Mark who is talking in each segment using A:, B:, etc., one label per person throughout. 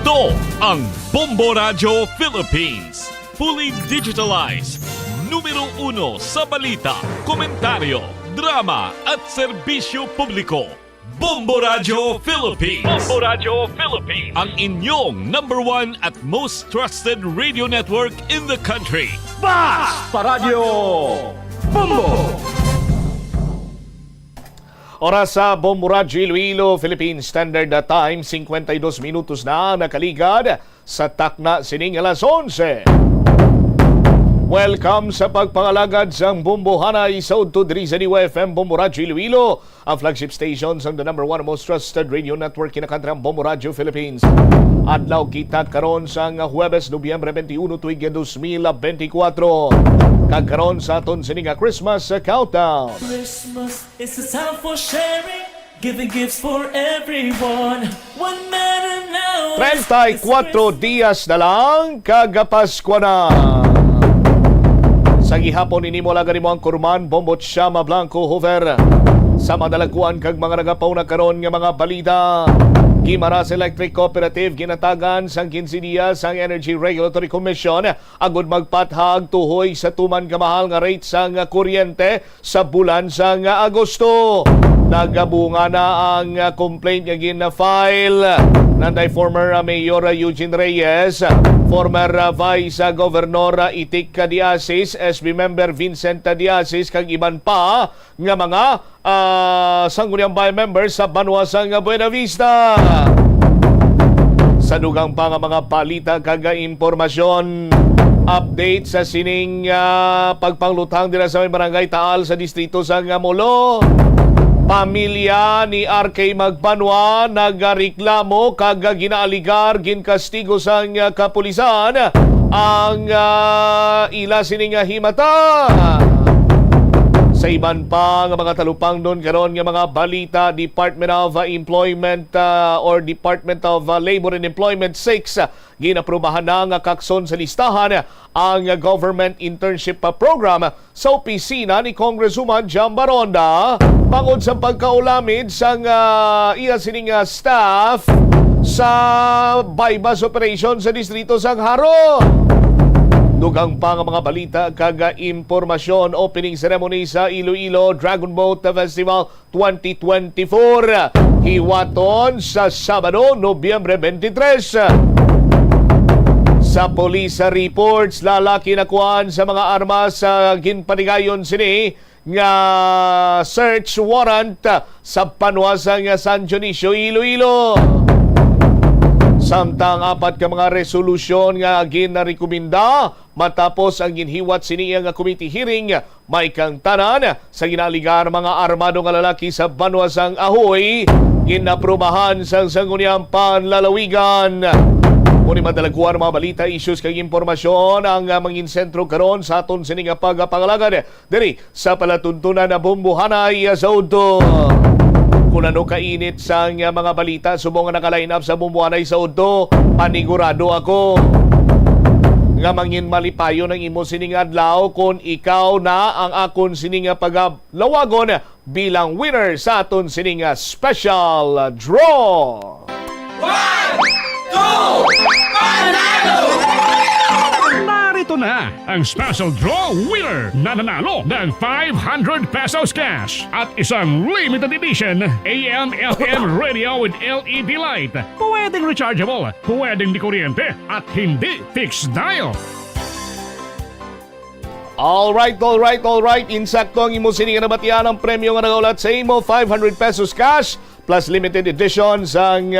A: Ito ang Bombo Radio Philippines. Fully digitalized. Numero 1 sa balita, komentaryo, drama at serbisyo publiko. Bombo Radio Philippines. Bombo Radio Philippines. Ang inyong number 1 at most trusted radio network in the country.
B: Basta Radio Bombo! Oras sa Bombo Radio Iloilo, Philippine Standard Time, 52 minutos na nakaligad sa takna sining alas 11. Welcome sa pagpangalagad sang Bombo Hanay sa Udto diri sa Niwa FM Bombo Radio Iloilo, ang flagship station sang the number 1 most trusted radio network kinakantrang Bombo Radio Philippines. Adlaw kita karon sang Huwebes, Nobyembre 21 tuig 2024. Kagkaroon sa aton sining Christmas countdown.
C: Christmas is a time for sharing, giving gifts for everyone. One man now.
B: 34 dias na lang kagapaskwa na. Sa gihapon inimo lagari mo ang kurman, Bombot Shama Blanco Hover. Sa madalaguan kag mga nagapaw na karon nga mga balita. Guimaras Electric Cooperative ginatagan sang 15 dias ang Energy Regulatory Commission agud magpathag tuhoy sa tuman kamahal nga rate sang kuryente sa bulan sang Agosto. Nagabunga na ang complaint nga gina-file nanday former Mayor Eugene Reyes, former Vice Governor Itik Diasis, SB member Vincent Diasis kag iban pa nga mga Sangguniang Bayan members sa Banwasang Buena Vista. Sa dugang pa nga mga balita kag impormasyon, update sa sining pagpanglutang dira sa may barangay Taal sa distrito sa Molo. Pamilya ni RK Magbanwa nagareklamo kag ginaaligar ginkastigo sang kapulisan ang ila sining himata. Sa iban pa nga mga talupang doon karon nga mga balita, Department of Employment or Department of Labor and Employment 6 ginaprubahan na nga kakson sa listahan ang government internship program sa opisina ni Congresswoman Jam Baronda bangod sa pagkaulamid sang iya sining staff sa bypass operation sa distrito sang Haro. Dugang pa nga mga balita kag impormasyon, opening ceremony sa Iloilo Dragon Boat Festival 2024 hiwaton sa Sabado, Nobyembre 23. Sa police reports, lalaki nakuan sa mga armas sa ginpanigayon sini nga search warrant sa Panuasang San Dionisio, Iloilo. Samtang apat ka mga resolusyon nga ginarekomenda matapos ang ginhiwat siniya nga committee hearing, may kang tanan sa ginaligar mga armado nga lalaki sa Banwasang Ahoy ginaprubahan sa sangguniang panlalawigan. Muni madalaguan mga balita, issues kag impormasyon ang mangin sentro karon sa aton sining pagpangalagad diri sa palatuntunan na Bombo Hanay sa Udto. Kung ano kainit sa mga balita, subong nga naka-line up sa Bumbuanay sa Udto, panigurado ako nga mangin malipayo ng imo sining adlaw kung ikaw na ang akon sining paglawagon bilang winner sa aton sining special draw.
D: 1, 2, panalo!
E: Narito na ang special draw winner na nanalo ng 500 pesos cash at isang limited edition AM/FM radio with LED light. Pwedeng rechargeable, pwedeng di kuryente at hindi fixed dial.
B: Alright. Insakto ang imo sining nabatian ang premyo nga nagaulat sa imo, 500 pesos cash plus limited edition sang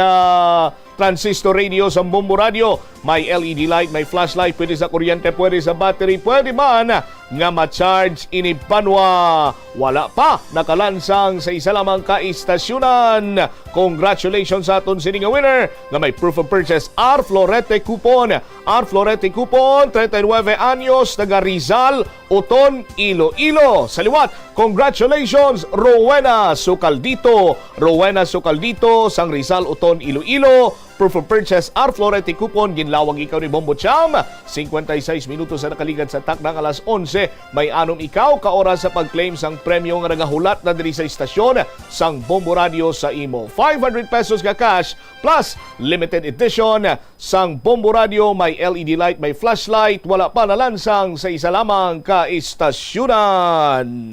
B: transistor radio sa Bombo Radio. May LED light, may flashlight, pwede sa kuryente, pwede sa battery, pwede man nga ma-charge ini Banwa. Wala pa nakalansang sa isa lamang kaistasyonan. Congratulations sa aton sining winner nga may proof of purchase, R. Florete Coupon. R. Florete Coupon, 39 anyos, taga Rizal, Uton, Iloilo. Sa liwat, congratulations Rowena Sucaldito. Rowena Sucaldito, sang Rizal, Uton, Iloilo. proof of purchase R Florete coupon ginlawag ikaw ni Bombo Cham 56 minutos sa nakaligad sa takdang alas 11 may anom ikaw ka oras sa pag-claim sang premyo nga nagahulat na diri sa istasyon sang Bombo Radio sa imo 500 pesos ka cash plus limited edition sang Bombo Radio may LED light may flashlight wala pa nalansang sa isa lamang ka istasyonan.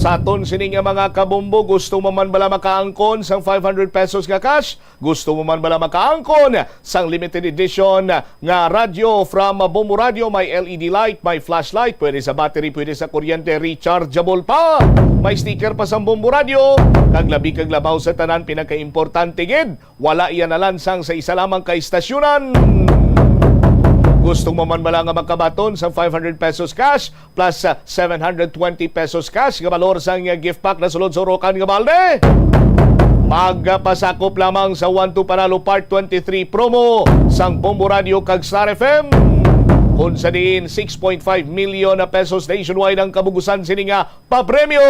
B: Sa aton sining mga kabombo, gusto mo man bala makaangkon sang 500 pesos nga cash? Gusto mo man bala makaangkon sang limited edition nga radio from Bombo Radio? May LED light, may flashlight, pwede sa battery, pwede sa kuryente, rechargeable pa. May sticker pa sang Bombo Radio. Kaglabi kaglabaw sa tanan, pinaka-importante gid, wala iyan nalansang sa isa lamang ka istasyonan. Gusto mo man bala nga magkabaton sa 500 pesos cash plus 720 pesos cash nga valor sang gift pack na sulod sa Rokan nga balde? Magpasakop lamang sa 1-2 Panalo Part 23 promo sang Bombo Radio kag Star FM. Kung sa diin 6.5 million na pesos nationwide ang kabugusan sini nga papremyo.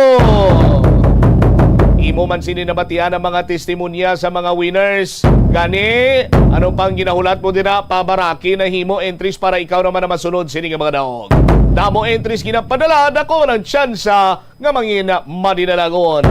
B: Imo man sini nabatian ang mga testimonya sa mga winners. Gani, ano pang ginahulat mo dira? Pabaraki na himo entries para ikaw naman na masunod sini nga mga daog. Damo entries ginapadala, dako ng tsansa nga mangina madinalagon.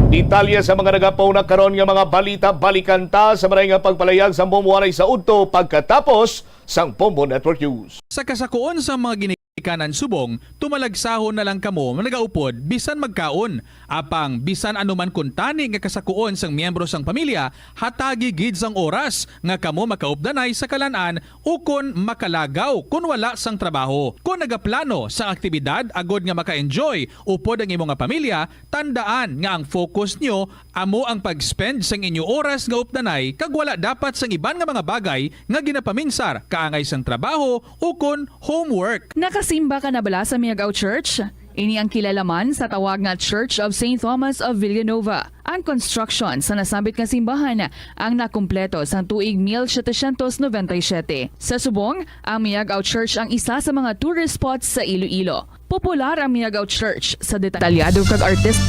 B: Detalye sa mga nagapaw na karon nga mga balita balikan ta sa maray nga pagpalayag sa Bombo sa udto pagkatapos sang Bombo Network News.
F: Sa kasakuon sa mga ginikanan subong, tumalagsahon na lang kamo nagaupod bisan magkaon. Apang bisan anuman kuntani nga kasakuon sang miyembro sang pamilya, hatagi gid sang oras nga kamo makaupdanay sa kalan-an o kun makalagaw kun wala sang trabaho. Kung nagaplano sa aktibidad agod nga maka-enjoy upod ang imong nga pamilya, tandaan nga ang focus nyo amo ang pag-spend sang inyo oras nga updanay kag wala dapat sang iban nga mga bagay nga ginapaminsar kaangay sang trabaho o kun homework.
G: Nakasimba ka na bala sa Miagaw Church? Ini ang kilalaman sa tawag nga Church of St. Thomas of Villanova. Ang construction sa nasabit nga simbahan ang nakumpleto sa tuig 1797. Sa subong, ang Miagaw Church ang isa sa mga tourist spots sa Iloilo. Popular ang Miagaw Church sa detalyado kag artist.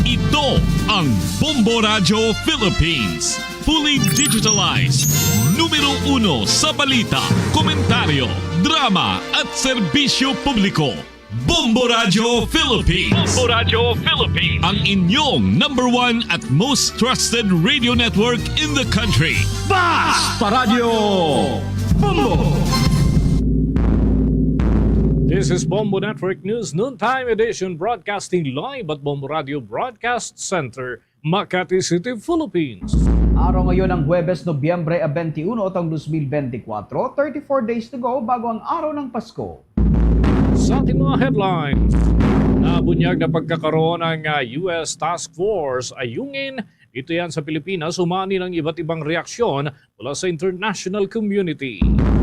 A: Ito ang Bombo Radio Philippines. Fully digitalized. Numero 1 sa balita, komentaryo, drama at serbisyo publiko. Bombo Radio Philippines. Bombo Radio Philippines. Ang inyong number 1 at most trusted radio network in the country.
E: Basta Radio Bombo! This is Bombo Network News Noontime Edition broadcasting live at Bombo Radio Broadcast Center, Makati City, Philippines.
H: Araw ngayon ng Huwebes, Nobyembre 21, taong 2024, 34 days to go bago ang araw ng Pasko.
E: Sa ating mga headlines, nabunyag na pagkakaroon ng US Task Force ayungin. Ito yan sa Pilipinas, umani ng iba't ibang reaksyon mula sa international community.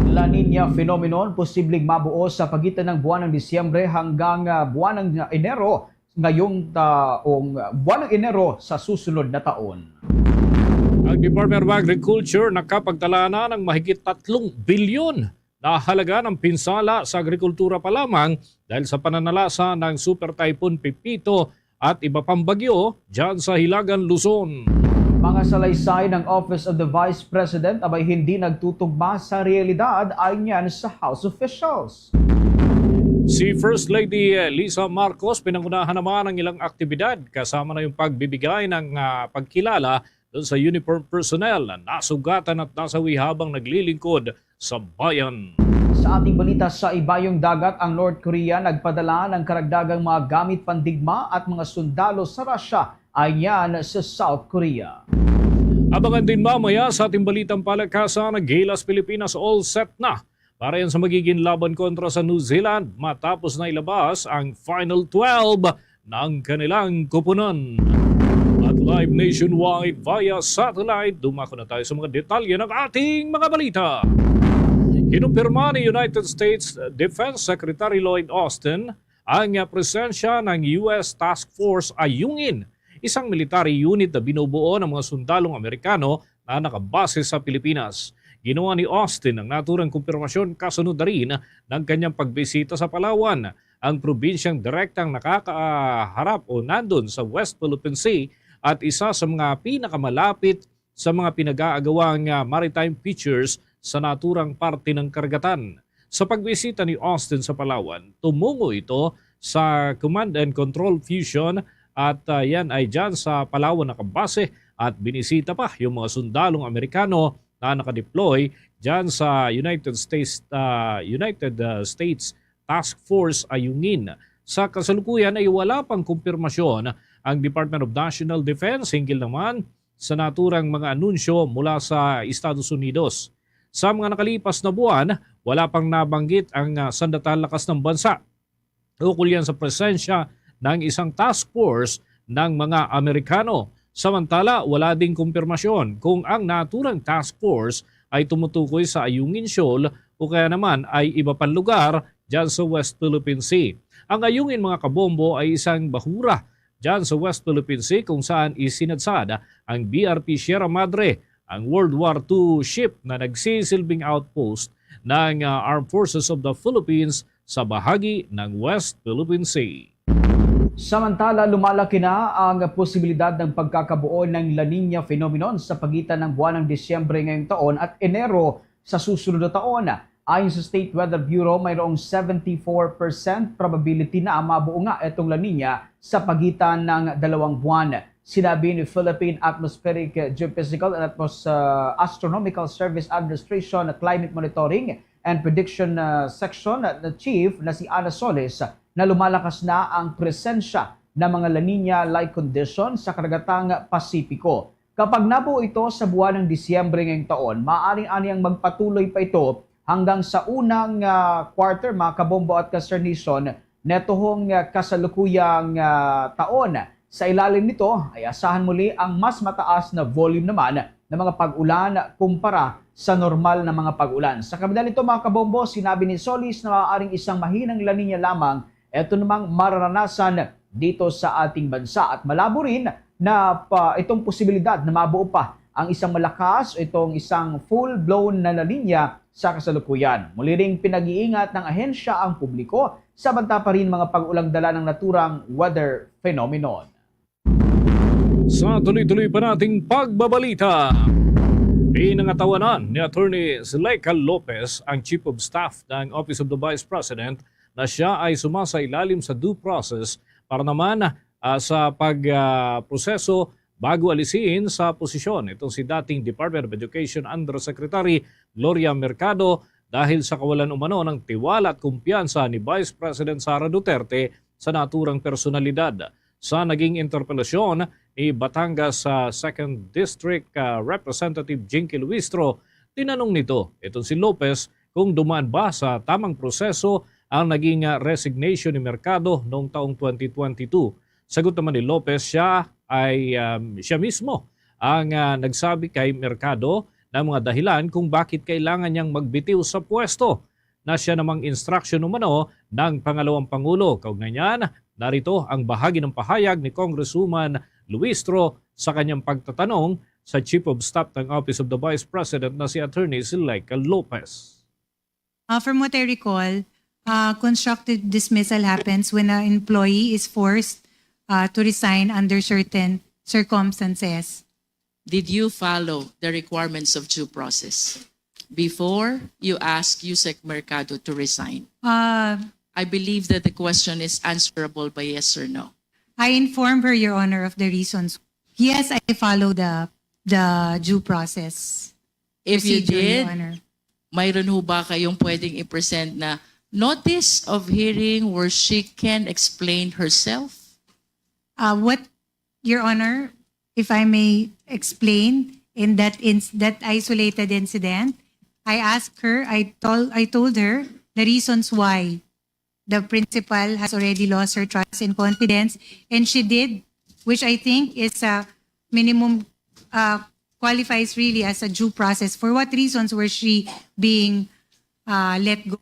H: La Nina phenomenon posibleng mabuo sa pagitan ng buwan ng Disyembre hanggang buwan ng Enero ngayong buwan ng Enero sa susunod na taon.
E: Ang Department of Agriculture nakapagtala na ng mahigit 3 bilyon na halaga ng pinsala sa agrikultura pa lamang dahil sa pananalasa ng Super Typhoon Pepito at iba pang bagyo dyan sa Hilagan, Luzon.
H: Mga salaysay ng Office of the Vice President abay hindi nagtutugma sa realidad ayon yan sa House officials.
E: Si First Lady Lisa Marcos pinangunahan naman ang ilang aktibidad kasama na yung pagbibigay ng pagkilala doon sa uniform personnel na nasugatan at nasawi habang naglilingkod sa bayan.
H: Sa ating balita sa ibayong dagat, ang North Korea nagpadala ng karagdagang mga gamit pandigma at mga sundalo sa Russia ayon sa South Korea.
E: Abangan din mamaya sa ating balitang palakasan ng Gilas Pilipinas all set na para yan sa magiging laban kontra sa New Zealand matapos na ilabas ang Final 12 ng kanilang kupunan. At live nationwide via satellite, dumako na tayo sa mga detalye ng ating mga balita. Kinumpirma ni United States Defense Secretary Lloyd Austin ang presensya ng US Task Force Ayungin, isang military unit na binubuo ng mga sundalong Amerikano na nakabase sa Pilipinas. Ginawa ni Austin ang naturang kumpirmasyon kasunod na rin ng kanyang pagbisita sa Palawan, ang probinsyang direktang nakakaharap o nandun sa West Philippine Sea
I: at isa sa mga pinakamalapit sa mga pinag-aagawang maritime features sa naturang parte ng karagatan. Sa pagbisita ni Austin sa Palawan, tumungo ito sa Command and Control Fusion at yan ay dyan sa Palawan nakabase at binisita pa yung mga sundalong Amerikano na nakadeploy dyan sa United States Task Force Ayungin. Sa kasalukuyan ay wala pang kumpirmasyon ang Department of National Defense hinggil naman sa naturang mga anunsyo mula sa Estados Unidos. Sa mga nakalipas na buwan, wala pang nabanggit ang sandatahang lakas ng bansa. Ukol yan sa presensya ng isang task force ng mga Amerikano. Samantala, wala ding kumpirmasyon kung ang naturang task force ay tumutukoy sa Ayungin Shoal o kaya naman ay iba pang lugar dyan sa West Philippine Sea. Ang Ayungin mga kabombo ay isang bahura dyan sa West Philippine Sea kung saan isinadsad ang BRP Sierra Madre, ang World War II ship na nagsisilbing outpost ng Armed Forces of the Philippines sa bahagi ng West Philippine Sea.
H: Samantala, lumalaki na ang posibilidad ng pagkakabuo ng La Nina phenomenon sa pagitan ng buwan ng Disyembre ngayong taon at Enero sa susunod na taon. Ayon sa State Weather Bureau, mayroong 74% probability na mabuo nga itong La Nina sa pagitan ng 2 buwan. Sinabi ni Philippine Atmospheric, Geophysical and Astronomical Service Administration Climate Monitoring and Prediction Section na Chief na si Ana Solis na lumalakas na ang presensya ng mga La Nina-like condition sa karagatang Pasipiko. Kapag nabuo ito sa buwan ng Disyembre ngayong taon, maaaring-anyang magpatuloy pa ito hanggang sa unang quarter, mga kabombo at kasernison, netohong kasalukuyang taon. Sa ilalim nito ay asahan muli ang mas mataas na volume naman ng mga pag-ulan kumpara sa normal na mga pag-ulan. Sa kabila nito mga kabombo, sinabi ni Solis na maaaring isang mahinang La Nina lamang ito namang mararanasan dito sa ating bansa at malabo rin na itong posibilidad na mabuo pa ang isang malakas, itong isang full-blown na La Nina sa kasalukuyan. Muli ring pinag-iingat ng ahensya ang publiko sa banta pa rin mga pag-ulang dala ng naturang weather phenomenon.
I: Sa tuloy-tuloy pa nating pagbabalita, pinangatawanan ni Attorney Zuleika Lopez, ang Chief of Staff ng Office of the Vice President, na siya ay sumasailalim sa due process para naman sa pagproseso bago alisin sa posisyon. Itong si dating Department of Education Undersecretary Gloria Mercado dahil sa kawalan umano ng tiwala at kumpiyansa ni Vice President Sara Duterte sa naturang personalidad. Sa naging interpelasyon ni Batangas 2nd District Representative Jinky Luistro, tinanong nito, itong si Lopez, kung dumaan ba sa tamang proseso ang naging resignation ni Mercado noong taong 2022. Sagot naman ni Lopez, siya mismo ang nagsabi kay Mercado ng mga dahilan kung bakit kailangan niyang magbitiw sa pwesto, na siya namang instruction umano ng pangalawang Pangulo. Kaugnay niyan, narito ang bahagi ng pahayag ni Congresswoman Luistro sa kanyang pagtatanong sa Chief of Staff ng Office of the Vice President na si Attorney Zuleika Lopez.
J: From what I recall, constructive dismissal happens when an employee is forced to resign under certain circumstances.
K: Did you follow the requirements of due process before you ask Yusek Mercado to resign? I believe that the question is answerable by yes or no.
J: I informed her, Your Honor, of the reasons. Yes, I follow the due process.
K: If you
J: procedure,
K: did,
J: Your Honor.
K: mayroon ho ba kayong pwedeng i-present na notice of hearing where she can explain herself?
J: What, Your Honor, if I may explain, in that isolated incident, I asked her, I told her the reasons why the principal has already lost her trust and confidence, and she did, which I think is a minimum, qualifies really as a due process. For what reasons were she being let go?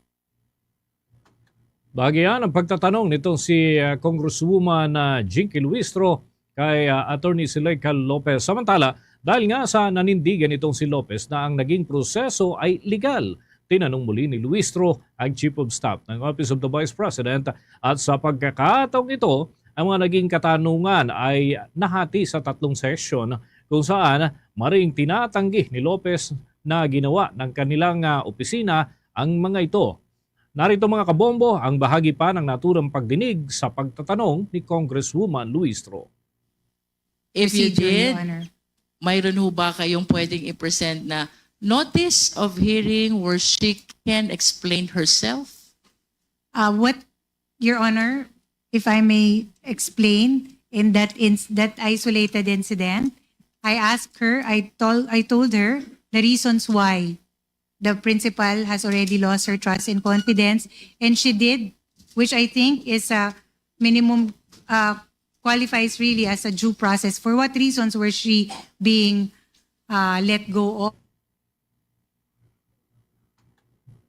I: Bagyan ang pagtatanong nitong si Congresswoman Jinky Luistro kay Attorney Zuleika Lopez. Samantala, dahil nga sa nanindigan itong si Lopez na ang naging proseso ay legal, tinanong muli ni Luistro ang Chief of Staff ng Office of the Vice President at sa pagkakataong ito ang mga naging katanungan ay nahati sa 3 session kung saan maring tinatanggi ni Lopez na ginawa ng kanilang opisina ang mga ito. Narito mga kabombo ang bahagi pa ng naturang pagdinig sa pagtatanong ni Congresswoman Luistro.
K: If you
J: Procedure, Your
K: did,
J: Honor.
K: mayroon ho ba kayong pwedeng i-present na notice of hearing where she can explain herself?
J: What, Your Honor, if I may explain, in that isolated incident, I asked her, I told her the reasons why the principal has already lost her trust and confidence, and she did, which I think is a minimum, qualifies really as a due process. For what reasons were she being let go of?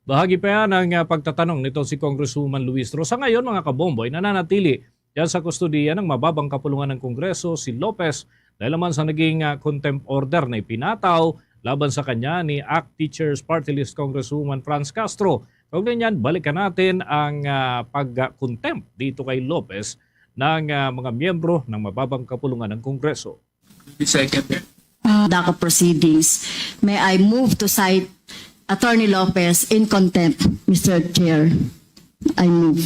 I: Bahagi pa yan ang pagtatanong nito si Congresswoman Luistro. Sa ngayon mga kabombo ay nananatili yan sa kustudiya ng mababang kapulungan ng Kongreso si Lopez dahil naman sa naging contempt order na ipinataw laban sa kanya ni ACT Teachers Party List Congresswoman Franz Castro. Kaugnay niyan, balikan natin ang pag-contempt dito kay Lopez ng mga miyembro ng mababang kapulungan ng Kongreso.
L: DACA proceedings. May I move to cite Attorney Lopez in contempt, Mr. Chair. I move.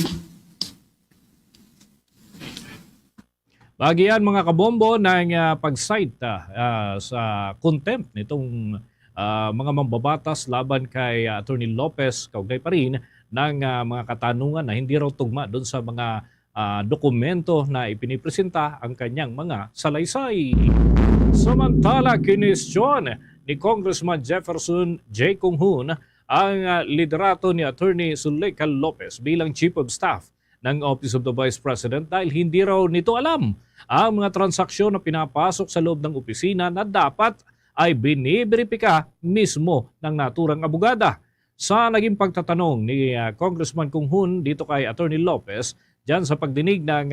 I: Bagian mga kabombo ng pag-cite sa contempt nitong mga mambabatas laban kay Attorney Lopez, kaugnay pa rin ng mga katanungan na hindi raw tugma doon sa mga dokumento na ipinipresenta ang kanyang mga salaysay. Samantala, kinestyon ni Congressman Jefferson J. Kung-hun ang liderato ni Attorney Zuleika Lopez bilang Chief of Staff ng Office of the Vice President dahil hindi raw nito alam ang mga transaksyon na pinapasok sa loob ng opisina na dapat ay biniberipika mismo ng naturang abogada. Sa naging pagtatanong ni Congressman Kung-hun dito kay Attorney Lopez dyan sa pagdinig ng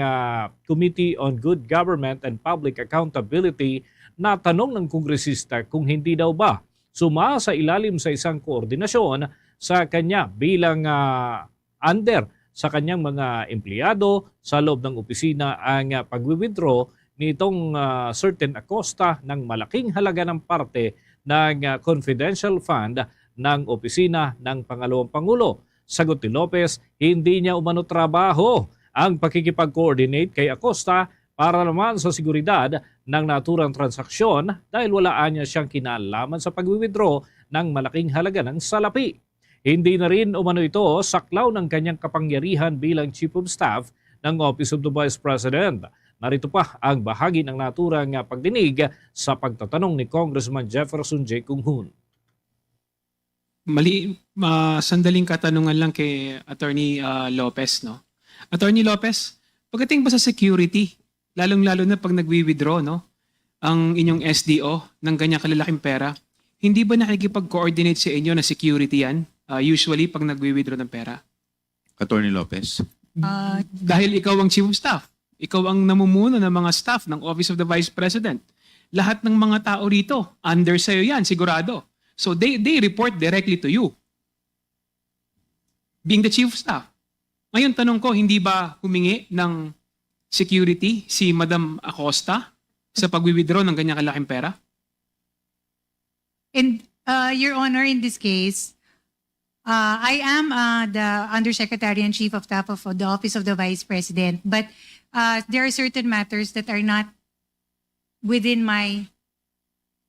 I: Committee on Good Government and Public Accountability, natanong ng kongresista kung hindi daw ba sumasa ilalim sa isang koordinasyon sa kanya bilang under sa kanyang mga empleyado sa loob ng opisina ang pag-withdraw nitong certain Acosta ng malaking halaga ng parte ng confidential fund ng opisina ng Pangalawang Pangulo. Sagot ni Lopez, hindi niya umano trabaho ang pakikipag-coordinate kay Acosta para naman sa seguridad ng naturang transaksyon dahil walaan niya siyang kinalaman sa pag-withdraw ng malaking halaga ng salapi. Hindi na rin umano ito saklaw ng kanyang kapangyarihan bilang Chief of Staff ng Office of the Vice President. Narito pa ang bahagi ng naturang pagdinig sa pagtatanong ni Congressman Jefferson J. Kung-hun.
M: Sandaling katanungan lang kay Attorney Lopez, no? Attorney Lopez, pagdating ba sa security, lalong-lalo na pag nagwi-withdraw, no, ang inyong SDO ng ganyang kalalaking pera, hindi ba nakikipag-coordinate sa inyo na security yan? Usually pag nagwi-withdraw ng pera?
N: Attorney Lopez.
M: Dahil ikaw ang Chief of Staff, ikaw ang namumuno ng mga staff ng Office of the Vice President. Lahat ng mga tao rito, under sa'yo yan, sigurado. So they report directly to you. Being the Chief of Staff. Ngayon, tanong ko, hindi ba humingi ng security si Madam Acosta sa pag-withdraw ng ganyang kalaking pera?
J: And Your Honor, in this case, I am the Undersecretary and Chief of Staff of the Office of the Vice President, but there are certain matters that are not within my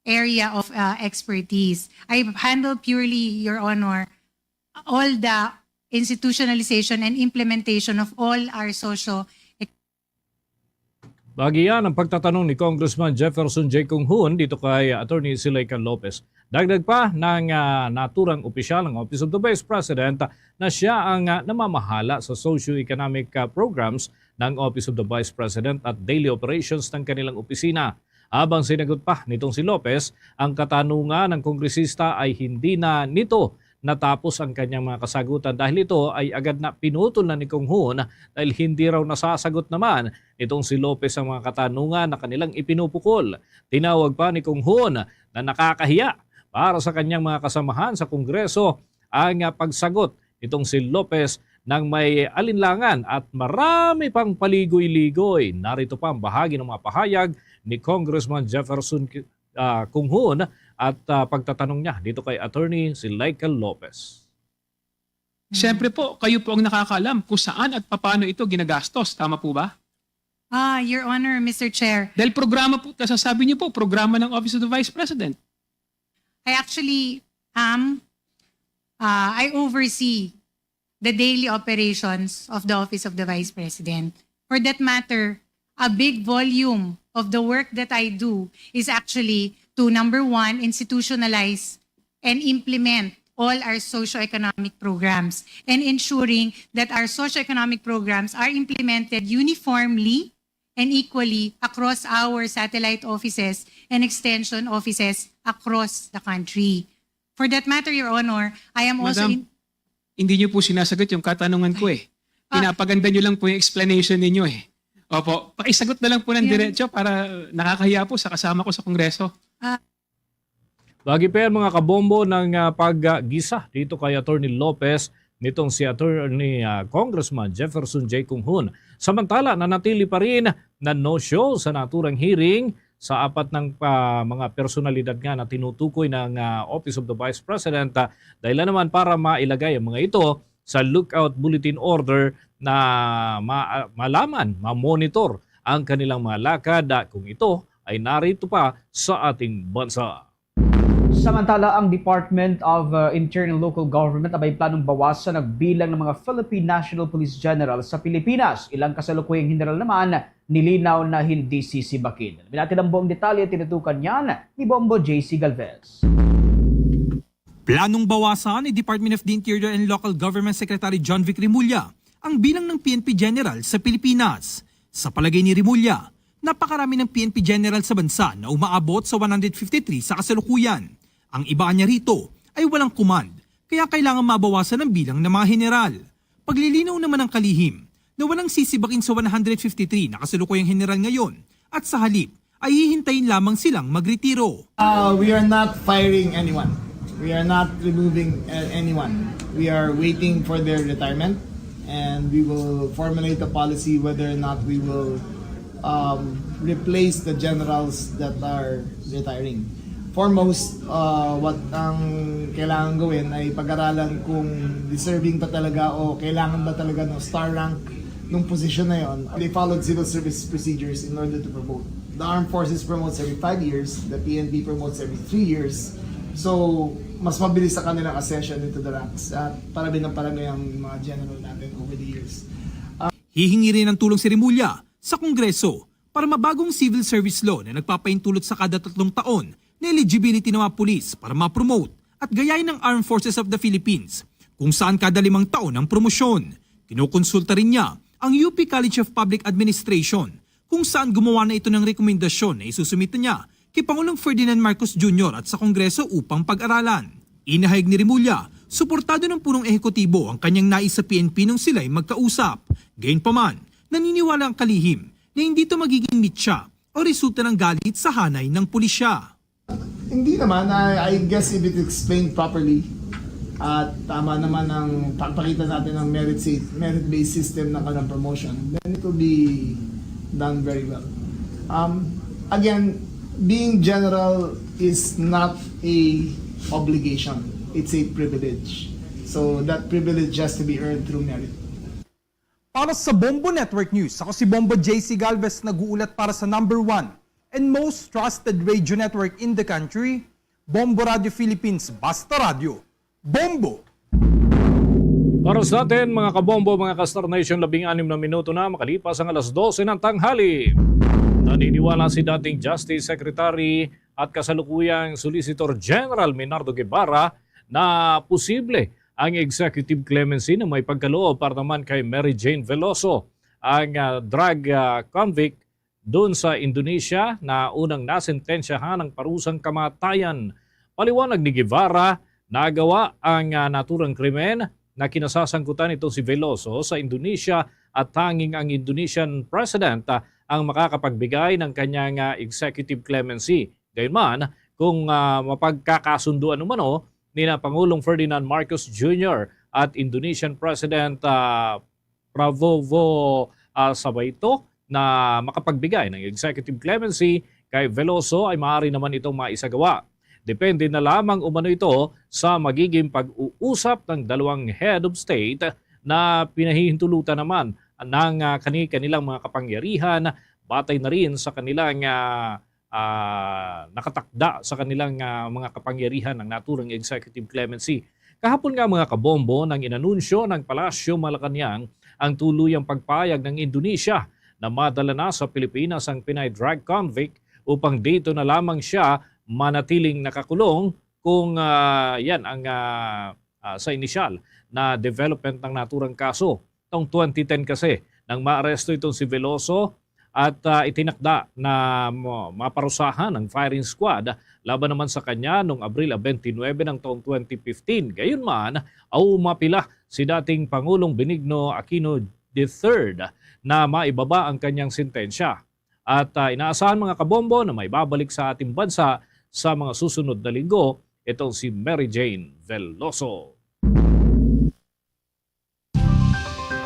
J: area of expertise. I handle purely, Your Honor, all the institutionalization and implementation of all our social.
I: Bagian ang pagtatanong ni Congressman Jefferson J. Kung-hun dito kay Attorney Zuleika Lopez. Dagdag pa ng naturang opisyal ng Office of the Vice President na siya ang namamahala sa socio-economic programs ng Office of the Vice President at daily operations ng kanilang opisina. Habang sinagot pa nitong si Lopez, ang katanungan ng kongresista ay hindi na nito natapos ang kanyang mga kasagutan dahil ito ay agad na pinutol na ni Kung-hun dahil hindi raw nasasagot naman itong si Lopez ang mga katanungan na kanilang ipinupukol. Tinawag pa ni Kung-hun na nakakahiya para sa kanyang mga kasamahan sa Kongreso ang pagsagot itong si Lopez ng may alinlangan at marami pang paligoy-ligoy. Narito pa ang bahagi ng mga pahayag ni Congressman Jefferson Kunghun at pagtatanong niya dito kay Attorney Zuleika Lopez.
M: Siyempre po, kayo po ang nakakaalam kung saan at paano ito ginagastos. Tama po ba?
J: Your Honor, Mr. Chair,
M: Dahil programa po, nasasabi niyo po, programa ng Office of the Vice President.
J: I actually I oversee the daily operations of the Office of the Vice President. For that matter, a big volume of the work that I do is actually to, number one, institutionalize and implement all our socioeconomic programs and ensuring that our socioeconomic programs are implemented uniformly and equally across our satellite offices and extension offices across the country. For that matter, Your Honor, I am also...
M: Madam, hindi niyo po sinasagot yung katanungan ko eh. Pinapaganda niyo lang po yung explanation ninyo eh. Opo, pakisagot na lang po ng diretso para nakakahiya po sa kasama ko sa Kongreso.
I: Lagi pa yan mga kabombo ng paggisa dito kay Attorney Lopez nitong si Attorney Congressman Jefferson J. Kunghun. Samantala, nanatili pa rin na no-show sa naturang hearing sa apat ng mga personalidad nga na tinutukoy ng Office of the Vice President dahil naman para mailagay ang mga ito sa lookout bulletin order na malaman, ma-monitor ang kanilang mga lakad kung ito ay narito pa sa ating bansa.
H: Samantala, ang Department of Internal Local Government abay planong bawasan ang bilang ng mga Philippine National Police General sa Pilipinas. Ilang kasalukuyang general naman nilinaw na hindi sisibakin. Alamin natin ang buong detalye, tinutukan yan ni Bombo JC Galvez.
O: Planong bawasan ni Department of the Interior and Local Government Secretary John Vic Rimulya ang bilang ng PNP General sa Pilipinas. Sa palagay ni Rimulya, napakarami ng PNP General sa bansa na umaabot sa 153 sa kasalukuyan. Ang iba niya rito ay walang command, kaya kailangan mabawasan ang bilang ng mga general. Paglilinaw naman ng kalihim na walang sisibakin sa 153 na kasalukuyang general ngayon at sa halip ay hihintayin lamang silang magretiro.
P: We are not firing anyone. We are not removing anyone. We are waiting for their retirement and we will formulate a policy whether or not we will replace the generals that are retiring. Foremost, what ang kailangan gawin ay pag-aralan kung deserving pa talaga o kailangan ba talaga ng star rank nung position na yon. They followed civil service procedures in order to promote. The Armed Forces promotes every 5 years, the PNP promotes every 3 years. So, mas mabilis sa kanilang ascension into the ranks at parami ng parami ang mga general natin over the years.
O: Hihingi rin ng tulong si Rimulya sa Kongreso para mabagong civil service law na nagpapaintulot sa kada 3 taon na eligibility ng mga pulis para ma-promote at gayahin ng Armed Forces of the Philippines kung saan kada 5 taon ang promosyon. Kinukonsulta rin niya ang UP College of Public Administration kung saan gumawa na ito ng rekomendasyon na isusumita niya kay Pangulong Ferdinand Marcos Jr. at sa Kongreso upang pag-aralan. Inahayag ni Rimulya, suportado ng punong ehekutibo ang kanyang nais sa PNP nung sila'y magkausap. Gayunpaman, naniniwala ang kalihim na hindi ito magiging mitya o resulta ng galit sa hanay ng pulisya.
P: Hindi naman, I guess if it explained properly at tama naman ang pagpakita natin ng merit-based system ng kanilang promotion, then it will be done very well. Again, being general is not a obligation, it's a privilege. So that privilege has to be earned through merit.
Q: Para sa Bombo Network News, ako si Bombo JC Galvez, nag-uulat para sa number 1 and most trusted radio network in the country, Bombo Radio Philippines, Basta Radio. Bombo!
I: Para sa atin mga kabombo, mga ka-Star Nation, 16 na minuto na makalipas ang alas 12 ng tanghali. Naniniwala si dating Justice Secretary at kasalukuyang Solicitor General Menardo Guevara na posible ang executive clemency na may pagkaloob para naman kay Mary Jane Veloso, ang drug convict doon sa Indonesia na unang nasentensyahan ng parusang kamatayan. Paliwanag ni Guevara, nagawa ang naturang krimen na kinasasangkutan ito si Veloso sa Indonesia at tanging ang Indonesian President ang makakapagbigay ng kanyang executive clemency. Gayunman, kung mapagkakasunduan umano ni na Pangulong Ferdinand Marcos Jr. at Indonesian President Prabowo Subianto na makapagbigay ng executive clemency kay Veloso ay maaari naman itong maisagawa. Depende na lamang umano ito sa magiging pag-uusap ng dalawang head of state na pinahihintulutan naman ng kanilang mga kapangyarihan batay na rin sa kanilang nakatakda sa kanilang mga kapangyarihan ng naturang executive clemency. Kahapon nga mga kabombo nang inanunsyo ng Palasyo Malacanang ang tuluyang pagpayag ng Indonesia na madala na sa Pilipinas ang Pinay drug convict upang dito na lamang siya manatiling nakakulong kung yan ang sa inisyal na development ng naturang kaso. Taong 2010 kasi nang maaresto itong si Veloso at itinakda na maparusahan ng firing squad laban naman sa kanya noong Abril 29 ng taong 2015. Gayunman, umapila si dating Pangulong Benigno Aquino III na maibaba ang kanyang sentensya. At inaasahan mga kabombo na may babalik sa ating bansa sa mga susunod na linggo itong si Mary Jane Veloso.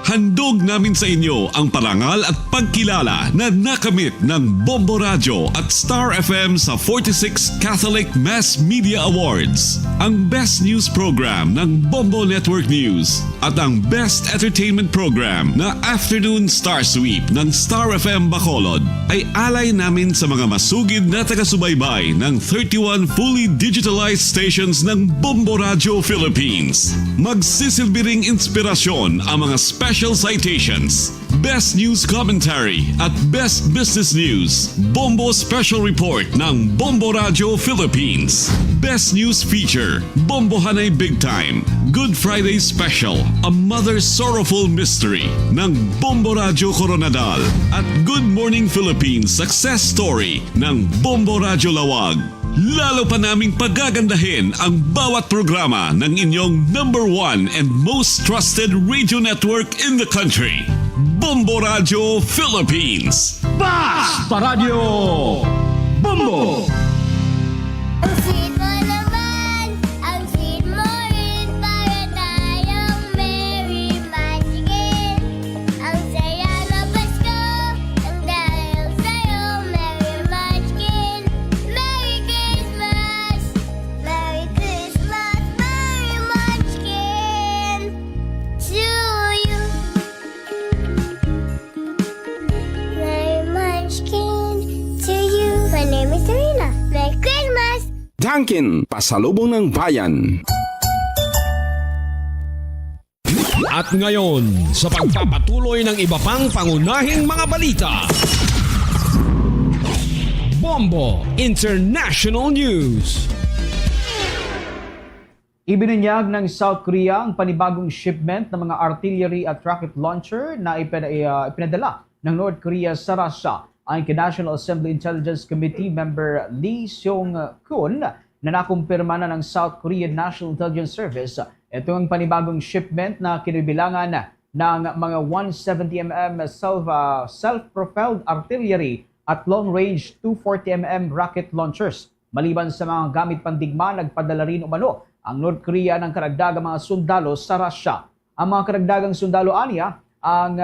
A: Handog namin sa inyo ang parangal at pagkilala na nakamit ng Bombo Radio at Star FM sa 46 Catholic Mass Media Awards. Ang Best News Program ng Bombo Network News at ang Best Entertainment Program na Afternoon Star Sweep ng Star FM Bacolod ay alay namin sa mga masugid na taga-subaybay ng 31 fully digitalized stations ng Bombo Radio Philippines. Magsisilbi ring inspirasyon ang mga special citations, Best News Commentary at Best Business News, Bombo Special Report ng Bombo Radio Philippines, Best News Feature, Bombo Hanay Big Time, Good Friday Special, A Mother's Sorrowful Mystery ng Bombo Radio Coronadal at Good Morning Philippines Success Story ng Bombo Radio Lawag. Lalo pa naming pagagandahin ang bawat programa ng inyong #1 and most trusted radio network in the country, Bombo Radio Philippines.
E: Basta Radio Bombo!
D: Ang sweet mo naman, ang sweet mo rin, para tayong merry manigin. Ang saya na Pasko, ang dahil sa'yo, merry manigin. Merry Christmas, Merry Christmas, merry manigin to you. Merry manigin to you. My name is Serena. Merry Christmas!
R: Dunkin, pasalubong ng bayan.
E: At ngayon, sa pagpapatuloy ng iba pang pangunahing mga balita, Bombo International News.
H: Ibinunyag ng South Korea ang panibagong shipment ng mga artillery at rocket launcher na ipinadala ng North Korea sa Russia. Ang National Assembly Intelligence Committee member Lee Seong-kun na nakumpirma na ng South Korean National Intelligence Service. Ito ang panibagong shipment na kinibilangan ng mga 170mm self-propelled artillery at long-range 240mm rocket launchers. Maliban sa mga gamit pandigma, nagpadala rin umano ang North Korea ng karagdagang mga sundalo sa Russia. Ang mga karagdagang sundalo aniya ang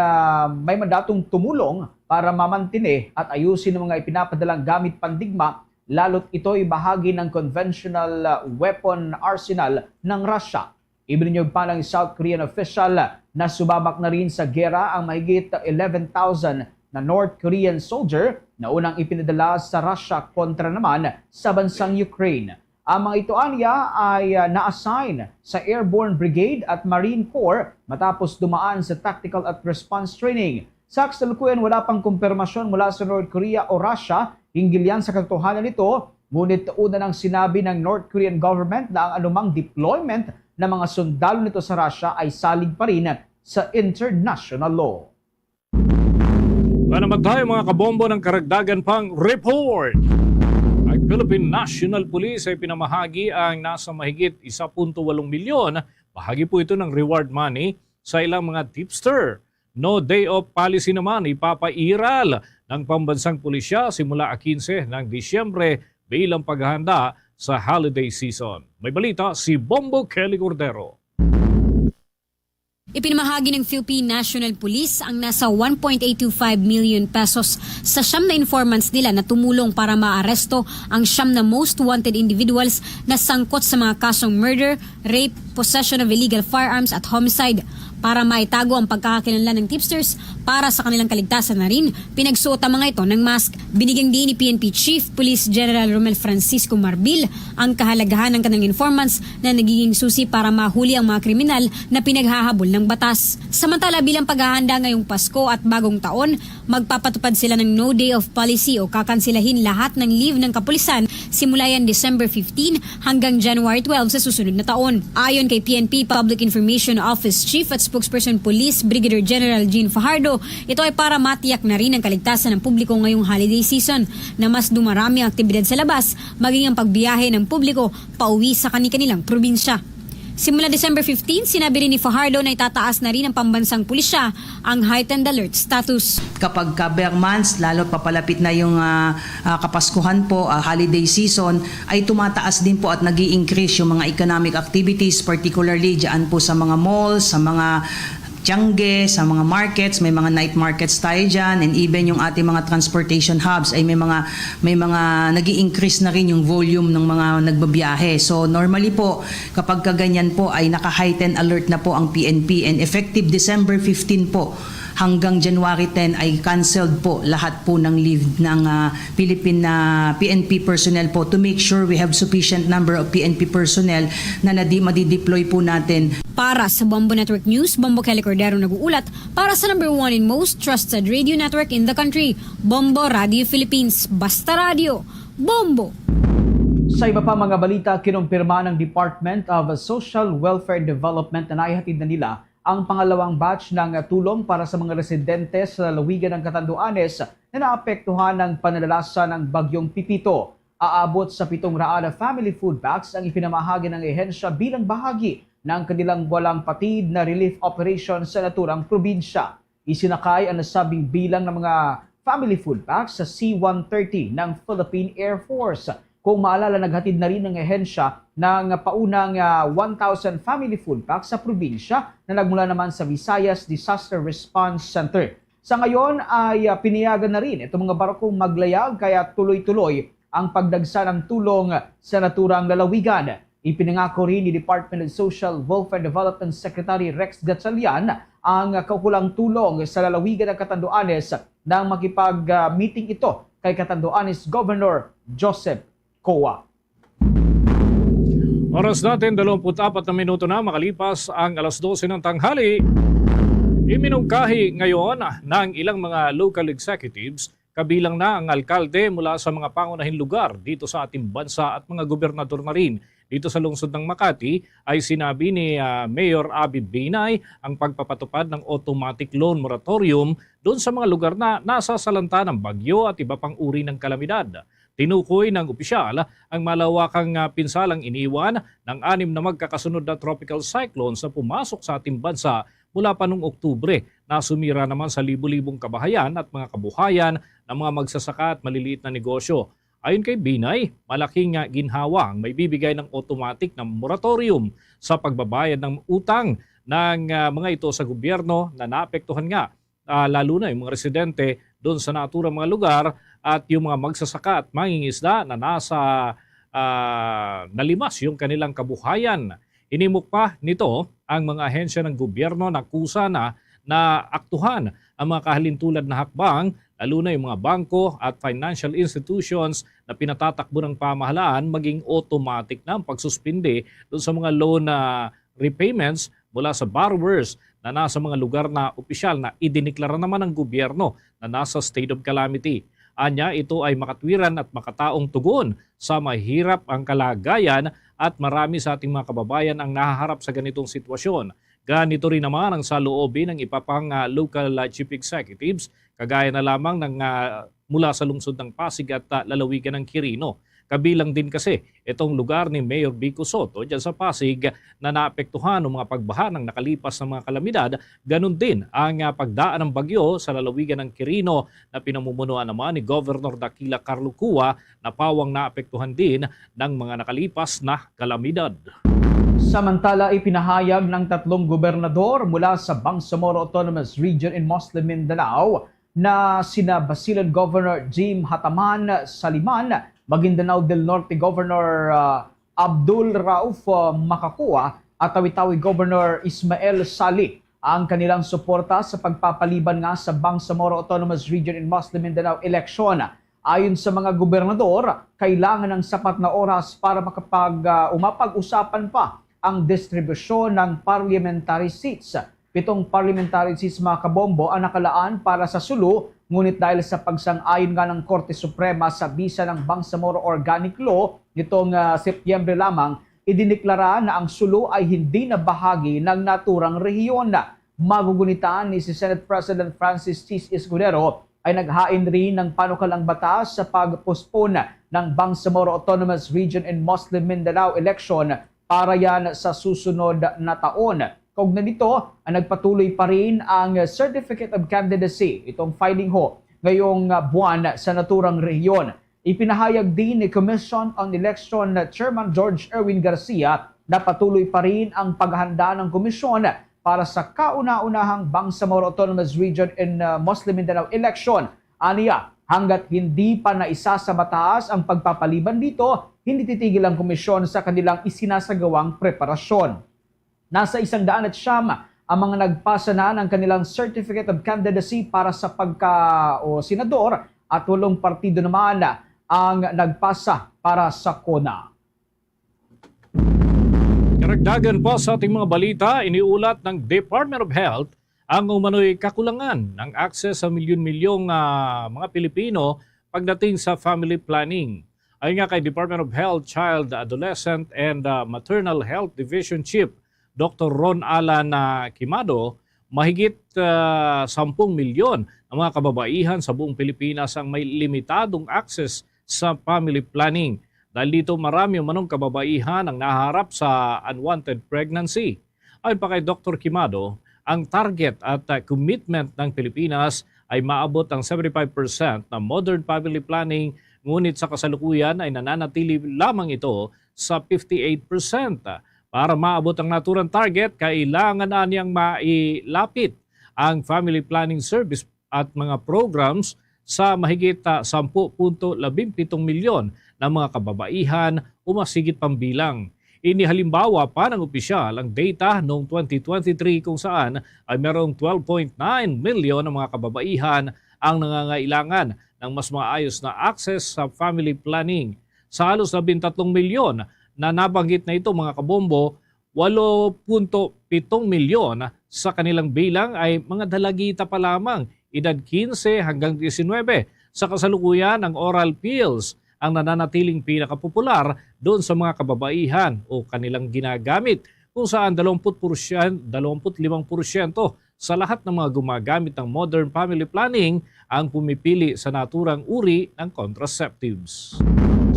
H: may mandatong tumulong para mamantine at ayusin ang mga ipinapadalang gamit pandigma, lalo't ito'y bahagi ng conventional weapon arsenal ng Russia. Ibinunyog pa ng South Korean official na sumabak na rin sa gera ang mahigit 11,000 na North Korean soldier na unang ipinadala sa Russia kontra naman sa bansang Ukraine. Ang mga ito aniya ay na-assign sa Airborne Brigade at Marine Corps matapos dumaan sa tactical at response training. Sa kasalukuyan, wala pang kumpirmasyon mula sa North Korea o Russia hinggil yan sa katotohanan nito, ngunit una nang sinabi ng North Korean government na ang anumang deployment ng mga sundalo nito sa Russia ay salig pa rin sa international law.
I: Naman tayo mga kabombo ng karagdagan pang report. Ang Philippine National Police ay pinamahagi ang nasa mahigit 1.8 milyon. Bahagi po ito ng reward money sa ilang mga tipster. No day off policy naman ipapairal ng pambansang pulisya simula 15 ng Disyembre bilang paghahanda sa holiday season. May balita si Bombo Kelly Cordero.
S: Ipinamahagi ng Philippine National Police ang nasa 1.825 million pesos sa 9 na informants nila na tumulong para maaresto ang 9 na most wanted individuals na sangkot sa mga kasong murder, rape, possession of illegal firearms at homicide. Para maitago ang pagkakakilanlan ng tipsters para sa kanilang kaligtasan na rin, pinagsuot ang mga ito ng mask. Binigyang din ni PNP Chief Police General Romel Francisco Marbil ang kahalagahan ng kanilang informants na nagiging susi para mahuli ang mga kriminal na pinaghahabol ng batas. Samantala bilang paghahanda ngayong Pasko at bagong taon, magpapatupad sila ng no day of policy o kakansilahin lahat ng leave ng kapulisan simula yan December 15 hanggang January 12 sa susunod na taon. Ayon kay PNP Public Information Office Chief at Spokesperson Police Brigadier General Jean Fajardo, ito ay para matiyak na rin ang kaligtasan ng publiko ngayong holiday season na mas dumarami ang aktibidad sa labas maging ang pagbiyahe ng publiko pauwi sa kanilang probinsya. Simula December 15, sinabi rin ni Fajardo na itataas na rin ng pambansang pulisya ang heightened alert status.
T: Kapag bare months, lalo papalapit na yung Kapaskuhan po, holiday season, ay tumataas din po at nag-i-increase yung mga economic activities, particularly dyan po sa mga malls, sa mga Tiangge, sa mga markets, may mga night markets tayo dyan, and even yung ating mga transportation hubs ay may mga nag-i-increase na rin yung volume ng mga nagbabiyahe. So normally po, kapag kaganyan po ay naka-heightened alert na po ang PNP, and effective December 15 po, hanggang January 10 ay canceled po lahat po ng leave ng Philippine PNP personnel po to make sure we have sufficient number of PNP personnel na madi-deploy po natin.
S: Para sa Bombo Network News, Bombo Kelly Cordero nag-uulat para sa number 1 and most trusted radio network in the country, Bombo Radio Philippines. Basta Radio, Bombo!
H: Sa iba pa mga balita, kinumpirma ng Department of Social Welfare Development na naihatid na nila ang pangalawang batch ng tulong para sa mga residente sa lalawigan ng Catanduanes na naapektuhan ng pananalasa ng Bagyong Pipito. Aabot sa 700 family food bags ang ipinamahagi ng ehensya bilang bahagi ng kanilang walang patid na relief operation sa naturang probinsya. Isinakay ang nasabing bilang ng mga family food bags sa C-130 ng Philippine Air Force. Kung maalala, naghatid na rin ng ehensya ng paunang 1,000 family food packs sa probinsya na nagmula naman sa Visayas Disaster Response Center. Sa ngayon ay pinayagan na rin itong mga barkong maglayag kaya tuloy-tuloy ang pagdagsa ng tulong sa naturang lalawigan. Ipinangako rin ni Department of Social Welfare Development Secretary Rex Gatchalian ang kaukulang tulong sa lalawigan ng Catanduanes nang makipag-meeting ito kay Catanduanes Governor Joseph Coa.
I: Oras natin 24 na minuto na makalipas ang alas 12 ng tanghali. Iminungkahi ngayon ng ilang mga local executives, kabilang na ang alkalde mula sa mga pangunahing lugar dito sa ating bansa at mga gobernador na rin. Dito sa lungsod ng Makati ay sinabi ni Mayor Abby Binay ang pagpapatupad ng automatic loan moratorium doon sa mga lugar na nasasalanta ng bagyo at iba pang uri ng kalamidad. Tinukoy ng opisyal ang malawakang pinsalang iniwan ng 6 na magkakasunod na tropical cyclones na pumasok sa ating bansa mula pa noong Oktubre na sumira naman sa libu-libong kabahayan at mga kabuhayan ng mga magsasaka at maliliit na negosyo. Ayon kay Binay, malaking ginhawa ang may bibigay ng automatic na moratorium sa pagbabayad ng utang ng mga ito sa gobyerno na naapektuhan nga lalo na yung mga residente doon sa naturang mga lugar at yung mga magsasaka at mangingisda na nasa nalimas yung kanilang kabuhayan. Inimok pa nito ang mga ahensya ng gobyerno na kusa na aktuhan ang mga kahalintulad na hakbang, lalo na yung mga bangko at financial institutions na pinatatakbo ng pamahalaan maging automatic na ang pagsuspinde doon sa mga loan repayments mula sa borrowers na nasa mga lugar na opisyal na idiniklara naman ng gobyerno na nasa state of calamity. Anya, ito ay makatwiran at makataong tugon sa mahirap ang kalagayan at marami sa ating mga kababayan ang nahaharap sa ganitong sitwasyon. Ganito rin naman ang saloobin ng iba pang local chief executives, kagaya na lamang ng mula sa lungsod ng Pasig at lalawigan ng Quirino. Kabilang din kasi itong lugar ni Mayor Vico Soto dyan sa Pasig na naapektuhan ng mga pagbaha ng nakalipas na mga kalamidad. Ganon din ang pagdaan ng bagyo sa lalawigan ng Quirino na pinamumunuan naman ni Governor Daquila Carlucua na pawang naapektuhan din ng mga nakalipas na kalamidad.
H: Samantala, ipinahayag ng 3 gobernador mula sa Bangsamoro Autonomous Region in Muslim Mindanao na sina Basilan Governor Jim Hataman Saliman, Maguindanao del Norte Governor Abdul Rauf Makakua at Tawi-Tawi Governor Ismael Sali ang kanilang suporta sa pagpapaliban nga sa Bangsamoro Autonomous Region in Muslim Mindanao election. Ayon sa mga gobernador, kailangan ng sapat na oras para umapag-usapan pa ang distribusyon ng parliamentary seats. 7 parliamentary seats mga kabombo ang nakalaan para sa Sulu, ngunit dahil sa pagsang-ayon nga ng Korte Suprema sa bisa ng Bangsamoro Organic Law nitong Setyembre lamang, idineklara na ang Sulu ay hindi na bahagi ng naturang rehiyon. Magugunitan ni si Senate President Francis Chis Escudero ay naghain rin ng panukalang batas sa pag-postpone ng Bangsamoro Autonomous Region in Muslim Mindanao election para yan sa susunod na taon. Kaugnay nito, nagpatuloy pa rin ang Certificate of Candidacy, itong filing ho ngayong buwan sa naturang rehiyon. Ipinahayag din ni Commission on Election Chairman George Erwin Garcia na patuloy pa rin ang paghahanda ng komisyon para sa kauna-unahang Bangsamoro Autonomous Region in Muslim Mindanao election. Aniya, hanggat hindi pa naisa sa batas ang pagpapaliban dito, hindi titigil ang komisyon sa kanilang isinasagawang preparasyon. Nasa 109 ang mga nagpasa na ng kanilang Certificate of Candidacy para sa senador at 8 partido naman ang nagpasa para sa KONA.
I: Karagdagan pa sa ating mga balita, iniulat ng Department of Health ang umano'y kakulangan ng access sa milyon-milyong mga Pilipino pagdating sa family planning. Ayon nga kay Department of Health, Child, Adolescent and Maternal Health Division Chief Dr. Ron Alan Quimado, mahigit 10 milyon ang mga kababaihan sa buong Pilipinas ang may limitadong access sa family planning. Dahil dito marami manong kababaihan ang naharap sa unwanted pregnancy. Ayon pa kay Dr. Quimado, ang target at commitment ng Pilipinas ay maabot ang 75% na modern family planning, ngunit sa kasalukuyan ay nananatili lamang ito sa 58%. Para maabot ang naturang target, kailangan na niyang mailapit ang family planning service at mga programs sa mahigit 10.17 milyon ng mga kababaihan o masigit pambilang. Inihalimbawa pa ng opisyal ang data noong 2023 kung saan ay merong 12.9 milyon ng mga kababaihan ang nangangailangan ng mas maayos na access sa family planning. Sa halos 13 milyon na nabanggit na ito mga kabombo, 8.7 milyon sa kanilang bilang ay mga dalagita pa lamang, edad 15 hanggang 19. Sa kasalukuyan, ang oral pills ang nananatiling pinakapopular doon sa mga kababaihan o kanilang ginagamit, kung saan 25% sa lahat ng mga gumagamit ng modern family planning ang pumipili sa naturang uri ng contraceptives.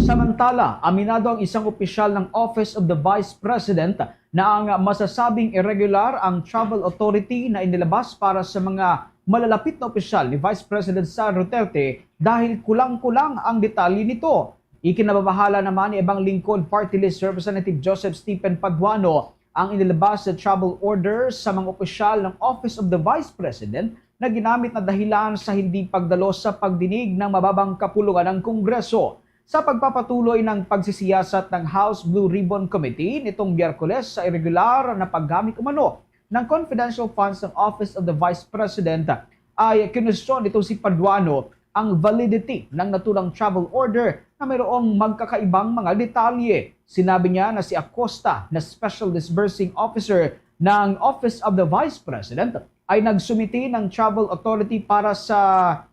H: Samantala, aminado ang isang opisyal ng Office of the Vice President na ang masasabing irregular ang travel authority na inilabas para sa mga malalapit na opisyal ni Vice President Sara Duterte dahil kulang-kulang ang detalye nito. Ikinababahala naman ni Ibang Lingkod Party List Representative Joseph Stephen Paduano ang inilabas sa travel order sa mga opisyal ng Office of the Vice President na ginamit na dahilan sa hindi pagdalo sa pagdinig ng mababang kapulungan ng Kongreso. Sa pagpapatuloy ng pagsisiyasat ng House Blue Ribbon Committee nitong Biyerkules sa irregular na paggamit umano ng confidential funds ng Office of the Vice President, ay kinwestiyon nito si Paduano ang validity ng naturang travel order na mayroong magkakaibang mga detalye. Sinabi niya na si Acosta na Special Disbursing Officer ng Office of the Vice President ay nagsumiti ng travel authority para sa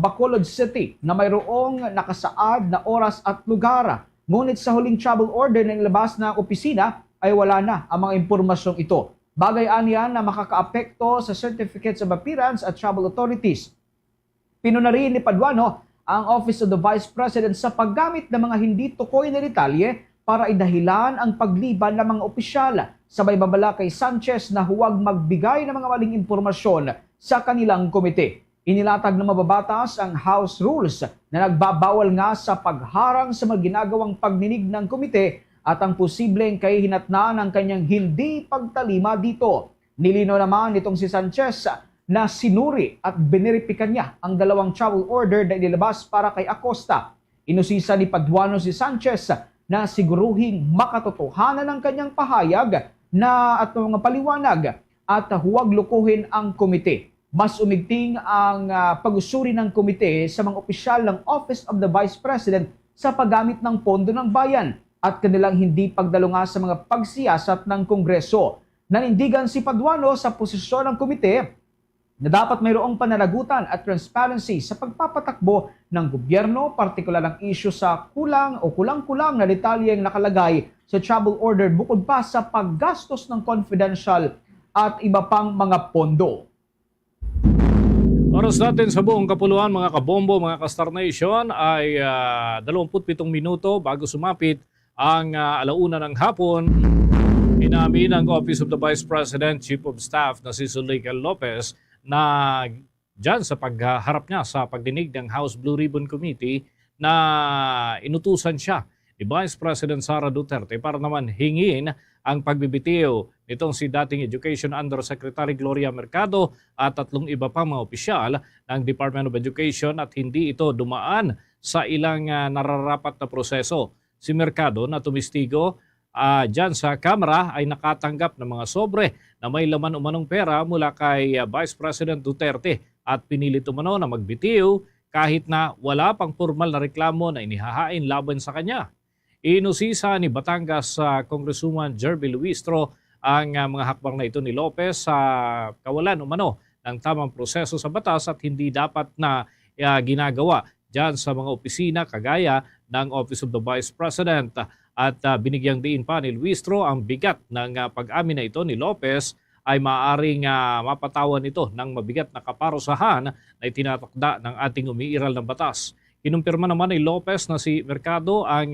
H: Bacolod City na mayroong nakasaad na oras at lugar. Ngunit sa huling travel order na nilabas ng opisina ay wala na ang mga impormasyong ito. Bagay niyan na makakaapekto sa certificates of appearance at travel authorities. Pinuna rin ni Paduano ang Office of the Vice President sa paggamit ng mga hindi tukoy na detalye para idahilan ang pagliban ng mga opisyal. Sabay babala kay Sanchez na huwag magbigay ng mga maling impormasyon sa kanilang komite. Inilatag ng mababatas ang House Rules na nagbabawal nga sa pagharang sa mga ginagawang pagninig ng komite at ang posibleng kahihinatnaan ng kanyang hindi pagtalima dito. Nilinaw naman nitong si Sanchez na sinuri at bineripikan niya ang dalawang travel order na inilabas para kay Acosta. Inusisa ni Paduano si Sanchez na siguruhing makatotohanan ng kanyang pahayag na at mga paliwanag at huwag lukuhin ang komite. Mas umigting ang pag-usuri ng komite sa mga opisyal ng Office of the Vice President sa paggamit ng pondo ng bayan at kanilang hindi pagdalunga sa mga pagsiyasat ng Kongreso. Nanindigan si Paduano sa posisyon ng komite na dapat mayroong pananagutan at transparency sa pagpapatakbo ng gobyerno, partikular ang isyu sa kulang-kulang na detalyeng nakalagay sa travel order bukod pa sa paggastos ng confidential at iba pang mga pondo.
I: Oras natin sa buong kapuluan mga kabombo, mga ka-Star Nation ay 27 minuto bago sumapit ang alauna ng hapon. Inamin ng Office of the Vice President, Chief of Staff na si Zuleika Lopez na dyan sa pagharap niya sa pagdinig ng House Blue Ribbon Committee na inutusan siya ni Vice President Sara Duterte para naman hingin ang pagbibitiw nitong si dating Education Undersecretary Gloria Mercado at 3 iba pang mga opisyal ng Department of Education at hindi ito dumaan sa ilang nararapat na proseso. Si Mercado na tumistigo dyan sa Kamara ay nakatanggap ng mga sobre na may laman umanong pera mula kay Vice President Duterte at pinilit umano na magbitiw kahit na wala pang formal na reklamo na inihahain laban sa kanya. Inusisa ni Batangas Congresswoman Jerby Luistro ang mga hakbang na ito ni Lopez sa kawalan umano ng tamang proseso sa batas at hindi dapat na ginagawa dyan sa mga opisina kagaya ng Office of the Vice President. At binigyang diin pa ni Luistro ang bigat ng pag-amin na ito ni Lopez ay maaaring mapatawan ito ng mabigat na kaparusahan na itinatakda ng ating umiiral ng batas. Kinumpirma naman ni Lopez na si Mercado ang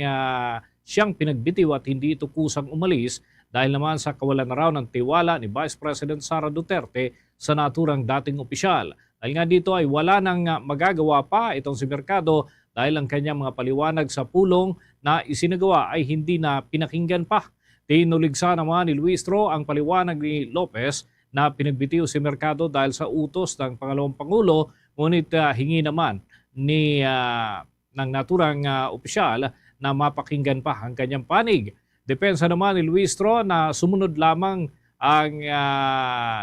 I: siyang pinagbitiw at hindi ito kusang umalis dahil naman sa kawalan na raw ng tiwala ni Vice President Sara Duterte sa naturang dating opisyal. Dahil nga dito ay wala nang magagawa pa itong si Mercado dahil ang kanyang mga paliwanag sa pulong na isinagawa ay hindi na pinakinggan pa. Tinuligsa naman ni Luistro ang paliwanag ni Lopez na pinagbitiw si Mercado dahil sa utos ng pangalawang Pangulo, ngunit hingi naman ng naturang opisyal na mapakinggan pa ang kanyang panig. Depensa naman ni Luistro na sumunod lamang ang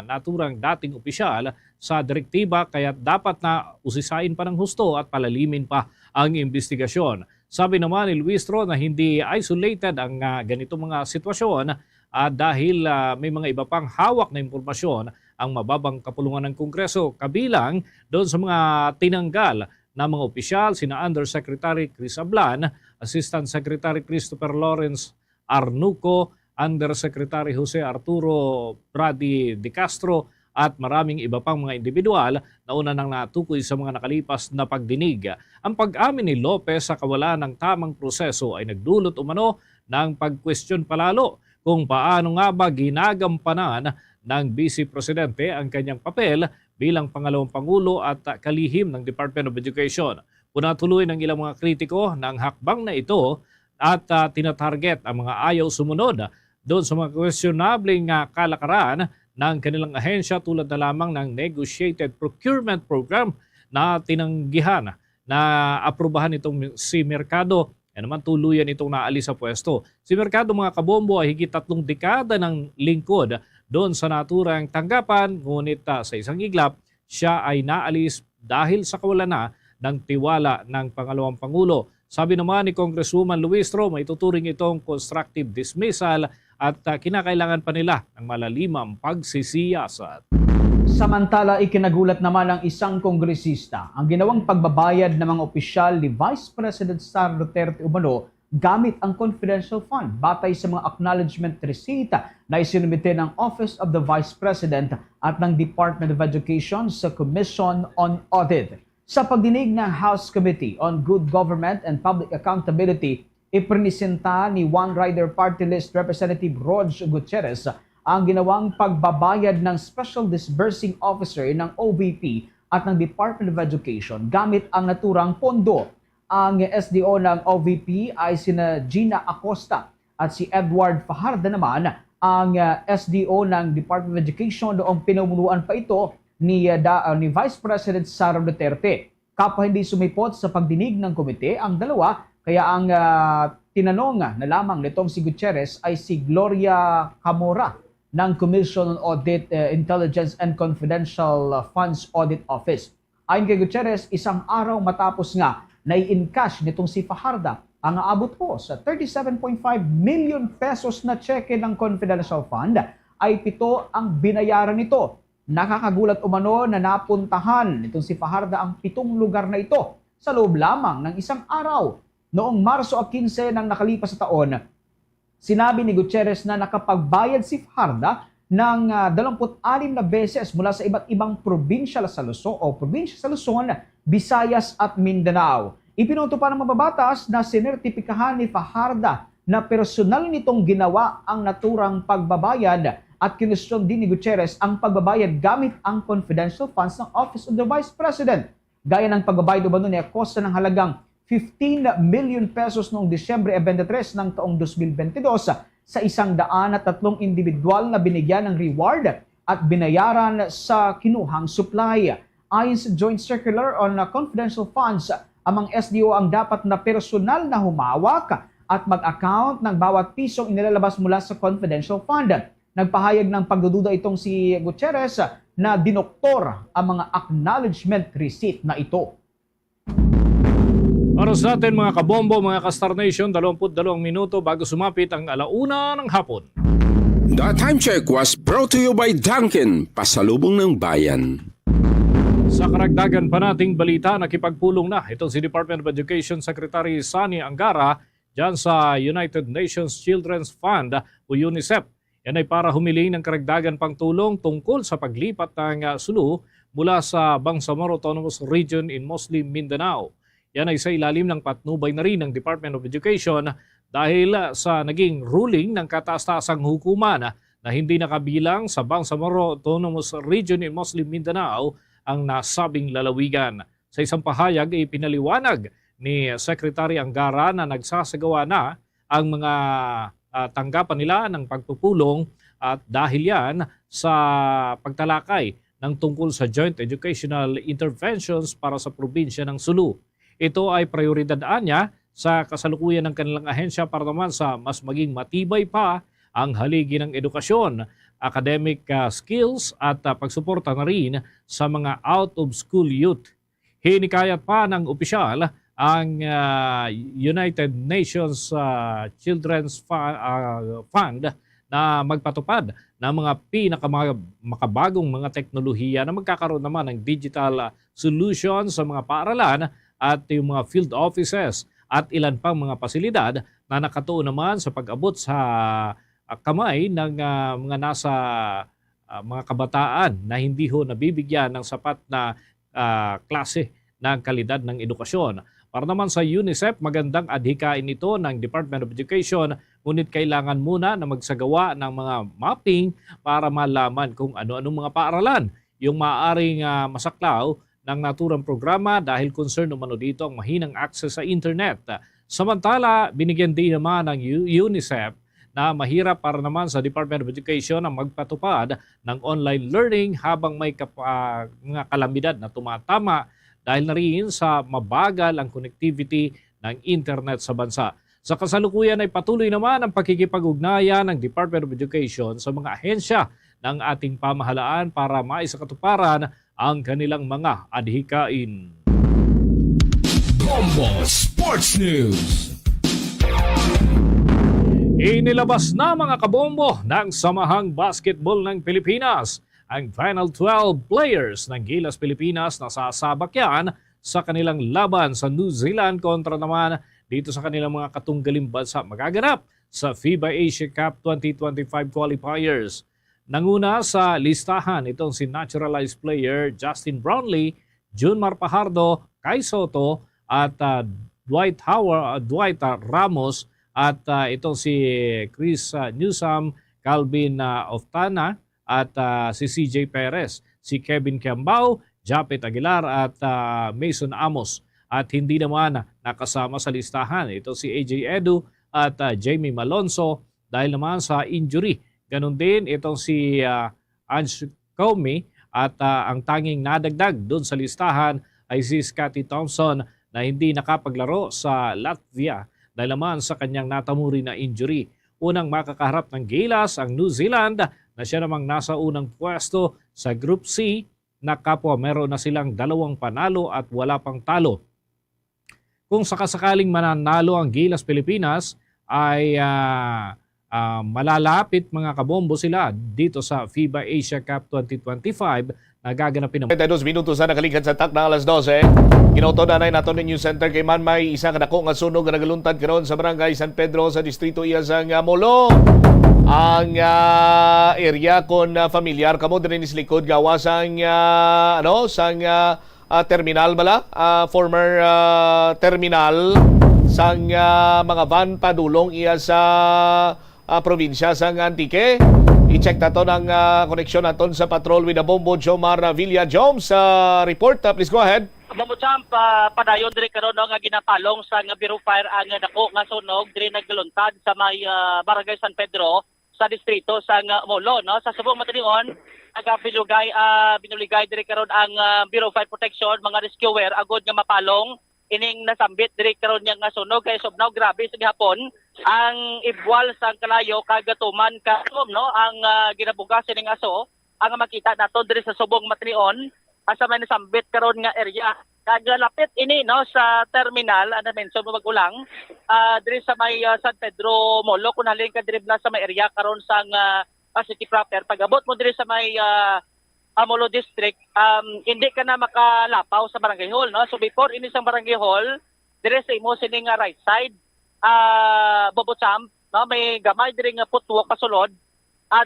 I: naturang dating opisyal sa direktiba kaya dapat na usisain pa ng husto at palalimin pa ang investigasyon. Sabi naman ni Luistro na hindi isolated ang ganitong mga sitwasyon dahil may mga iba pang hawak na impormasyon ang mababang kapulungan ng Kongreso kabilang doon sa mga tinanggal na mga opisyal sina Undersecretary Chris Ablan, Assistant Secretary Christopher Lawrence Arnuco, Undersecretary Jose Arturo Brady De Castro at maraming iba pang mga individual na una nang natukoy sa mga nakalipas na pagdinig. Ang pag-amin ni Lopez sa kawalan ng tamang proseso ay nagdulot umano ng pag-question palalo kung paano nga ba ginagampanan ng Vice Presidente ang kanyang papel bilang pangalawang Pangulo at kalihim ng Department of Education. Punatuloy ng ilang mga kritiko ng hakbang na ito at tinatarget ang mga ayaw sumunod doon sa mga questionabling kalakaran ng kanilang ahensya tulad na lamang ng negotiated procurement program na tinanggihan na aprubahan itong si Mercado. Yan naman tuluyan itong naalis sa pwesto. Si Mercado mga kabombo ay higit 3 dekada ng lingkod doon sa naturang tanggapan, ngunit sa isang iglap siya ay naalis dahil sa kawalan na ng tiwala ng pangalawang Pangulo. Sabi naman ni Congresswoman Luistro, may tuturing itong constructive dismissal at kinakailangan pa nila ng malalimang pagsisiyasat.
H: Samantala, ikinagulat naman ng isang kongresista ang ginawang pagbabayad ng mga opisyal ni Vice President Sara Duterte umano gamit ang confidential fund batay sa mga acknowledgement receipt na isinumite ng Office of the Vice President at ng Department of Education sa Commission on Audit. Sa pagdinig ng House Committee on Good Government and Public Accountability, ipresenta ni One Rider Party List Representative Rog Gutierrez ang ginawang pagbabayad ng Special Disbursing Officer ng OVP at ng Department of Education gamit ang naturang pondo. Ang SDO ng OVP ay sina Gina Acosta at si Edward Fajardo naman ang SDO ng Department of Education noong pinumunuan pa ito ni Vice President Sara Duterte. Kapwa hindi sumipot sa pagdinig ng komite ang dalawa, kaya ang tinanong na lamang nitong si Gutierrez ay si Gloria Camora ng Commission on Audit, Intelligence and Confidential Funds Audit Office. Ayon kay Gutierrez, isang araw matapos nga na i-encash nitong si Fajardo ang aabot po sa 37.5 million pesos na cheque ng confidential fund, ay 7 ang binayaran nito. Nakakagulat umano na napuntahan nitong si Fajardo ang 7 lugar na ito sa loob lamang ng isang araw. Noong Marso 15 ng nakalipas na taon, sinabi ni Gutierrez na nakapagbayad si Fajardo ng 26 na beses mula sa iba't ibang probinsya sa Luzon, Visayas at Mindanao. Ipinuto pa ng mababatas na sinertipikahan ni Fajardo na personal nitong ginawa ang naturang pagbabayad at kinustyon din ni Gutierrez ang pagbabayad gamit ang confidential funds ng Office of the Vice President. Gaya ng pagbabayad umano ni Acosta ng halagang 15 million pesos noong Disyembre 23 ng taong 2022 sa 103 individual na binigyan ng reward at binayaran sa kinuhang supply. Ayon sa Joint Circular on Confidential Funds, ang SDO ang dapat na personal na humawak at mag-account ng bawat pisong inilalabas mula sa confidential fund. Nagpahayag ng pagdududa itong si Gutierrez na dinoktor ang mga acknowledgement receipt na ito.
I: Oras natin mga kabombo, mga ka-Star Nation, 22 minuto bago sumapit ang 1:00 ng hapon.
R: The time check was brought to you by Dunkin, pasalubong ng bayan.
I: Sa karagdagan pa nating balita, nakipagpulong na itong si Department of Education Secretary Sani Angara dyan sa United Nations Children's Fund o UNICEF. Yan ay para humiling ng karagdagan pang tulong tungkol sa paglipat ng sulu mula sa Bangsamoro Autonomous Region in Muslim Mindanao. Yan ay sa ilalim ng patnubay na rin ng Department of Education dahil sa naging ruling ng kataas-taasang hukuman na hindi nakabilang sa Bangsamoro Autonomous Region in Muslim Mindanao ang nasabing lalawigan. Sa isang pahayag ay pinaliwanag ni Secretary Angara na nagsasagawa na ang mga tanggapan nila ng pagpupulong at dahil yan sa pagtalakay ng tungkol sa joint educational interventions para sa probinsya ng Sulu. Ito ay prioridad niya sa kasalukuyan ng kanilang ahensya para naman sa mas maging matibay pa ang haligi ng edukasyon, academic skills at pagsuporta na rin sa mga out-of-school youth. Hinikayat pa ng opisyal ang United Nations Children's Fund na magpatupad ng mga pinakamakabagong mga teknolohiya na magkakaroon naman ng digital solutions sa mga paaralan at yung mga field offices at ilan pang mga pasilidad na nakatuon naman sa pag-abot sa kamay ng mga nasa mga kabataan na hindi ho nabibigyan ng sapat na klase ng kalidad ng edukasyon. Para naman sa UNICEF, magandang adhikain ito ng Department of Education, ngunit kailangan muna na magsagawa ng mga mapping para malaman kung ano-anong mga paaralan yung maaaring masaklaw ng naturang programa dahil concern umano dito ang mahinang access sa internet. Samantala, binigyan din naman ng UNICEF na mahirap para naman sa Department of Education ang magpatupad ng online learning habang may mga kalamidad na tumatama dahil na rin sa mabagal ang connectivity ng internet sa bansa. Sa kasalukuyan ay patuloy naman ang pakikipag-ugnayan ng Department of Education sa mga ahensya ng ating pamahalaan para maisakatuparan ang kanilang mga adhikain.
A: Bombo Sports News.
I: Inilabas na mga kabombo ng Samahang Basketball ng Pilipinas ang final 12 players ng Gilas Pilipinas na sasabakyan sa kanilang laban sa New Zealand kontra naman dito sa kanilang mga katunggaling bansa magaganap sa FIBA Asia Cup 2025 qualifiers. Nanguna sa listahan itong si naturalized player Justin Brownlee, Junmar Pajardo, Kai Soto at Dwight Ramos at itong si Chris Newsome, Calvin Oftana at si CJ Perez, si Kevin Kiambao, Japet Aguilar at Mason Amos. At hindi naman nakasama sa listahan ito si AJ Edu at Jamie Malonzo dahil naman sa injury. Ganon din itong si Ange Comey at ang tanging nadagdag doon sa listahan ay si Scotty Thompson na hindi nakapaglaro sa Latvia dahil naman sa kanyang natamuri na injury. Unang makakaharap ng Gilas ang New Zealand na siya namang nasa unang pwesto sa Group C na kapwa meron na silang 2 panalo at wala pang talo. Kung sakasakaling mananalo ang Gilas Pilipinas ay malalapit mga kabombo sila dito sa FIBA Asia Cup 2025 na gaganapin naman.
B: 32 minutos na nakalikan sa tak na alas 12. Ginoto na nato ng News Center kay Manmay, isang kadako nga sunog nga nagaluntad karon sa Barangay San Pedro sa distrito iya sang Molo. Ang area kon familiar kamo din sa likod gawasang sang terminal bala, former terminal sang mga van padulong iya sa probinsya sang Antique. I-check nato ng koneksyon naton sa patrol with the Bombo Jomar Villa Joms. Report, please go ahead.
U: Bombo Champ, padayon dire karon nga ginapalong sa Bureau Fire ang dako nga sunog dire nagluntad sa may Barangay San Pedro sa distrito sa Molo, no? Sa subong matinion binuligay dire karon ang Bureau Fire Protection, mga rescuer agod nga mapalong ining nasambit dire karon nga sunog kay subnaw grabe sa gihapon ang ibwal sa kalayo kagatuman karom, no? Ang ginabugas ining aso ang makita nato dire sa subong matinion asa may nasambit karon nga area kagalapit ini, no, sa terminal ano mention mo magulang dire sa may San Pedro Molo kun halin ka dire sa may area karon sang city proper. Pag-abot mo dire sa may Molo district, hindi ka na makalapaw sa barangay hall, no? So before ini sa barangay hall, dire sa imo sining right side, Bobo Champ, no, may gamay dire nga putwok pasulod.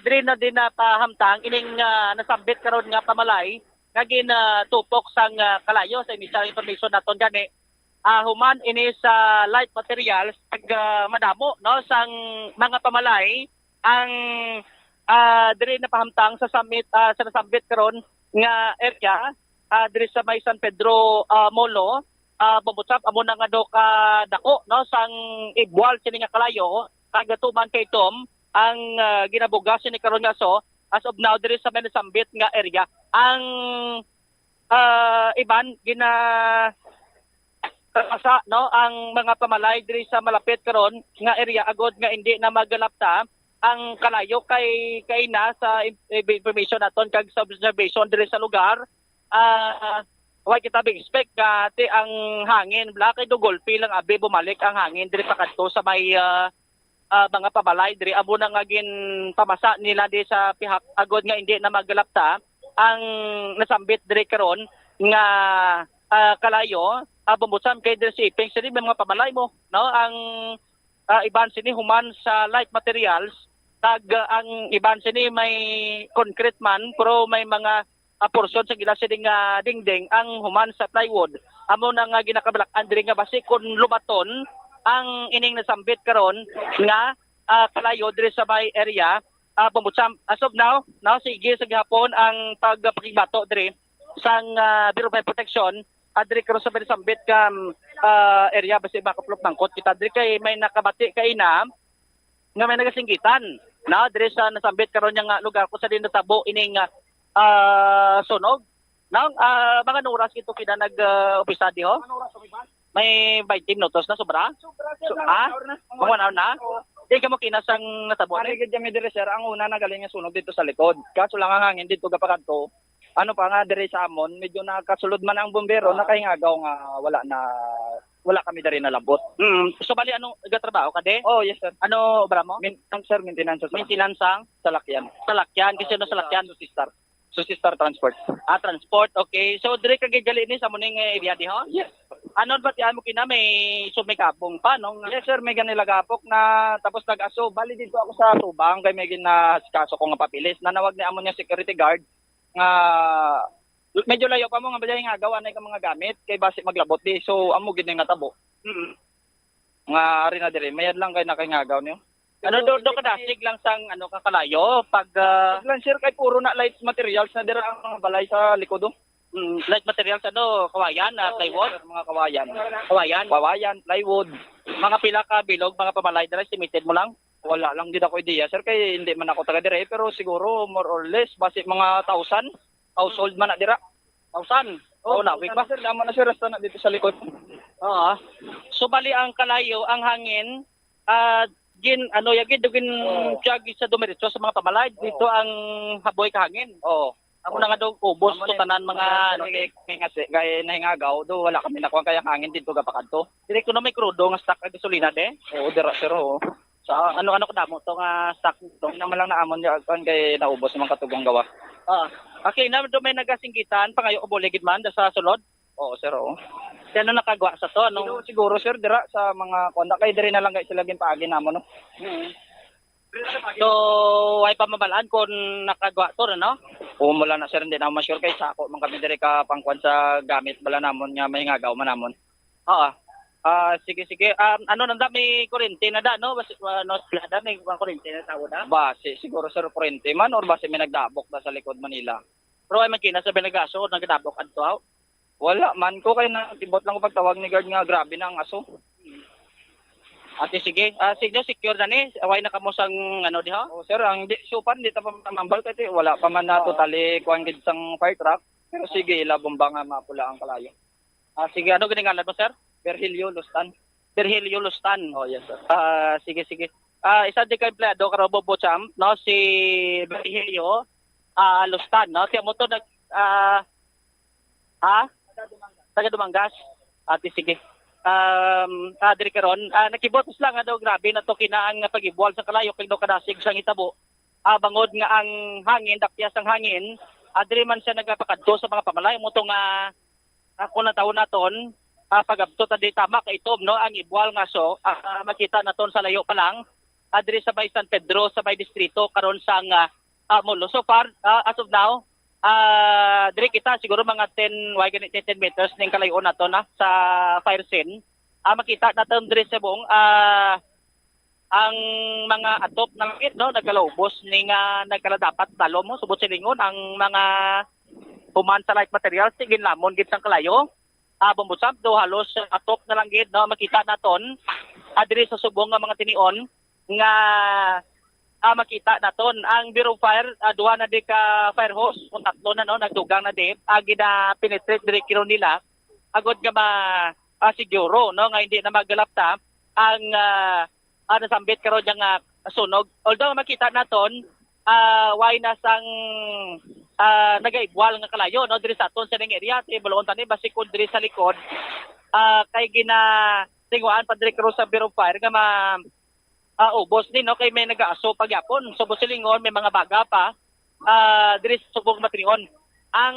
U: Dire na din na pahamtang ining nasambit karon nga pamalay nga ginatupok sang kalayo sa initial information naton gani. Human ini sa light materials pag madamo, no, sang mga pamalay ang dire na pahamtang sa summit sa nasambit karon nga area dire sa may San Pedro Molo. Babutsap amo na nga do ka dako, no, sang ibwal sini nga kalayo kagatuman kay Tom ang ginabugas ni karon nga so as of now dire sa may nasambit nga area ang iban asa, no, ang mga pamalay diri sa malapit karon nga area agod nga hindi na magalapta ang kalayo kay na sa information naton kag sa observation diri sa lugar. Wa kita expect ti ang hangin bla kay dugolpi lang abi bumalik ang hangin diri sa kadto sa may mga pabalay diri amo na nga gin pamasa nila di sa pihak agod nga hindi na magalapta ang nasambit diri karon nga kalayo. Bumbusan kay diri si Iping sini mga pabalay mo, no, ang iban sini human sa light materials tag ang iban sini may concrete man pero may mga portion sa gila sini nga dingding ang human sa plywood. Amo na nga ginakabalak-an diri nga basi kun lumaton ang ining nasambit karon nga kalayo diri sa may area. Bumbusan as of now sige sa gihapon ang pagpakibato diri sang Bureau of Protection adri karon sa nasambit ka area basi makaplop mangkot kita diri kay may nakabati kay na nga may nagasinggitan na diri sa nasambit karon nga lugar ko sa din natabo ining sunog nang mga oras ito kina nag-umpisa di ho may 20 minutos na sobra mga 1 hour na di ka mo kinasang natabo ari gid mi diri sir ang una nagaling nga sunog dito sa likod kaso lang ang hangin dito gapakanto ano pa nga diri sa amon medyo nakasulod man ang bombero nakahingagaw nga wala kami dari na labot. So bali ano gatrabaho ka de? Oh, yes sir. Ano obra mo? Sir, maintenance. Maintenance ang salakyan. Salakyan kasi no salakyan Susistar transport. Transport. Okay. So dire ka gigali ni sa muning area di ho? Yes. Ano ba ti amo kina may sumikapong pa no? Yes sir, may ganilagapok na tapos nag-aso. Bali dito ako sa tubang kay may ginasikaso ko nga papilis. Nanawag ni amo niya security guard nga medyo layo pa mo nga balay nga gawa na ka mga gamit kay base maglabot di so amo gid nga tabo. Nga ari na dire mayad lang kay nakangagaw niyo. Ano do ka dasig lang sang ano kakalayo pag lang sir kay puro na light materials na dira ang mga balay sa likod do. light materials kawayan, plywood, mga kawayan, plywood. Mga pila ka bilog, mga pamalay dira estimated mo lang? Wala lang din ako idea sir kay hindi man ako taga dire pero siguro more or less basi mga 1,000 household man na dira. 1,000. Oh, na week ba sir naman na sir rasta na dito sa likod. Oo. So bali ang kalayo, ang hangin gin tiyagi sa dumiretso sa mga pamalay dito ang haboy kahangin. Oo. Ako na nga daw ubos to tanan mga kay nahingagaw do wala kami nakuha kaya hangin dito gapakadto. Direkto na may crudo nga stock ng gasolina de. Oo, dira sir oo. Sa ano ko damo to nga stock to naman lang naamon ya kay naubos man katugang gawa. Okay, na do may nagasinggitan pangayo obolegid man sa sulod. Oo, sir oo. Kaya nakagawa sa to ano siguro sir dira sa mga konda kay diri na lang kay sila ginpaagi namo no. So, ay pamabalaan kung nakagawa to no? O mula na sir hindi na ma-sure kay sako man kami diri ka pangkuan sa gamit bala namon nga may ngagaw man namon. Oo. Sige. Ano nanda may kurente na da no? Basi no da may kurente na tawo da. Base siguro sir kurente man or base may nagdabok da sa likod Manila. Pero ay makina sa Benagaso nagdabok adto. Wala man ko kay natibot lang ko pagtawag ni guard nga grabe na ang aso. Ate sige, sige secure na ni. Away na kamo sang ano diha. Oh, sir, ang supan di ta pa mambal kay wala pa man na totally kuan gid sang fire truck. Pero sige ila bomba nga mapula ang kalayo. Sige ano giningalan mo sir? Virgilio Lustan. Oh yes sir. Sige. Isa di ka empleyado karobo Bocham, no si Virgilio Lustan, no. Tiya mo to nag taga Dumangas. Ate sige. Diri karon nakibotos lang daw grabe na to kinaang pag-ibuwal sa kalayo kay do kadasig sang hitabo. Bangod nga ang hangin dakya sang hangin, diri man siya nagapakadto sa mga pamalay mo to nga ako na taon naton pagabto ta di tama kay itom no ang ibuwal nga so makita naton sa layo pa lang diri sa Bay San Pedro sa Bay Distrito karon sang Molo. So far as of now diri kita siguro mga 10 meters ning kalayo nato na sa fire scene. Makita naton diri sa buong ang mga atop ng langit no nagkalaubos ning nagkaladapat talo mo subot silingon ang mga human sa light materials tigin lamon gid sang kalayo. Bumbusap do halos atop na lang gid no makita naton diri sa subong nga mga tinion nga makita naton ang Bureau of Fire duha na di ka fire hose kung tatlo na no nagdugang na di gina penetrate diri kiro nila agod nga siguro no nga hindi na magalapta ang nasambit karon nga sunog. Although makita naton why na sang nagaigwal nga kalayo no diri sa aton sa ning area ti balon tani basikod diri sa likod kay gina tingwaan pa diri sa Bureau of Fire nga ubos din no kay may nag-aaso pagyapon so silingon may mga baga pa diri sa subong matrion. Ang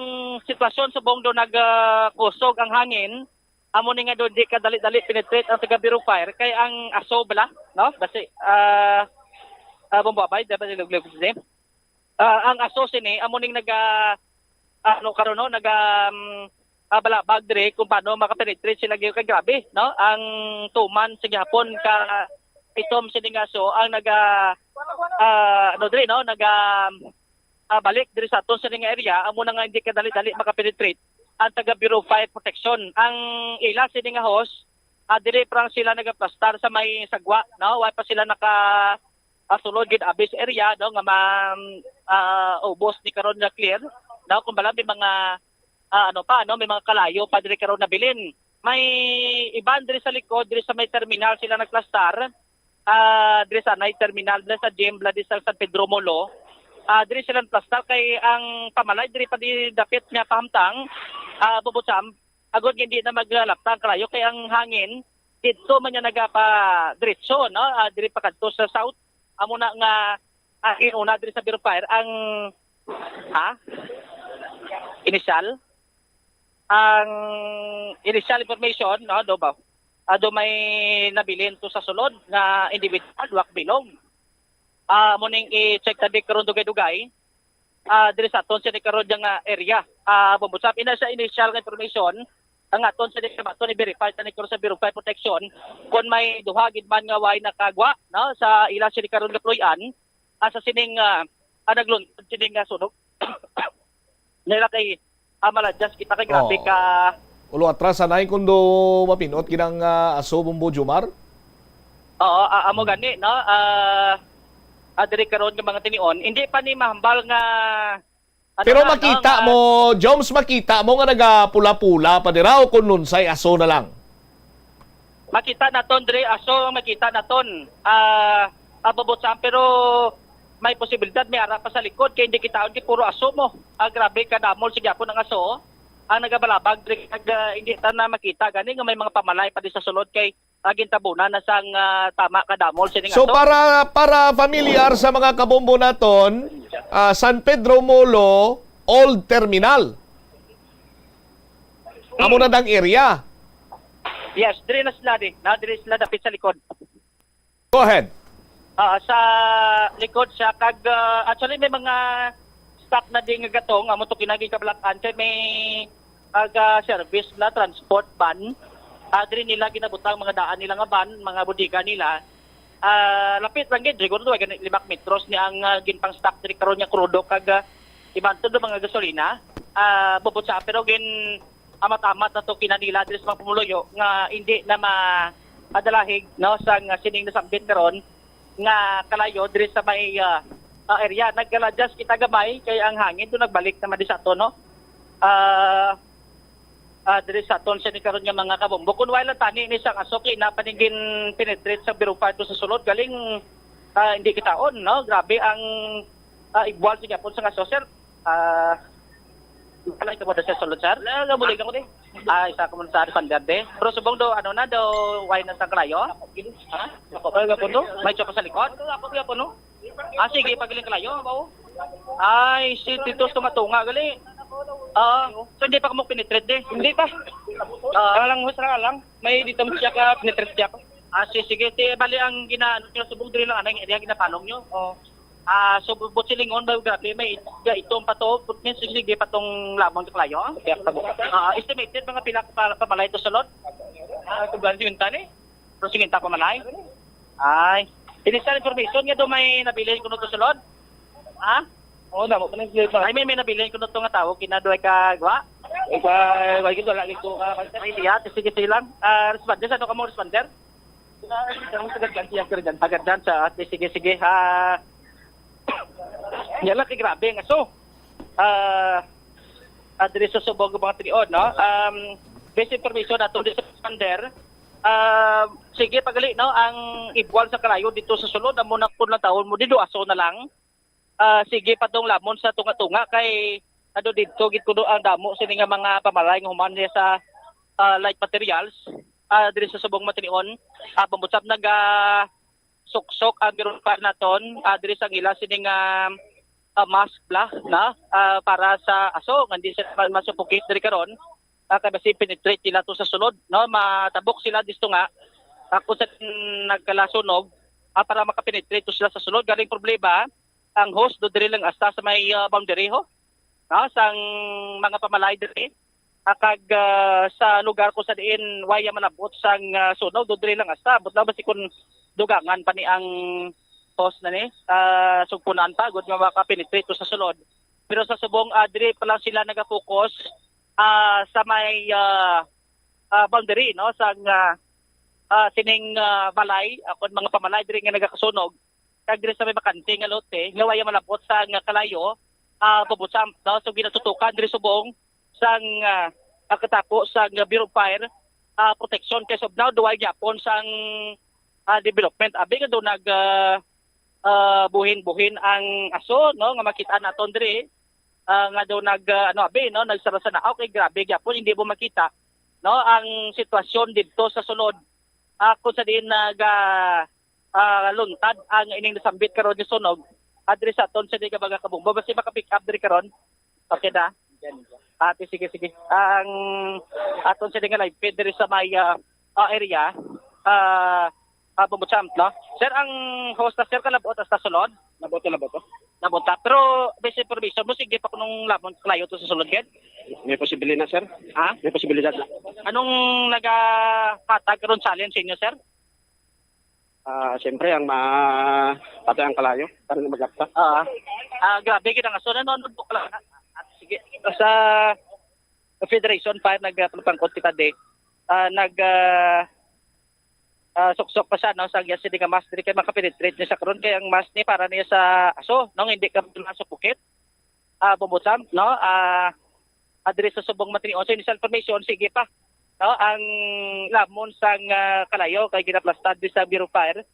U: sitwasyon subong do nagkusog ang hangin amo ni nga do di ka dali-dali penetrate ang taga Bureau of Fire kay ang aso bala no basi bombabay dapat iluglag din. Ang aso sini amo ning karon no balabag dire kung paano makapenetrate sila gyud kay grabe no ang tuman sa gihapon ka itom sini nga so ang dire no balik dire sa aton sini nga area amo na nga hindi ka dali-dali makapenetrate ang taga Bureau of Fire Protection. Ang ila sini nga host dire prang sila nagaplastar sa may sagwa no way pa sila sulod gid abis area no nga ubos ni karon na clear no kung bala may mga may mga kalayo pa dire karon na bilin. May iban dire sa likod dire sa may terminal sila nagplastar dire sa night terminal dire sa Jembla dire sa San Pedro Molo. Dire sila nagplastar kay ang pamalay dire pa di dapit nga pahamtang bubutsam agod hindi na maglalaptang kalayo kay ang hangin dito man niya nagapa diretso no dire pa kadto sa south amo na nga inuna dire sa Bureau of Fire ang initial information no do ba do may nabilin to sa sulod nga individual wak bilog mo ning i-check ta di karon dugay-dugay dire sa aton sa karon nga area bumbusap ina sa initial information ang aton sa aton i-verify ta ni karon sa Bureau of Fire Protection kung may duha gid man nga way nakagwa no sa ila sini karon deployan sa sining naglunsad sining sunog nila kay maladjas kita kay grabe ka.
B: Ulo atras sanay kundo mapinot kinang aso Bombo Jomar.
U: Oo, amo gani no. Diri karon nga mga tinion, hindi pa ni mahambal nga
B: Pero makita mo, Joms, makita mo nga nagapula-pula pa diraw kung nunsay aso na lang.
U: Makita naton diri aso, makita naton. Ababotsan pero may posibilidad may ara pa sa likod kay hindi kita kay puro aso mo. Grabe ka damol sige ako ng aso. Ang nagabalabag diri hindi ta na makita gani nga may mga pamalay pa di sa sulod kay agin tabunan na sang tama ka damol sining aso.
B: So para familiar sa mga kabombo naton, San Pedro Molo Old Terminal. Amo na dang area.
U: Yes, diri na sila di. Na diri sila dapit sa likod.
B: Go ahead.
U: Sa likod siya kag actually may mga stock na ding gatong amo to kinagi kabalakan kay may service na transport van. Diri nila ginabutang mga daan nila nga van, mga bodega nila. Lapit lang gid siguro 5 metros ni ang ginpang stock diri karon nya krudo kag ibanto do mga gasolina. Bubot sa pero gin amat-amat na to kinanila diri sa mga pumuluyo nga hindi na madalahig no sang sining nasambit karon nga kalayo diri sa may area nagkaladjas kita gamay kay ang hangin do nagbalik naman di sa ato no. Diri sa aton siya ni karon nga mga kabombo kun wala tani ni sang aso kay napaningin penetrate sa biro to sa sulod galing hindi kitaon no. Grabe ang igwal siya pon sa aso sir. Kalay ka ba sa sulod sir? Gabulig ako di. Isa ko man sa Pander de. Pero subong do ano na do why na sa kalayo? Ha? Ako pa gapon do? May chopa sa likod? Ako gapon no. Sige pagaling kalayo bao. Si Tito tumatunga gali. So hindi pa ka mo penetrate de. Hindi pa. Lang husra lang. May dito siya ka penetrate siya ko. Sige te bali ang ginaano niyo subong diri lang anang area ginapanong niyo. So bubot silingon ba grabe may itong pato putnin sige patong lamang kalayo. Estimated mga pila pa malay to sulod. Kuban sinta ni. Pero sinta ko malay. Initial information nga do may nabilin kuno to sulod. Damo pa nang may nabilin kuno to nga tawo kinaduay ka gwa. Wag gid wala gid ko ka iya sige silang. Responder sa to ka mo responder. Ang sagad siya kerjan pagadan sa sige Yala kay grabe nga so. Diri sa subog mga tiniod no. Basic information ato di sa responder. Sige pagali no ang ibwal sa kalayo dito sa sulod amo na kun lang taon mo dito aso na lang. Sige patong lamon sa tunga-tunga kay dito gid kuno ang damo sini nga mga pamalay nga human sa light materials diri sa subong matinion. Pambutsap suksok ang biro pa naton diri sa ila sining mask bla na para sa aso nga di sila masupukit diri karon kay basi penetrate nila to sa sulod no matabok sila disto nga kung sa nagkalasunog para makapenetrate to sila sa sulod galing problema ang host do diri lang asta sa may boundary ho no sang mga pamalay diri kag sa lugar ko sa diin waya manabot sang sunog do diri lang asta but basi kun dugangan pa ni ang host na ni sugpunan pa gud nga makapenetrate sa sulod pero sa subong diri pa lang sila nagafokus sa may boundary no sa sining balay akon mga pamalay diri nga nagakasunog kag diri sa may bakante nga lote nga waya malabot sa kalayo pabutsam no so ginatutukan diri subong sang katapo sa Bureau of Fire Protection kay subnaw duway gyapon sang development abi nga do nag buhin-buhin ang aso no nga makita naton diri nga do nag abi no nagsara sa naaw kay grabe gyapon hindi mo makita no ang sitwasyon didto sa sulod kung sa diin luntad ang ining nasambit karon ni sunog adri sa aton sa di ka baga kabungbo basi maka-pick up diri karon okay na sige ang aton sa di nga live feed diri sa may area Bumbutsam, no? Sir, ang host na sir kalabot sa sulod? Nabot. Pero basic information mo sige pa kunong lamon klayo to sa sulod gid.
C: May posibilidad na sir? May posibilidad na.
U: Anong nagapatag karon challenge inyo sir?
C: Siyempre ang patay ang kalayo para maglapta.
U: Grabe gid ang aso nanonood po kala. Sige sa Federation Fire nagpangkot kita de suksok pa siya no sa gyas di ka mas diri kay makapenetrate niya sa karon kay ang mas ni para niya sa aso no hindi ka sa pukit bumutsam no address sa subong matinion so initial information sige pa no ang lamon sang kalayo kay ginaplastad sa Bureau Fire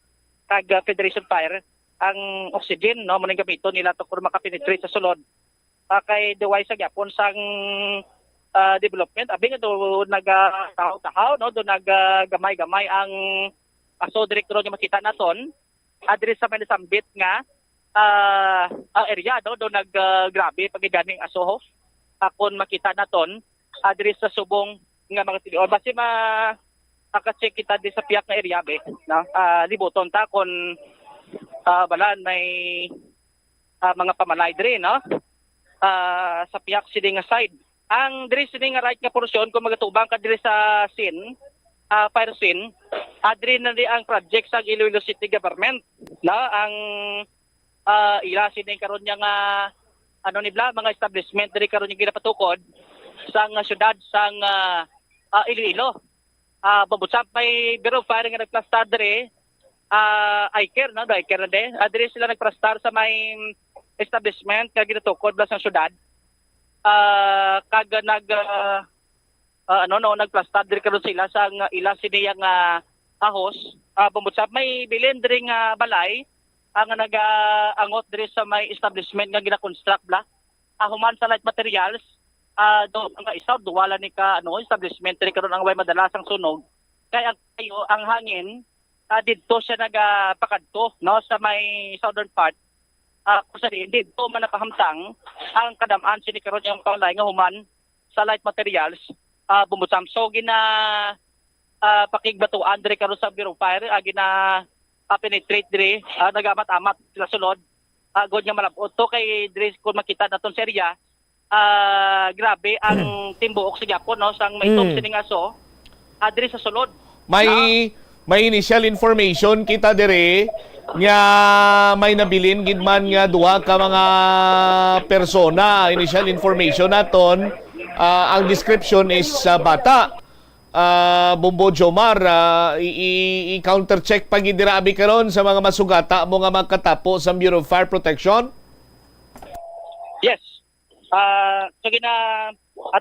U: kag Federation Fire ang oxygen no mo ning gamiton nila to para makapenetrate sa sulod kay duway sa gyapon sang development abi nga do nagatahaw no do naggamay-gamay ang aso direktor nga makita naton address sa Manasambit nga area do naggrabe pagiganing aso ho akon makita naton address sa subong nga mga tilion basi check kita di sa piyak nga area be no libuton ta kon balan may mga pamalay diri no sa piyak sini nga side ang diri sini nga right nga porsyon kung magatubang ka diri sa fire scene adri na di ang project sa Iloilo City Government na ang ila sini karon nga mga establishment diri karon yung ginapatukod sa syudad sang Iloilo babutsap may Bureau of Fire nga nagplastar diri I-care na de adri sila nagplastar sa may establishment nga ginatukod sa syudad kag nagplastad diri karon sila sa ila siniya nga ahos bumutsap may bilin diri nga balay ang nag-angot diri sa may establishment nga gina-construct bla human sa light materials do ang isaw duwala ni ka establishment diri karon ang way madalas ang sunog kay ang hangin didto siya nagapakadto no sa may southern part kung saan dito man nakahamtang ang kadamaan sini karon yung kaulay nga human sa light materials bumutsam so pakigbatuan diri karon sa Bureau of Fire gina penetrate diri nagamat-amat sila sulod god nga malabot to kay diri kung makita naton sa area grabe ang timbuok sa gyapon no sang may top sining aso diri sa sulod
B: may initial information kita dire nga may nabilin gidman nga duha ka mga persona initial information naton ang description is bata Bombo Jomar i-counter check pag idirabi karon sa mga masugata mo nga magkatapo sa Bureau of Fire Protection.
U: Yes so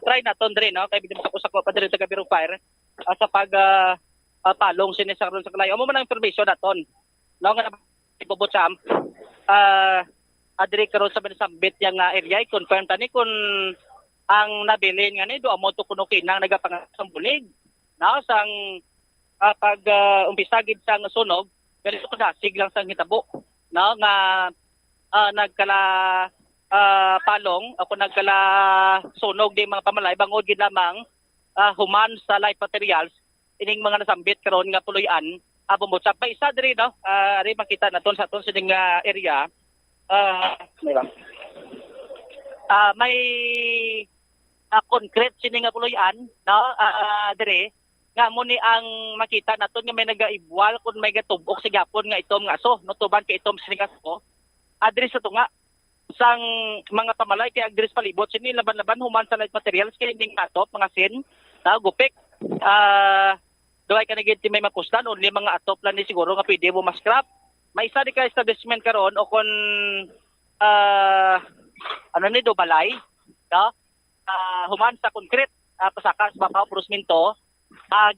U: try naton diri no kay bidin sa pa diri sa Bureau of Fire sa pag palong sini sa karon sa kalayo mo man ang information naton no nga ibubutsam adiri karon sa Manasambit yang area confirm tani kun ang nabilin nga ni do amo to kuno kinang nagapangasang bulig na sang pag umpisa gid sang sunog ganito ka siglang sang hitabo no nga nagkala palong ako nagkala sunog di mga pamalay bangod gid lamang human sa light materials ining mga nasambit karon nga puloy-an bumutsap pa isa diri no ari makita naton sa aton sining area may concrete sining nga puloy-an no diri nga mo ni ang makita naton nga may nagaibwal kun may gatubok sa gapon nga itom nga aso no tuban kay itom sining aso diri sa tunga sang mga pamalay kay agdiri sa palibot sini laban-laban human sa light materials kay ning atop mga sin gupik duay ka nagiti may makustan only mga atop lang ni siguro nga pwede mo ma-scrap may isa di ka establishment karon o kon ni do balay no human sa concrete pasakas babaw prosminto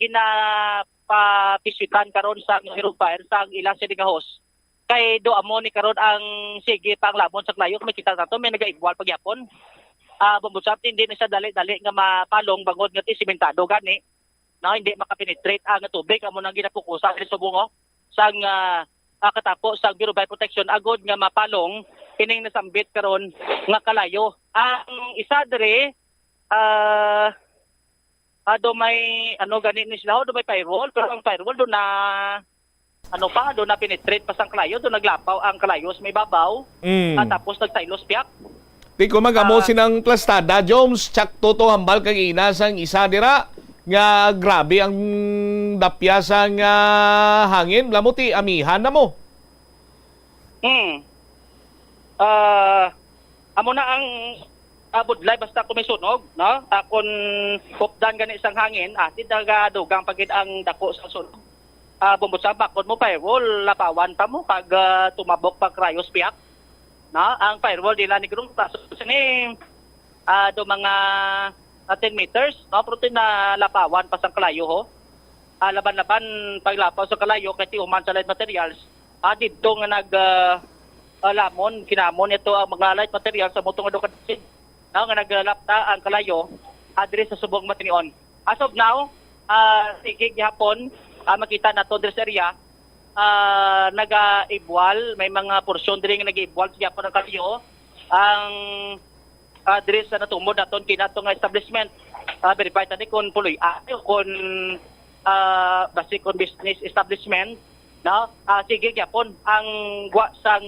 U: ginapapisutan karon sa Bureau of Fire sa ilang sinigahos kay do amo ni karon ang sige pang labon sa klayo kung makita nato may nagaigwal pagyapon bumutsap hindi na siya dali-dali nga mapalong bangod nga simentado gani no hindi makapenetrate ang tubig amo nang ginapukusan sa subong sang katapo sa Bureau of Fire Protection agod nga mapalong kining nasambit karon nga kalayo ang isa diri do may gani ni sila do may firewall pero ang firewall do na do na penetrate pa sang kalayo do naglapaw ang kalayo sa may babaw tapos nagtaylos piak
B: di ko magamo sinang plastada Jones tsak toto hambal kag ina sang isa dira nga grabe ang dapya sang hangin lamuti amihan na mo
U: amo na ang budlay basta kung may sunog, no? Kung kupdan gani isang hangin, atid dugang pagid ang dako sa sunog. Bumbusa bakod mo firewall, lapawan pa mo kag tumabok pag rayos piak. No? Ang firewall nila ni Grung taso sini do mga 10 meters, no? Pero na lapawan pa sang kalayo ho. Laban-laban paglapaw sa kalayo kay human sa light materials. Dito nga lamon kinamon ito ang mga light materials sa motong education. Now nga naglapta ang kalayo adres sa subong matinion. As of now, sige gihapon makita na to sa area naga-ibwal, may mga porsyon diri nga nag-ibwal siya pa ng kalayo ang address na natumod naton kinato nga establishment. Verify tani kung puloy kung basic on business establishment, no? Sige gyapon ang gwa sang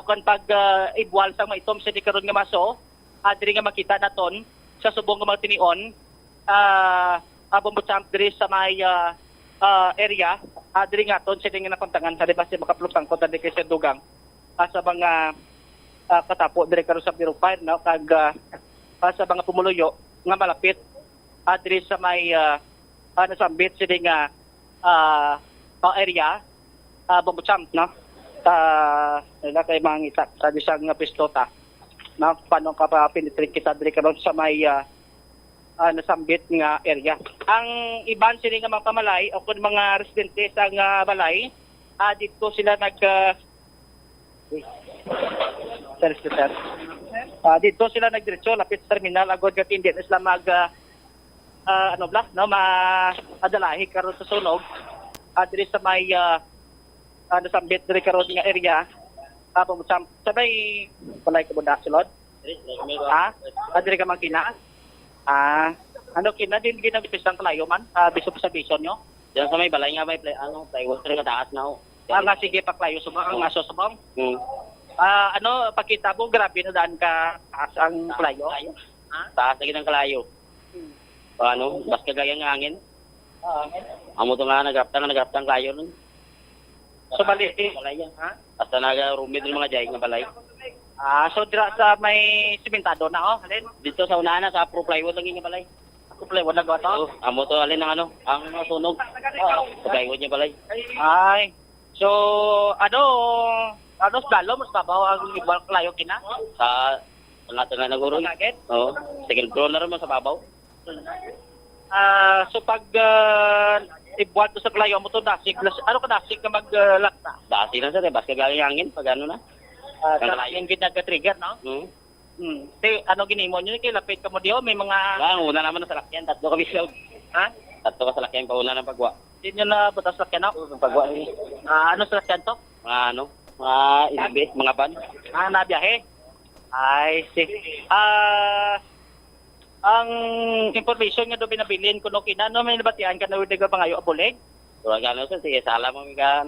U: kon pag ibwal sang maitom sa karon nga maso diri nga makita naton sa subong nga magtinion abomot diri sa may area diri nga ton sa nga napantangan sa base makaplutang ko tadi kay Sir Dugang sa mga katapo diri karon sa Bureau 5, no? Kag sa mga pumuluyo nga malapit diri sa may nasambit sila nga area bumbutsam, no? Nila kay mga itak sa disang nga pistota, no? Paano ka pa penetrate kita diri karon sa may nasambit nga area. Ang iban sila nga mga pamalay o kung mga residente sa nga balay dito sila dito sila nagdiretso lapit sa terminal agod kat hindi sila adalahi karon sa sunog diri sa may nasambit diri karon nga area sabay balay ko budak sulod diri ka magkina kina din ginagpisang kalayo man biso sa vision nyo diyan sa may balay nga may plywood nga taas na ho nga sige paklayo subang ang aso subang pakita mo grabe na daan ka taas ang kalayo taas na ginang kalayo bas kagaya ng hangin. Amo to nga nagraptang kayo nun. So bali balay basta naga-rumid ng mga jay nga balay. So dira sa may simentado na alin dito sa unahan na sa pro plywood lang nga balay. Pro plywood na gawa to. Amo to alin ang ang sunog. Plywood niya balay. Ay. So dalo mas babaw ang ibang klayo kina sa nga naguro. Second floor na rin mo sa babaw. So pag ibuhat mo sa klayo mo to dasig, dasig ka maglakta? Dasig na sir, bas kagaling hangin pag na. Yung ginag-trigger, no? Ginimo nyo, lapit ka mo diyo, may mga... una naman na salakyan, tatlo kami siya. Tatlo ka salakyan, pauna ng pagwa. Hindi nyo na butas salakyan, no? Pagwa. Salakyan to? Mga inabi, mga van. Nabiyahe? Ay, sige. Ang information nga do binabilin kuno kina may nabatian ka na udig pangayo abulig. Wala gano sa sige sala mo mga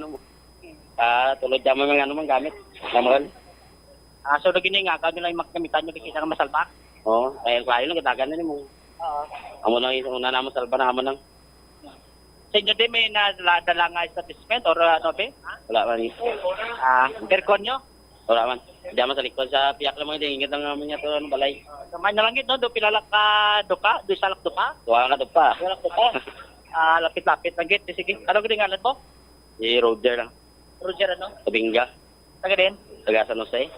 U: tulod jamo mga man gamit. Naman. So gini nga ka nila makamitan nyo kikita nga masalba. Kaya klayo lang kitagan na mo. Amo lang una na mo salba na amo nang. Sa inyo din may nadala nga establishment or be? Wala man. Aircon nyo? Wala man. Diyan sa likod sa piyak lang mga ingit ang amin niya to balay. Kamay na langit no, do pilalak ka duka, do salak duka. Tuwa ka duka. Salak duka. Lapit-lapit lang git, sige. Ano gid ngalan mo? Si Roger lang. Roger ano? Tabinga. Taga din? Taga San Jose.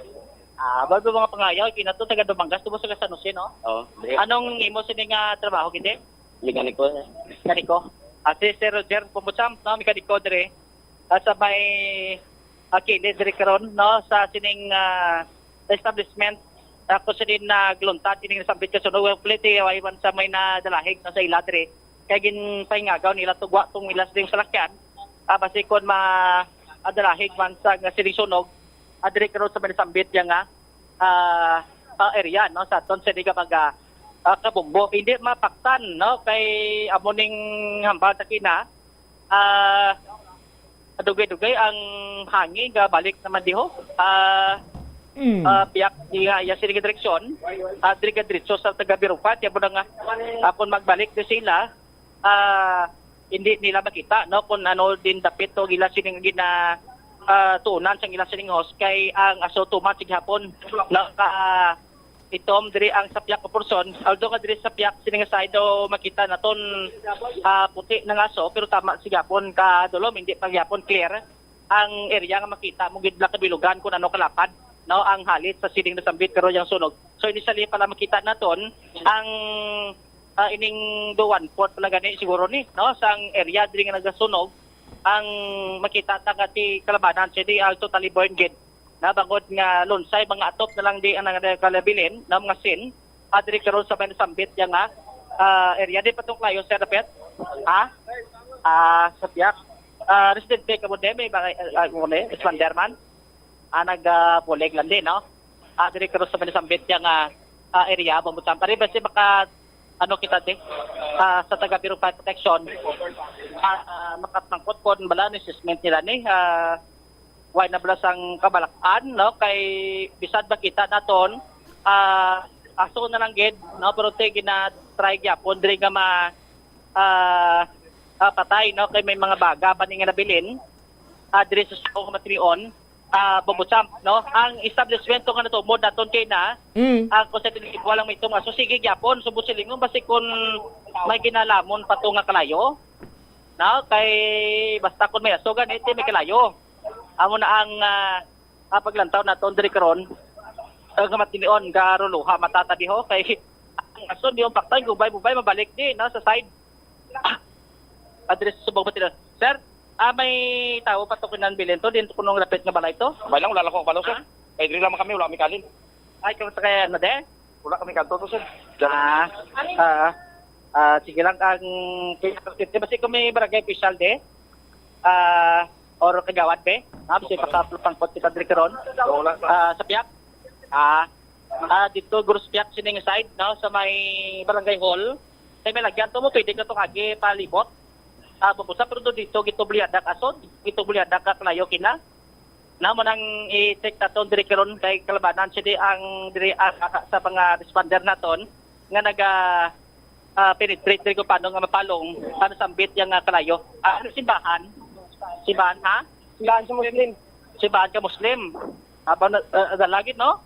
U: Bago mga pangayaw, kinato taga Dumangas, tubo sa San Jose, no? Oo. Anong imo sini nga trabaho gid? Mekaniko. Mekaniko. Si Sir Roger Pumutsam, no, mekaniko dire. Sa may kilid diri karon no sa sining establishment ako sa din nagluntat ining sambit ka sunog plete wayman sa may nadalahig na sa ila diri kay gin paingagaw nila tugwa tong ilas ding salakyan basi kon adalahig man sa sining sunog diri karon sa may sambit nga area no sa ton sa diga pag kabumbo hindi mapaktan no kay amo ning hambal takina dugay-dugay ang hangin balik naman diho. Piyak di ya sila direksyon. Diri diretso sa taga Birupat ya nga apon magbalik di sila hindi nila makita no kun din dapit to gila sining gina tunan sang ila sining host kay ang aso tumat sig hapon na itom diri ang sapyak ko person, although nga diri sapyak sini nga side do makita naton puti na ngaso, pero tama sigapon ka dulom, hindi pa gyapon clear ang area nga makita mo gid kabilugan kung ano kalapad, no, ang halit sa sining nasambit karon yang sunog. So initially pala makita naton ang ining do 1/4 pala gani siguro ni, no, sa ang area diri nga nagasunog, ang makita ta nga ti kalabanan siya totally burned gid. Na bangod nga lunsay mga atop na lang di ang nakalabilin na mga sin adiri karon sa sambit yang area di patong layo sir Rapet sa piyak resident kay kabode may mga Spanderman nagpulig lang din, no, adiri karon sa sambit yang area bambutan pare basi baka ano kita di sa taga Bureau of Fire Protection makatangkot kon bala ni assessment nila ni why na blas ang kabalakan, no, kay bisad ba kita naton aso na lang gid, no, pero te gina try gyapon diri nga patay, no, kay may mga baga pa ni nga nabilin diri sa Sako Matrion Bombochamp, no, ang establishment nga natumod naton kay na ang constitution walang may tunga, so sige gyapon subot silingon basi kun may ginalamon pato nga kalayo, no, kay basta kun may aso ganito may kalayo amo na ang paglantaw naton diri karon nga matinion garuluha matatabiho kay ang aso di yung paktay gubay mabalik di, no, sa side address subong patila sir. May tao patukinan bilin to din kunong lapit nga balay to.
C: Bay lang, wala lang ko palo, sir. Kay diri lang kami, wala kami kalin.
U: Ay, kung sa kaya na de?
C: Wala kami kanto to, sir.
U: Sige lang ang basi kung may barangay official de or kagawad be, basi pakapangkot kita diri karon sa piyak. Dito gurus piyak sining side, no, sa may barangay hall. Kay may lagyan to mo pwede ka to kagi palibot. Pupusa pero dito gitubliadak asod, gitubliadak ka kalayo kina. Namo nang i-check naton diri karon kay kalabanan siya di ang diri sa mga responder naton nga naga penetrate diri ko paano nga mapalong ano sambit yang kalayo. Simbahan ha? Simbahan sa Muslim. Simbahan ka Muslim. Dalagit, no?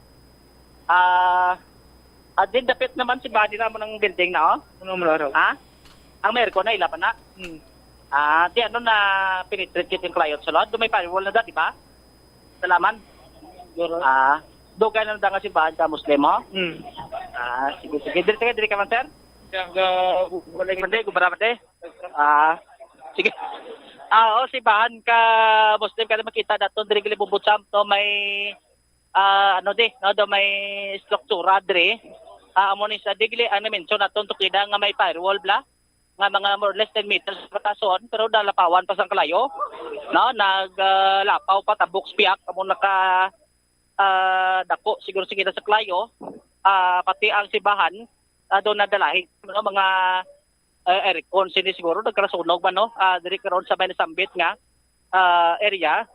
U: Din dapit naman simbahan din mo ng building na, oh. Ano mo laro? Ha? Ang mayroon na ilapan na. Di ano na penetrate yung client sa loob. May firewall na da, di ba? Salaman. Dugay na nga simbahan ka Muslim, oh. Sige. Diri ka man, sir? Sige. Simbahan ka Muslim ka na makita dato diri gili Bombochamp to may do may struktura diri. Amo ni sa digli ang mention naton to kida nga may firewall bla nga mga more or less 10 meters patason pero dalapawan pa sang kalayo, no, naglapaw pa ta box piak amo naka dako siguro sige sa kalayo, pati ang simbahan do nadalahi, no, mga aircon sini siguro nagkarasunog ba, no, diri karon sa may nasambit nga area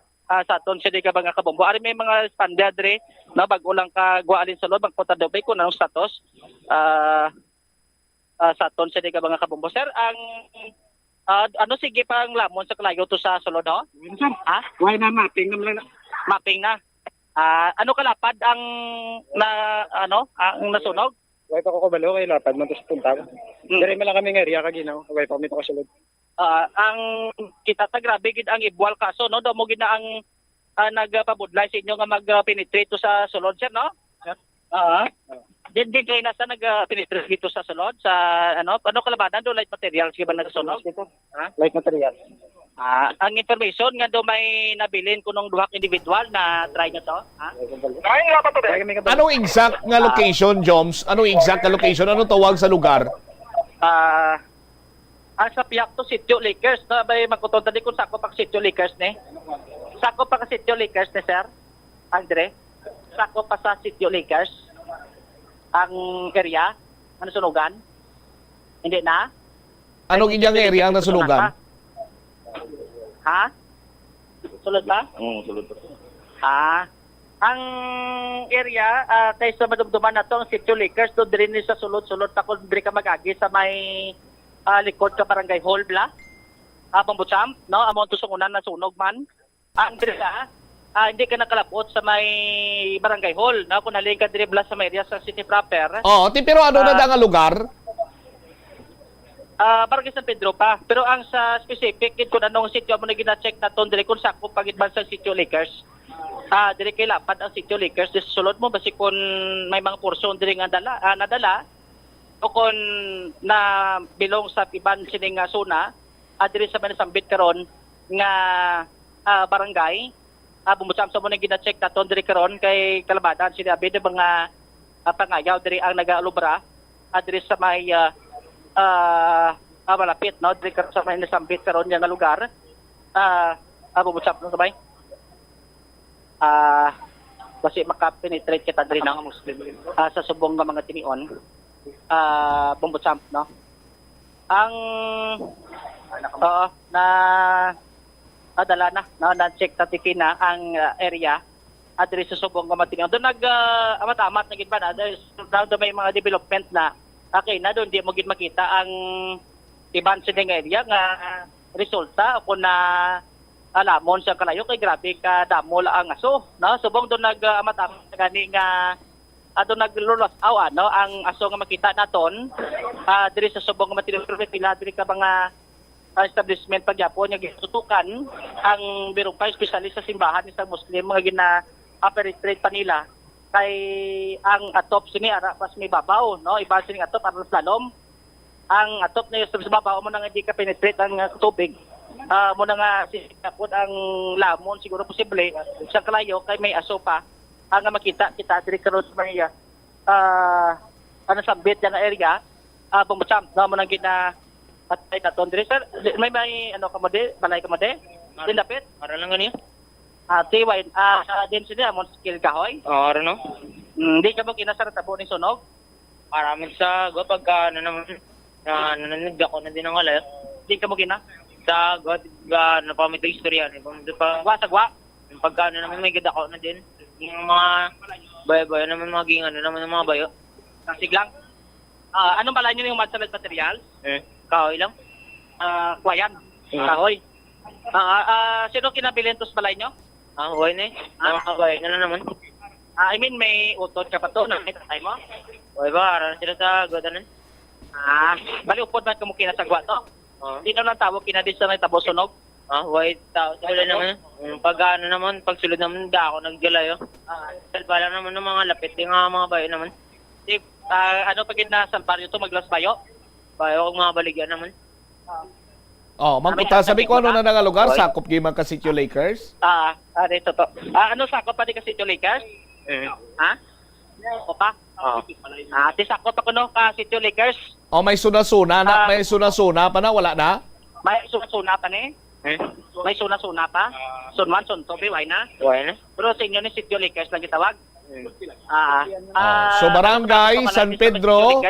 U: sa aton siya di ka ba nga kabombo. Ari may mga responder diri, no, bago lang ka gualin sa loob ang kota dobay kung anong status sa aton siya di ka ba nga kabombo. Sir, ang ano sige pang lamon sa kalayo to sa sulod, no?
C: Sir, why na mapping na?
U: Mapping na. Ano kalapad ang ang nasunog?
C: Why pa ko kabalo kay lapad man to sa punta. Diri man lang kami nga area kaginaw. Why pa mi to kasulod.
U: Ang kita ta grabe gid ang ibwal kaso, no, do mo gid na ang nagpabudlay sa inyo nga mag-penetrate to sa sulod, sir, no? Din kay nasa nag-penetrate dito sa sulod sa ano kalabanan do light materials giban nagsunog dito.
C: Light material.
U: Ang information nga do may nabilin kunong duhak individual na try nyo to,
B: Anong exact nga location, Joms? Anong exact nga location? Anong tawag sa lugar?
U: Sa piyak to Sitio Lakers, no, bay magkuton tadi kung sako pa Sitio Lakers ne. Sako pa Sitio Lakers ne, sir. Andre, sako pa sa Sitio Lakers ang area ano sunugan. Hindi na.
B: Anong inyang area ang nasunugan?
U: Ha? Sulod ba?
C: Sulod.
U: Ang area kay sa madumduman na to ang Sitio Lakers do diri ni sa sulod-sulod ta kun diri ka magagi sa may likod ka barangay hall bla. Bombochamp, no, amon to sungunan na sunog man. Ang diri hindi ka nakalapot sa may barangay hall, no? Kung halin ka dribla sa may area sa city proper.
B: Oh, pero ano na nga lugar?
U: Barangay San Pedro pa. Pero ang sa specific, kung anong sitio mo na gina-check na to, dire kung sakop pagitban sa sitio Lakers. Dire kay lapad ang sitio Lakers. Di sulod mo, basi kung may mga portion dire nga nadala, o kung na bilong sa iban sining zona, dire sa manasambit karon nga barangay, bumutsam sa mo na gina-check na to, dire karon kay Kalabadan, sinabi ng mga pangayaw, dire ang nag-alubra, dire sa may malapit, no? Dire karon sa may nasambit karon nga lugar, bumutsam no sabay. Kasi makapenetrate kita dire ng Muslim sa subong nga mga tinion, bumbutsam, no? Ang dala na-check tatikin na ang area dire sa subong nga mga tinion. Doon amat-amat na gid ba na doon may mga development na okay na doon di mo gid makita ang iban sa area nga resulta kung na alamon sa kalayo kay grabe ka damo ang aso, no? Subong doon amat-amat gani nga doon naglulos no ang aso nga makita naton dire sa subong nga material pila dire ka mga establishment pagyapon nga gitutukan ang birong pa especially sa simbahan sa Muslim mga gina-operate pa nila kay ang atop sini ara pas may babaw, no? Iba sini atop aron slalom. Ang atop na sa babaw mo nang hindi ka penetrate ang tubig. Mo na nga sisikapod ang lamon siguro posible sa kalayo kay may aso pa ang makita kita diri karon sa may sambit nga area bumutsam na mo nang gina patay na ton diri sir may ano ka mo de balay ka mo de dapit para lang gani tiway din sila mo skill kahoy ara no hindi ka mo kinasara tabo ni sunog para min sa go pagka naman nananigda ko na din ang alay hindi ka mo kina sa God na pamito istorya ni pa wasagwa pagka naman may gid ako na din yung mga bayo naman maging ano naman ng mga bayo siglang anong balay niyo yung mud-solid materials kahoy lang kwayan kahoy sino kinabilin tos balay niyo huwag na kahoy na naman I mean may utot ka pa to na may tatay mo huwag ba aran sila sa godanan bali upod man kamo kinasagwa to sino nang tawag kinadis sa may tabo sunog white wala naman pag ano naman pag sulod naman da ako naggalayo salba lang naman ng mga lapit yung mga bayo naman ano pag nasamparyo to maglas bayo kung mga baligyan naman
B: mangkuta sabi ko ano na nga lugar sakop giman ka Sitio Lakers
U: dito to ano sakop pa di ka Sitio Lakers o pa ti sakop ako no ka Sitio Lakers
B: may suna-suna na may suna-suna pa na wala na
U: may suna pa ni may suna pa sunwan sunto biway na pero sa inyo ni Sitio Lakers lang gitawag
B: so barangay San Pedro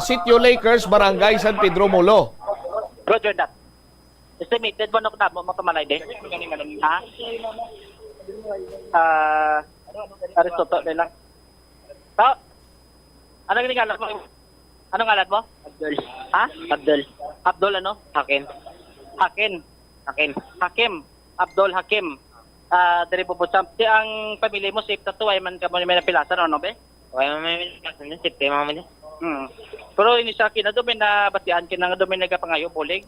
B: Sitio Lakers barangay San Pedro Molo
U: Roger that estimated mo na mapamalay de Aristotle de lang ano ngalan mo? Anong ngalan mo? Abdul ano? Hakim. Abdul Hakim. Dari bubutsam. Di ang pamilya mo safe to ay man ka mo may napilasan ano be? Ay may napilasan safe te mama niya. Pero ini sa akin na doon na batian kin nga doon nagapangayo bulig.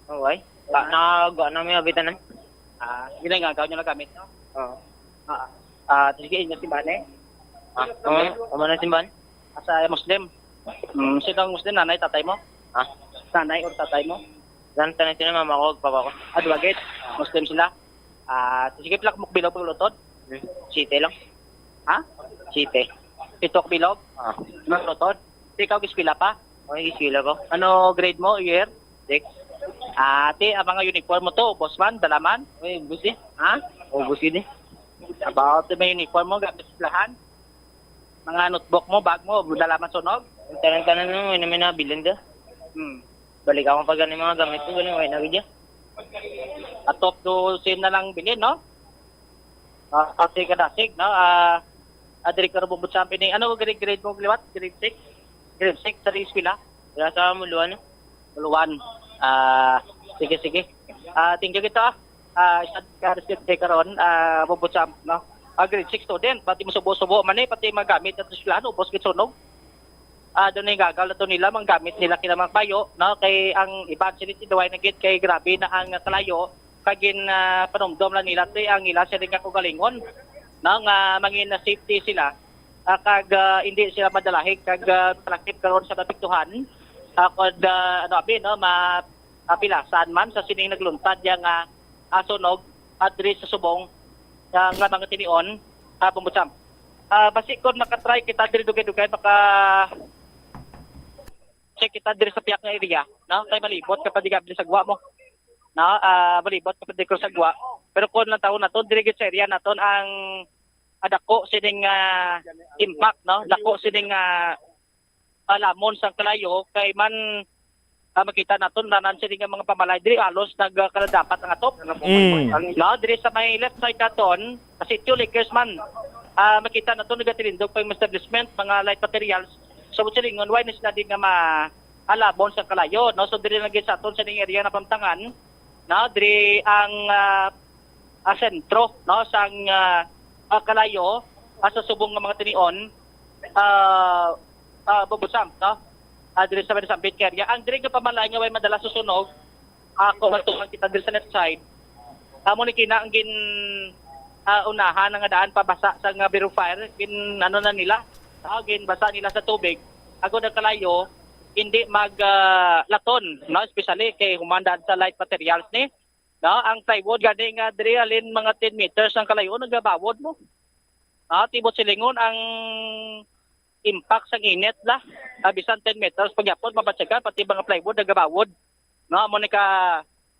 U: Okay. Na may abitan nan. Ginagaw niyo na gamit no? Sige inyo simbahan na simbahan? Sa Muslim. Sino ang Muslim? Nanay, tatay mo? Nanay o tatay mo? Tanay sila mama ko, papa ko. Advocate? Muslim sila? Sige pala mukbilog paglutod? Site lang. Site. Pitok bilog? Maglutod? Ikaw gispila pa? Gispila ko. Ano grade mo? Year? 6. Ate, ang mga uniform mo to, bossman, dalaman? Busi? Busi din. About may uniform mo, gamit silahan? Mga notebook mo, bag mo, dalaman sunog? Tanan mo, may namin nabilin ka. Balik ako pag mga gamit ko, ganun, may nabidya. At top to sin na lang bilhin, no? Kasi kadasig, no? Adiri ka rububot sa amin. Ano grade mo, Gliwat? Grade 6? Grade 6 sa Rizpila? Kaya sa Muluan, no? Muluan. Sige. Thank you kita. isa ka residente karon Bubutsam, no? Grade 6 student, pati mo subo-subo man pati magamit at sila no, ubos gid sunog. Doon ay gagal na to nila, manggamit nila kinamang payo, no? Kay ang iban sinit iduay na gid kay grabe na ang kalayo, kagin panumdom lang nila ti ang ila sa ring kagalingon, no? Nga mangin na safety sila, kag hindi sila madalahig, kag tractive karon sa napiktuhan, kod ano abi, no? Mapilasan man sa sining nagluntad yang sunog at diri sa subong, nga mga tinion, Bubutsam. Basi kung makatry kita diri dugay-dugay, baka check kita diri sa piyak nga area, no? Kay malibot kapag di sa gwa mo. No, malibot kapag di ko sa gwa. Pero kung lang taon na to, diri sa area naton ang adako sining impact, no? Dako sining lamon sang kalayo kay man makita naton nanan sining mga pamalay diri alos nagkaladapat ang atop. No, diri sa may left side naton, kasi two Lakers man. Makita naton nagatilindog pa yung establishment, mga light materials. So silingon why na sila din nga maalabon sa kalayo, no? So diri lagi sa aton sa ning area na pamtangan, no? Diri ang sentro, no, sang kalayo sa subong nga mga tinion, Bubutsam, no? Diri sa Sambit area. Ang diri nga pamalay nga way madala susunog, ako matuman kita diri sa left side. Amo ni kina ang gin unahan nga daan pabasa sa nga Bureau Fire, gin ano na nila, gin basa nila sa tubig. Agod ang kalayo hindi laton, no, especially kay humandaan sa light materials ni, no, ang plywood gani nga diri alin mga 10 meters ang kalayo nagabawod mo. Tibot silingon ang impact sa init la, bisan 10 meters pagyapon mabatsagan pati mga plywood nagabawod, no, mo ni ka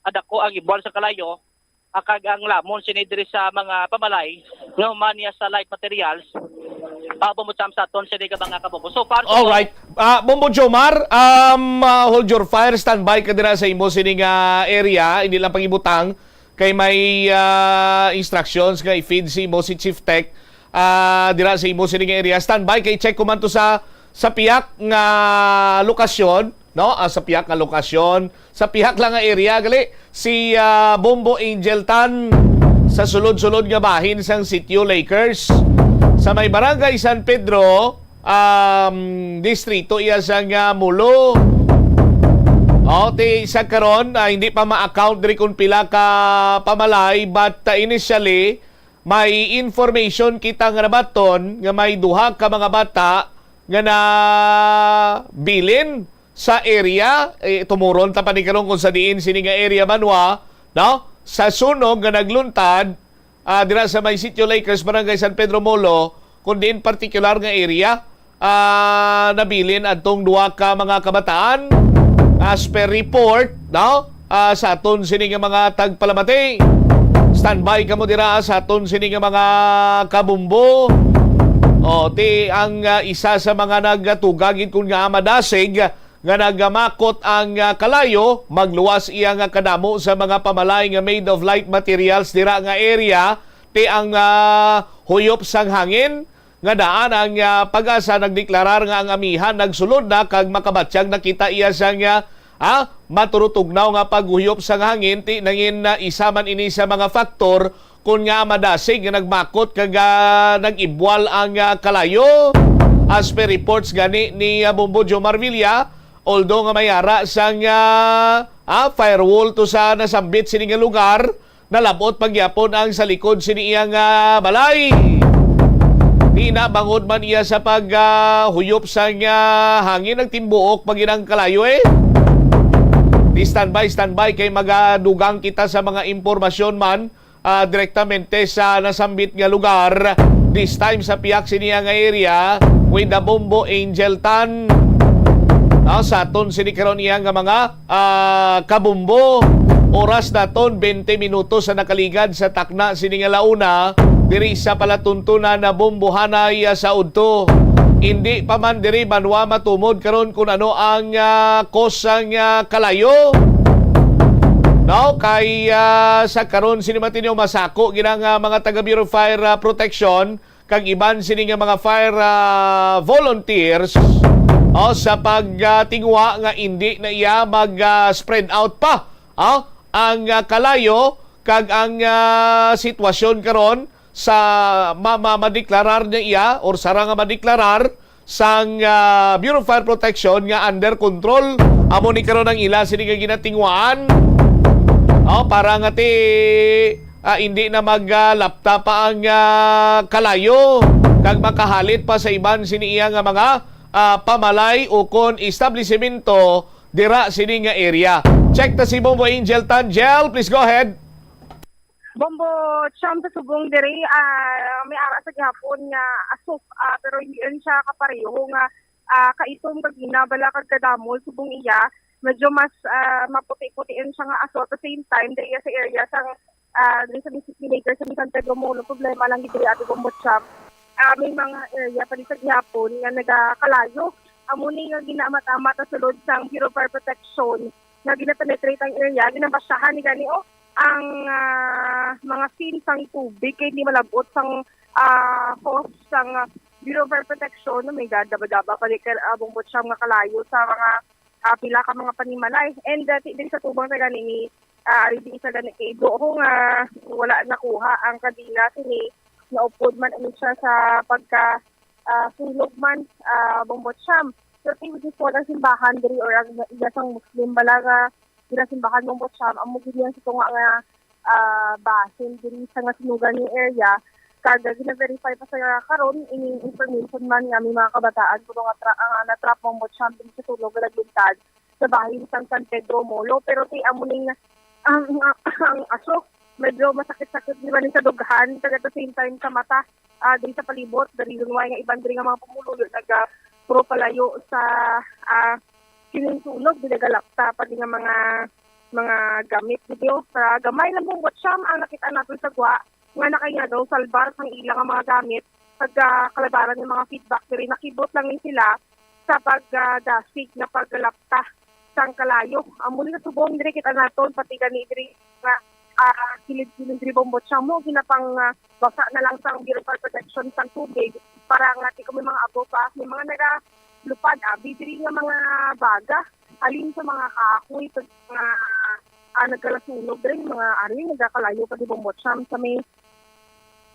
U: adako ang ibol sa kalayo, akag ang lamon sinidiri sa mga pamalay nga humaniya sa light materials. Bubutsam sa aton sa mga kabubo. So far,
B: all right. Bombo Jomar, hold your fire, standby ka dira sa imo sining area, hindi lang pangibutang kay may instructions kay feed si mo si Chief Tech dira sa imo sining area. Standby kay check ko man to sa piyak nga lokasyon, no? Sa piyak nga lokasyon, sa piyak lang nga area gali si Bombo Angel Tan sa sulod-sulod nga bahin sang Sitio Lakers. Sa may barangay San Pedro, distrito iya sang Mulo. Sa karon hindi pa ma-account diri kung pila ka pamalay, but initially may information kita nga nabaton nga may duha ka mga bata nga na bilin sa area, tumuron ta pa ni karon kung sa diin sini nga area manwa, no? Sa sunog nga nagluntad dira sa may Sitio Lakers, barangay San Pedro Molo, kundi in particular nga area, nabilin atong duha ka mga kabataan as per report, no? Sa aton sini nga mga tagpalamati. Standby ka mo dira sa aton sini nga mga kabumbo. Ang isa sa mga nagtugagin kung nga madasig nga nagamakot ang kalayo, magluwas iya nga kadamo sa mga pamalay nga made of light materials dira nga area, ang huyop sang hangin nga daan ang Pag-asa nagdeklarar nga ang amihan nagsulod na kag makabatsyag nakita iya sang maturutugnaw nga paghuyop sang hangin, nangin isa man ini sa mga faktor kung nga madasig nga nagmakot kag nag-ibwal ang kalayo. As per reports gani ni Bombo Jomar Villa, although nga mayara sang firewall to sa nasambit sini nga lugar, nalabot pagyapon ang sa likod sini iyang balay. Di na bangod man iya sa paghuyop sang hangin nagtimbuok paginang kalayo Di standby kay magadugang kita sa mga impormasyon man direktamente sa nasambit nga lugar. This time sa piyak siniya nga area with the Bombo Angel Tan. Sa aton sinikaron niya nga mga kabumbo. Oras naton 20 minutos sa nakaligad sa takna sini nga launa diri sa palatuntunan na bombohanay sa udto. Hindi pa man diri banwa matumod karon kung ano ang kosang kalayo. No, kay sa karon sini matinyo masako ginang mga taga Bureau of Fire Protection kag iban sini nga mga fire volunteers sa pagtingwa nga hindi na iya mag spread out pa ang kalayo kag ang sitwasyon karon sa madeklarar niya iya or sara nga madeklarar sang Bureau of Fire Protection nga under control amo ni karon ang ila sini nga ginatingwaan para nga hindi na maglapta pa ang kalayo kag makahalit pa sa iban sini iya nga mga pamalay o kon establishmento dira sini nga area. Check ta si Bombo Angel Tangel, please go ahead.
F: Bombo Cham sa subong diri may ara sa gihapon nga asok pero hindi rin siya kapareho nga kaitong kagina bala kag kadamol subong iya medyo mas maputi-putiin siya nga aso at the same time diri sa area sang diri sa Mississippi sa San Pedro Molo problema lang diri ato Bombo Cham may mga area pa sa gihapon nga nagakalayo amo ni nga ginamat-amat sa sulod sang Bureau of Fire Protection nga ginapenetrate ang area ginabasyahan ni gani ang mga scene sang tubig kay hindi malabot sang host sang Bureau of Fire Protection may daba-daba pa rin Bombo Cham nga kalayo sa mga pila ka mga panimalay and din sa tubang sa gani ni hindi isa gani kay doon nga wala nakuha ang kadina sini na upod man ano siya sa pagka sulog man Bombo Cham so tingin ko lang simbahan diri or ang isang Muslim balaga ginasimbahan ng Botsam, ang mugilian sa tunga nga basin diri sa nga sinugan ni area. Kada gina-verify pa sa karon ining information man nga may mga kabataan kuno nga na-trap ng Botsam diri sa tulog nga naglintad sa bahin sa San Pedro Molo. Pero ti amo ning ang aso medyo masakit-sakit di ba sa dughan at the same time sa mata diri sa palibot diri why nga iban diri nga mga pumuluyo puro palayo sa kinintulog dinagalakta pa din nga mga gamit dito sa gamay lang mong Botsam ang nakita natin sa gwa nga nakaya daw salbar sang ilang mga gamit pag kalabaran ng mga feedback diri nakibot lang ni sila sa pagdasig na paggalapta sang kalayo amo ni subong diri kita naton pati gani diri nga kilid-kilid diri Bombo Cham mo ginapang basa na lang sang Bureau of Fire Protection sang tubig para nga ti may mga abo pa may mga lupad bidiri nga mga baga alin sa mga kahoy sa mga nagkalasunog rin mga ari nagakalayo pa di Bombo Cham sa may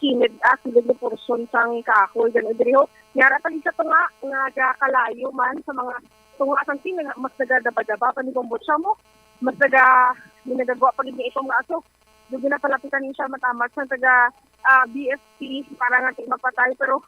F: kilid na portion sang kahoy ganun diri ho nyara pa sa tunga nagakalayo man sa mga tunga sang ting mas nagadaba-daba pa ni Bombo Cham mo mas nagagawa pa rin itong aso doon na palapitan niya siya matamat sa taga BFP para nga mapatay pero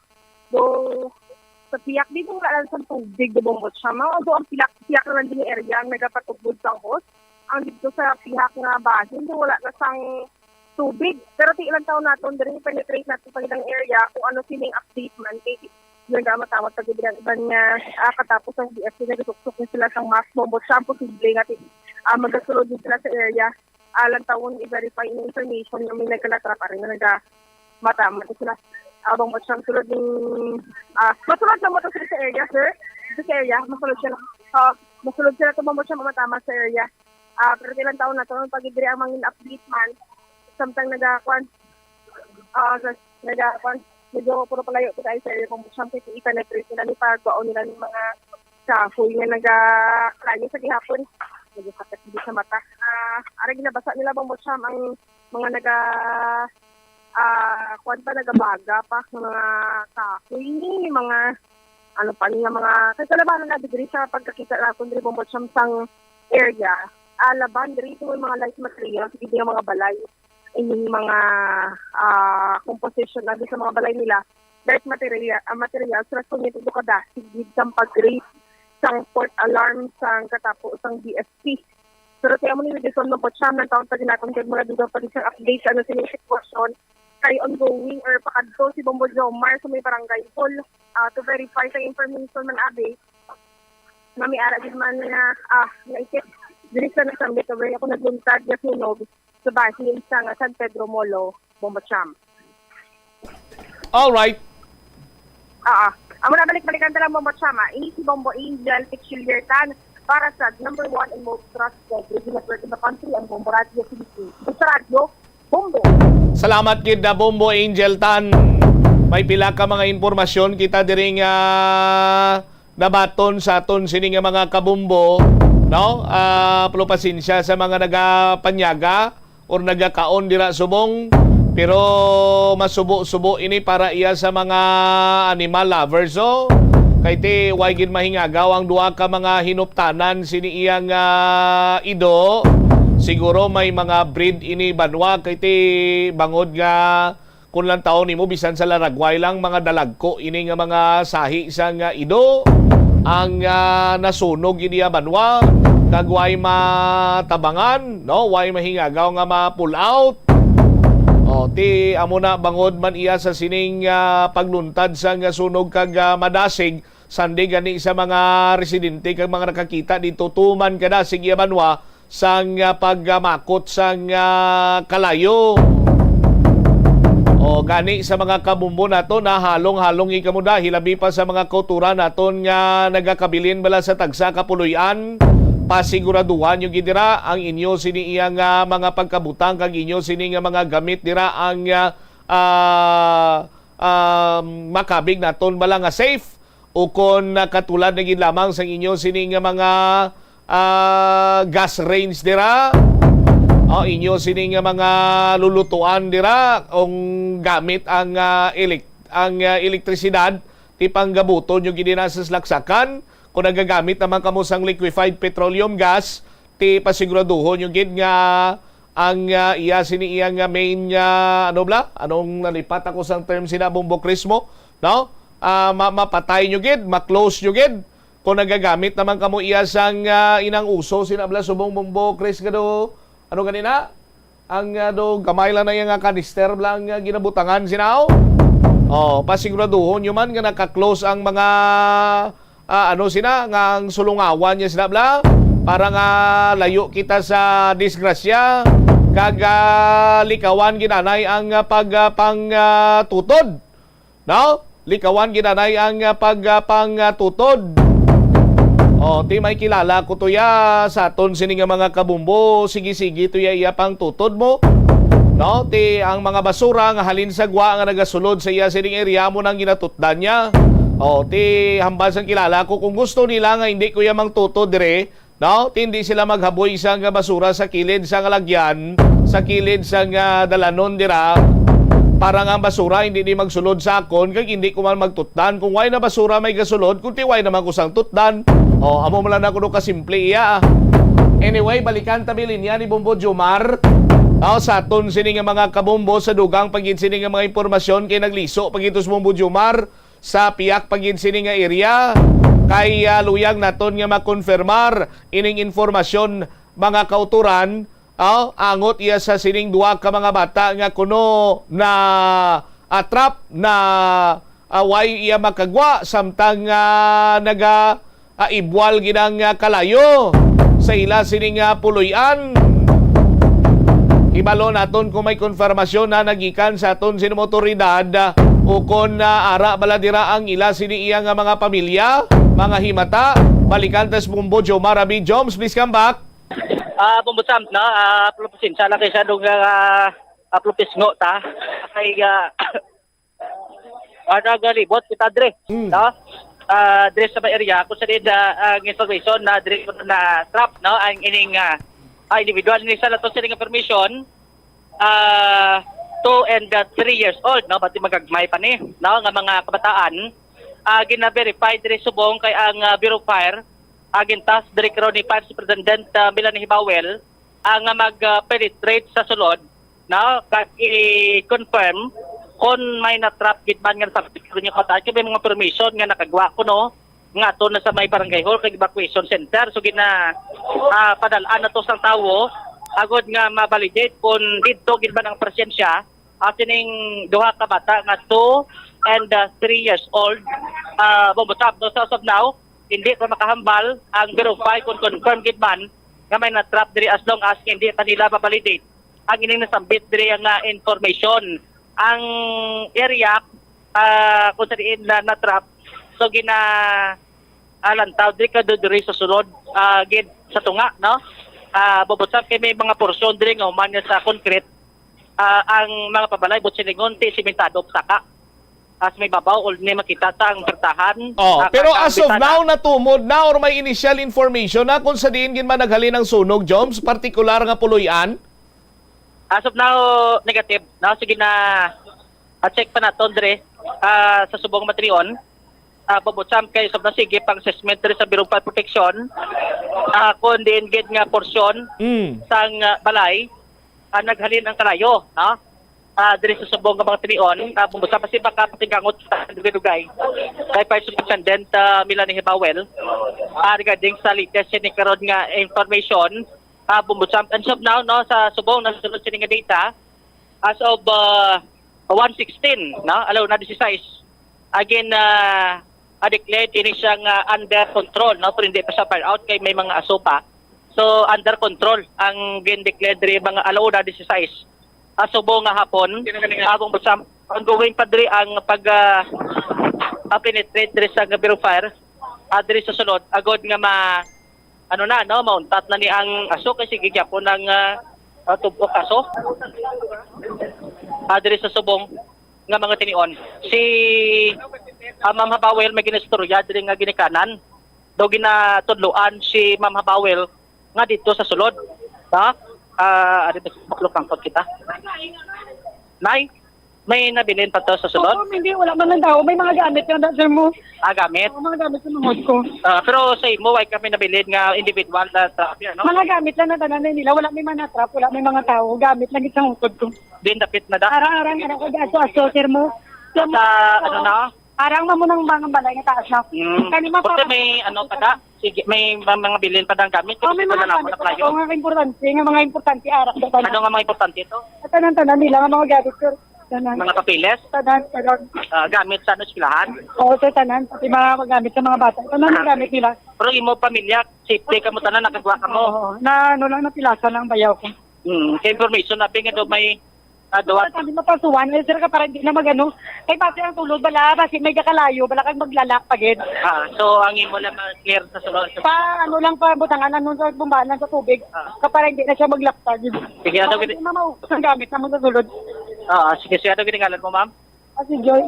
F: sa piyak dito nga lang sa tubig di Bombo Cham although ang piyak na din yung area ang nagapatugod sa host ang dito sa piyak nga basin wala na sang tubig pero ti ilang taon natin din penetrate natin sa ilang area kung ano sining update man kay yung matawag sa gibran iban nga katapos ang BFP nagtuksok na sila sang mass Bombo Cham posible nga magasulod din sila sa area alang taon i-verify yung information na may nagkalatra pa rin na nagmatamat sila Bombo Cham sulod din masulod lang mo ito sila sa area sir sa area masulod sila ito Bombo Cham matama sa area pero ilang taon na ito pag-ibiri ang mga update man samtang nagakwan medyo puro palayo ito tayo sa area Bombo Cham kasi i-penetrate nila ni pagbaon nila ng mga kahoy na nagkalayo sa gihapon medyo sakit hindi sa mata ara ginabasa nila Bombo Cham ang mga kwanta nagabaga pa ng mga kahoy mga ano pa niya mga kasalabanan na diri sa pagkakita natin diri Bombo Cham sang area laban diri ito mga light materials hindi mga balay ining mga composition na sa mga balay nila light materials rason nito kada sigid sang pag-rate sang port alarm sang katapo sang DSP. Pero tayo mo ni Edison ng Botsam ng taon pa din natin kaya mga dito pa din sa update ano sa sitwasyon kay ongoing or pakadto si Bombo Jomar sa may barangay hall to verify sa information man abe na may ara din man na naisip diri sa nasambit over ako nagluntad na sunog sa basin sa San Pedro Molo, Bombo Cham.
B: All right.
F: Amo na balik-balikan talang Bombo Cham. Ini si Bombo Angel Pichiliertan para sa number 1 and most trusted radio network in the country ang Bombo Radio Philippines. Sa radyo, Bombo.
B: Salamat kid na Bombo Angel Tan. May pila ka mga impormasyon kita diri nga nabaton sa aton sini nga mga kabumbo, no? Pero pasensya sa mga nagapanyaga or nagakaon dira subong. Pero masubo-subo ini para iya sa mga animal lovers. So, kay ti way gid mahingagaw ang duha ka mga hinuptanan sini iyang ido. Siguro may mga breed ini banwa kay ti bangod nga kun lang taon nimo bisan sa laragway lang mga dalagko ini nga mga sahi sang ido ang nasunog ini banwa kag way matabangan, no, way mahingagaw nga ma-pull out. O, ti amo na bangod man iya sa sining pagluntad sa sunog kag madasig sandi gani sa mga residente kag mga nakakita dito tuman kadasig iya banwa sang pagmakot sang kalayo. O gani sa mga kabumbo nato na halong-halong ikamuda hilabi pa sa mga kauturan naton nga nagakabilin bala sa tagsa kapuluyan. Pasiguraduhan yung gidira ang inyo sini iyang mga pagkabutang kag inyo sini nga mga gamit dira ang makabig naton bala nga safe o kon katulad na gid lamang sa inyo sini nga mga gas range dira o inyo sini nga mga lulutuan dira ong gamit ang elektrisidad ti panggabuton yung gidina sa laksakan. Kung nagagamit naman kamo sang liquefied petroleum gas, ti pasiguraduhon yung gid nga ang iya sini iyang main anong nalipat ako sang term sinabong bokrismo, no? Mapatay nyo gid, ma-close nyo gid. Kung nagagamit naman kamo iya sang inang uso sinabla subong bombo kris kado ano ganina? Ang do gamay lang na yung kanister lang ginabutangan sinaw. Oh, pasiguraduhon nyo man nga naka-close ang mga ang sulungawan niya sila bla para nga layo kita sa disgrasya kag likawan ginanay ang pagpangtutod, no? Likawan ginanay ang pagpangtutod. O ti may kilala ko tuya sa aton sini nga mga kabumbo, sige-sige tuya iya pang tutod mo, no? Ti ang mga basura nga halin sa gwa nga nagasulod sa iya sining area mo nang ginatutdan niya. O, ti hambas ang kilala ko. Kung gusto nila nga hindi ko yamang tuto dire, no? Ti hindi sila maghaboy isang basura sa kilid sa lagyan, sa kilid sa dalanon dira, para nga basura hindi di magsulod sa akon, kag hindi ko man magtutdan. Kung way na basura may gasulod, kung ti way naman ko sang tutdan. O, amo mo lang na kuno kasimple iya. Anyway, balikan tabi linya ni Bombo Jomar. Sa aton sini nga mga kabombo sa dugang pagin sini nga mga impormasyon kay nagliso pagitos Bombo Jomar sa piyak pagin sini nga area kay luyag naton nga makonfirmar ining informasyon mga kauturan angot iya sa sining duwa ka mga bata nga kuno na trap na way iya makagwa samtang naga ibwal ginang kalayo sa ila sining puluyan. Ibalo naton kung may konfirmasyon na nagikan sa aton sini motoridad o kung ara bala dira ang ila sini iya nga mga pamilya, mga himata. Balikan tas Bombo Jomar Abi Joms, please come back.
U: Bombo Sam na plupusin sana kay sa dong plupis ngo ta kay galibot kita dre, no? Dre sa area ko sa ang information na dre na trap, no, ang ining individual ni sa lato sining permission 2 and 3 years old, no, bati magagmay pa ni, no, nga mga kabataan gina-verify diri subong kay ang Bureau of Fire agintas diri karon ni Fire Superintendent Melanie Hibawel ang mag-penetrate sa sulod, no, kag i-confirm kung may na-trap gid man nga sa niya kabataan kay may mga permission nga nakagwa kuno nga to na sa may barangay hall kay evacuation center, so gina padalaan na to sang tawo agod nga ma-validate kung didto gid ba ang presensya sining duha ka bata nga 2 and 3 years old. Bobotap no, so as of now hindi pa makahambal ang Bureau of Fire kung confirm gid man nga may na-trap diri as long as hindi pa nila ma-validate ang ining nasambit diri nga information. Ang area kung sa diin na trap, so gina lantaw diri ka diri sa sulod gid sa tunga, no? Bobotap kay may mga porsyon diri nga human sa concrete ang mga pabalay but silingon ti simentado saka as may babaw o ni makita ta ang bertahan.
B: Pero as of now natumod na or may initial information na kung sa diin gin man naghalin ang sunog, Joms, partikular nga puluyan?
U: As of now, negative. No? Sige na, check pa naton dire sa subong materion. Pabutsam kay sob na sige pang assessment dire sa Bureau of Fire Protection. Kung di-engage nga porsyon sang balay, naghalin ang kalayo. No? Dire sa subong nga materion, pabutsam kasi baka patigangot sa dugay. Kay Fire Superintendent Melanie Hibawel, regarding sa latest ni karon nga information, bumutsam and of now no sa subong nasunod sini nga data as of 1:16 no alaw na 16 again declared ini siyang under control no pero hindi pa sa fire out kay may mga aso pa so under control ang gin-declared diri mga alaw na 16 subong nga hapon abong butsam ongoing pa diri ang pag penetrate diri sa Bureau of Fire diri sa sulod agod nga mauntat na ni ang aso kasi gigyapon ng tubok aso. Diri sa subong nga mga tinion. Si Ma'am Habawel may ginistorya diri nga ginikanan. Daw ginatudloan si Ma'am Habawel nga dito sa sulod. Ha? Dito sa paklupang kita. Nay, may nabilin pa to sa sulod?
F: Oo, hindi. Wala man lang daw. May mga gamit yung sir mo.
U: Gamit?
F: Oo, mga gamit sa mga ko.
U: Pero sa imo, ay kami nabilin nga individual na trap yan, no?
F: Mga gamit lang na tanan nila. Wala may mga trap, wala may mga tao. Gamit lang isang utod ko.
U: Din dapit na da?
F: Arang-arang ko aso-aso, sir mo.
U: Sa ano na?
F: Arang mo ng mga balay nga taas na. Kanima pa.
U: Kasi may ano pa da? Sige, may mga bilin pa ng gamit.
F: May mga gamit pa. Mga importante, arang.
U: Ano nga mga importante ito?
F: Tanan nila, mga gamit, sir. Tanan.
U: Mga papiles?
F: Tanan.
U: Gamit sa eskwelahan?
F: Oo, sir, tanan. Pati mga gamit sa mga bata. Tanan ang gamit nila.
U: Pero imo pamilya, safety ka mo tanan, nakagawa ka mo?
F: Oo, na ano lang napilasan lang bayaw ko.
U: Kaya information na pinga do may doon.
F: Sabi mapasuwan, sir ka para hindi na magano. Kay base ang tulog, bala, basi may kakalayo, bala kang maglalak pagid.
U: So ang imo lang clear sa sulod?
F: Ano lang pa, butangan ano sa bumbanan sa tubig, para hindi na siya maglaptag.
U: Sige, ano
F: gini? Ang gamit na mo sa sulod.
U: Sige, ano ginagalan mo, ma'am?
F: Si Joy.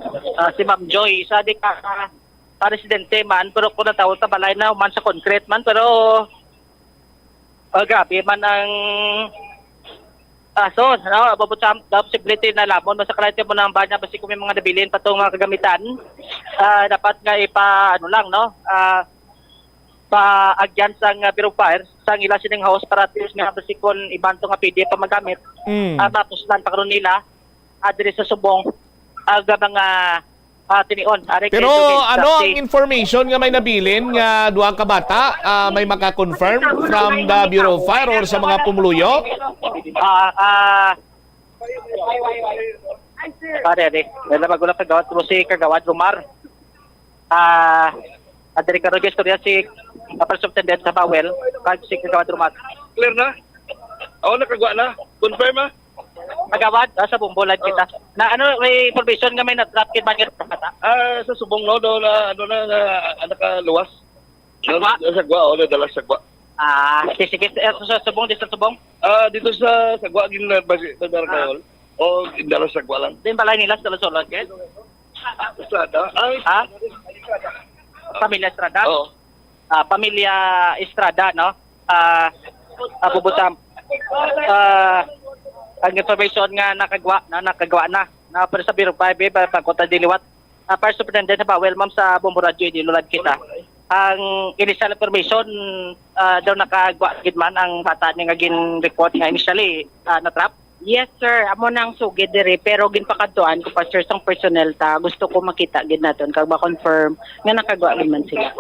U: Si Ma'am Joy, isa di ka residente man, pero kung natawag sa balay na, man sa concrete man, pero grabe man ang babutsam possibility na lamon sa kalite mo ng banya basi kung may mga nabilin pa itong kagamitan dapat nga pa-agyan sang Bureau of Fire sang ila sining house para tius nga basi kung ibanto nga PD pa magamit mapuslan pa karon nila diri sa subong mga tinion.
B: Pero ano ang information nga may nabilin nga duha ka bata may maka-confirm from the Bureau of Fire or sa mga pumuluyo?
U: Wala magula pa gawad mo si Kagawad Rumar. Adiri ka rin istorya si Superintendent sa Bawel kag si Kagawad Rumar.
G: Clear na? Nakagawa na? Confirm
U: Magawad sa bumbulan kita. Na may information nga may na-drop kit man bata.
G: Sa subong do na nakaluwas. Sagwa dala sagwa.
U: Sige sa subong dito sa subong.
G: Dito sa sagwa gin Barangay o dala sagwa lang.
U: Din balay nila sa Luzon kay.
G: Estrada.
U: Pamilya Estrada.
G: Oo.
U: Pamilya Estrada no. Bubutam. Ang information nga nakagawa na para sa Bureau of Fire pagkota diliwat First Superintendent sa Bawel ma'am sa Bombo Radio dilulad kita ang initial information daw nakagawa gid man ang bata nga gin report nga initially na trap.
V: Yes sir, amo nang sugid diri pero ginpakadtuan ko pa sir sang personnel ta gusto ko makita gid naton kag ma-confirm nga nakagawa gid man sila.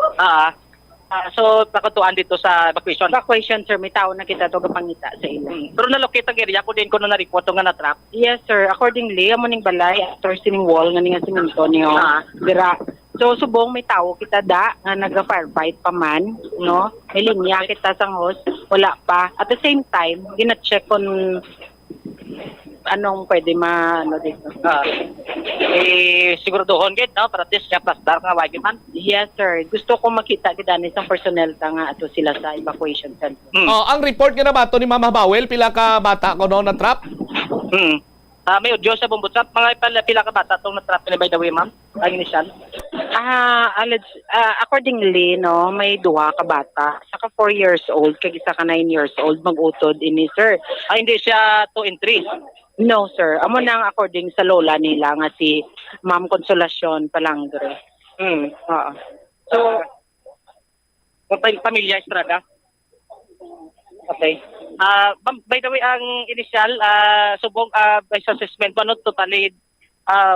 U: So pakatuan dito sa evacuation.
V: Evacuation sir, may tao na kita to gapangita sa ila.
U: Pero na-locate ang area ko din ko na report nga na-trap.
V: Yes sir, accordingly amo ning balay after sining wall nga ninga semento niyo. Dira. So subong may tao kita da nga naga-firefight pa man, no? May linya kita sang host, wala pa. At the same time, gina-check on anong pwede dito.
U: Siguraduhon gid no para test siya plastar nga wagi man.
V: Yes sir, gusto ko makita gid ani sang personnel ta nga ato sila sa evacuation center.
B: Ang report nga na bato ni Ma'am Bawel pila ka bata ko no na trap?
U: May audio sa Bombotsap. Mga pila ka bata itong natrap ni by the way, ma'am? Ang initial.
V: Accordingly, no, may duha ka bata. Saka 4 years old, kag isa ka 9 years old, mag-utod ini, sir.
U: Hindi siya 2 and 3?
V: No, sir. Amo nang according sa lola nila nga si Ma'am Consolacion Palangre. Oo.
U: So, pamilya Estrada? Okay. By the way, ang initial, subong, by sa assessment mo, totally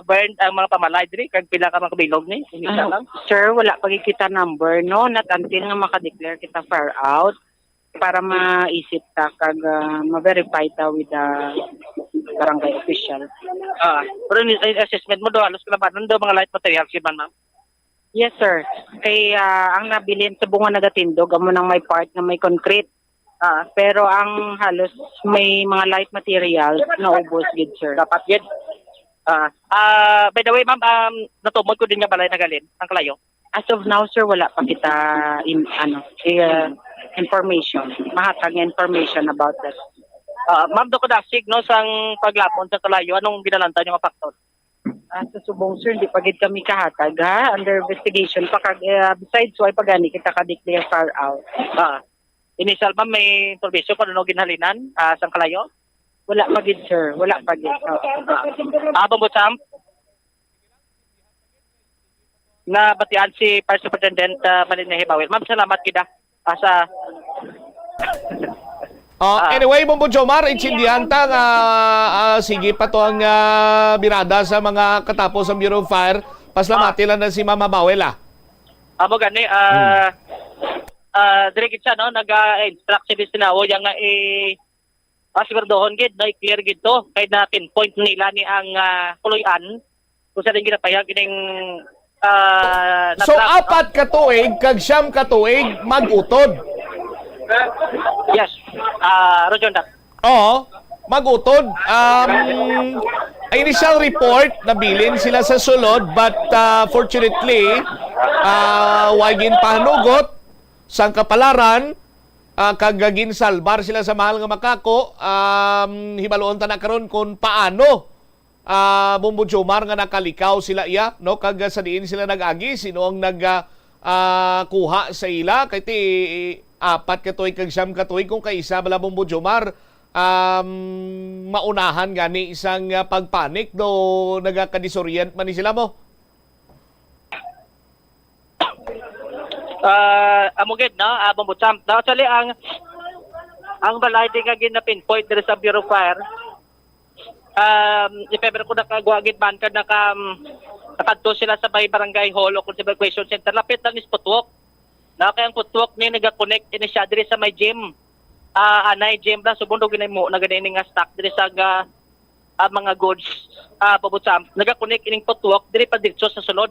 U: burned ang mga pamalay diri kag pila ka mga kabilog ni? Initial lang?
V: Sir, wala pagkikita number, no? Not until nga makadeclare kita far out para maisip ta kag ma-verify ta with the barangay official.
U: Pero in assessment mo do, halos kalabanan do mga light materials, man, ma'am?
V: Yes, sir. Kay ang nabilin sa bunga nagatindog, amo nang may part na may concrete. Pero ang halos may mga light materials na ubos gid, sir.
U: Dapat gid. By the way, ma'am, natumod ko din nga balay nagalin ang kalayo.
V: As of now, sir, wala pa kita information. Mahatag information about that.
U: Ma'am, do ko dasig no sang paglapon sa kalayo, anong ginalantan yung mga faktor?
V: Sa subong, sir, hindi pa gid kami kahatag, ha? Under investigation pa kag besides why pagani kita ka-declare far out.
U: Initial ba may information kung ano ginhalinan sa kalayo?
V: Wala pa gid, sir. Wala pa gid.
U: Bombotsap, na batian si Fire Superintendent Malineh Bawel. Ma'am, salamat kita sa
B: anyway, Bombo Jomar, itsindihan ta nga sige pa to ang birada sa mga katapos ng Bureau of Fire. Paslamati lang na si Mama Bawel,
U: Amo gani, direct siya, no? Nag-instruct si Sinawo yung siguraduhon gid, clear gid to. Kaya na pinpoint nila ni ang puloy-an kung saan ginapayag kining
B: so, 4 ka tuig, kag 9 ka tuig, mag-utod.
U: Yes, Roger that.
B: Oo, mag-utod. Initial report, nabilin sila sa sulod, but fortunately, wagin pahanugot, sang kapalaran, kagagin salbar sila sa mahal nga makako, hibaloon ta na karon kung paano Bombo Jomar nga nakalikaw sila iya, no? Kag sa diin sila nag-agi, sino ang kuha sa ila, kay ti 4 ka tuig kag 9 ka tuig kung kaisa bala Bombo Jomar, maunahan gani isang pagpanik do nagakadisorient man ni sila mo.
U: Amugid na Bombotsap. Actually ang balay di nga ginapinpoint diri sa Bureau of Fire. If ever ko nakagwagid man ka nakadto sila sa barangay hall o sa evacuation center, lapit lang is footwalk. Na kaya ang footwalk ni nag-connect ini siya diri sa may gym. Anay gym lang subundog ginay mo na ganini nga stock diri sa mga goods. Bombotsap. Nag-connect ining footwalk diri pa diretso sa sulod.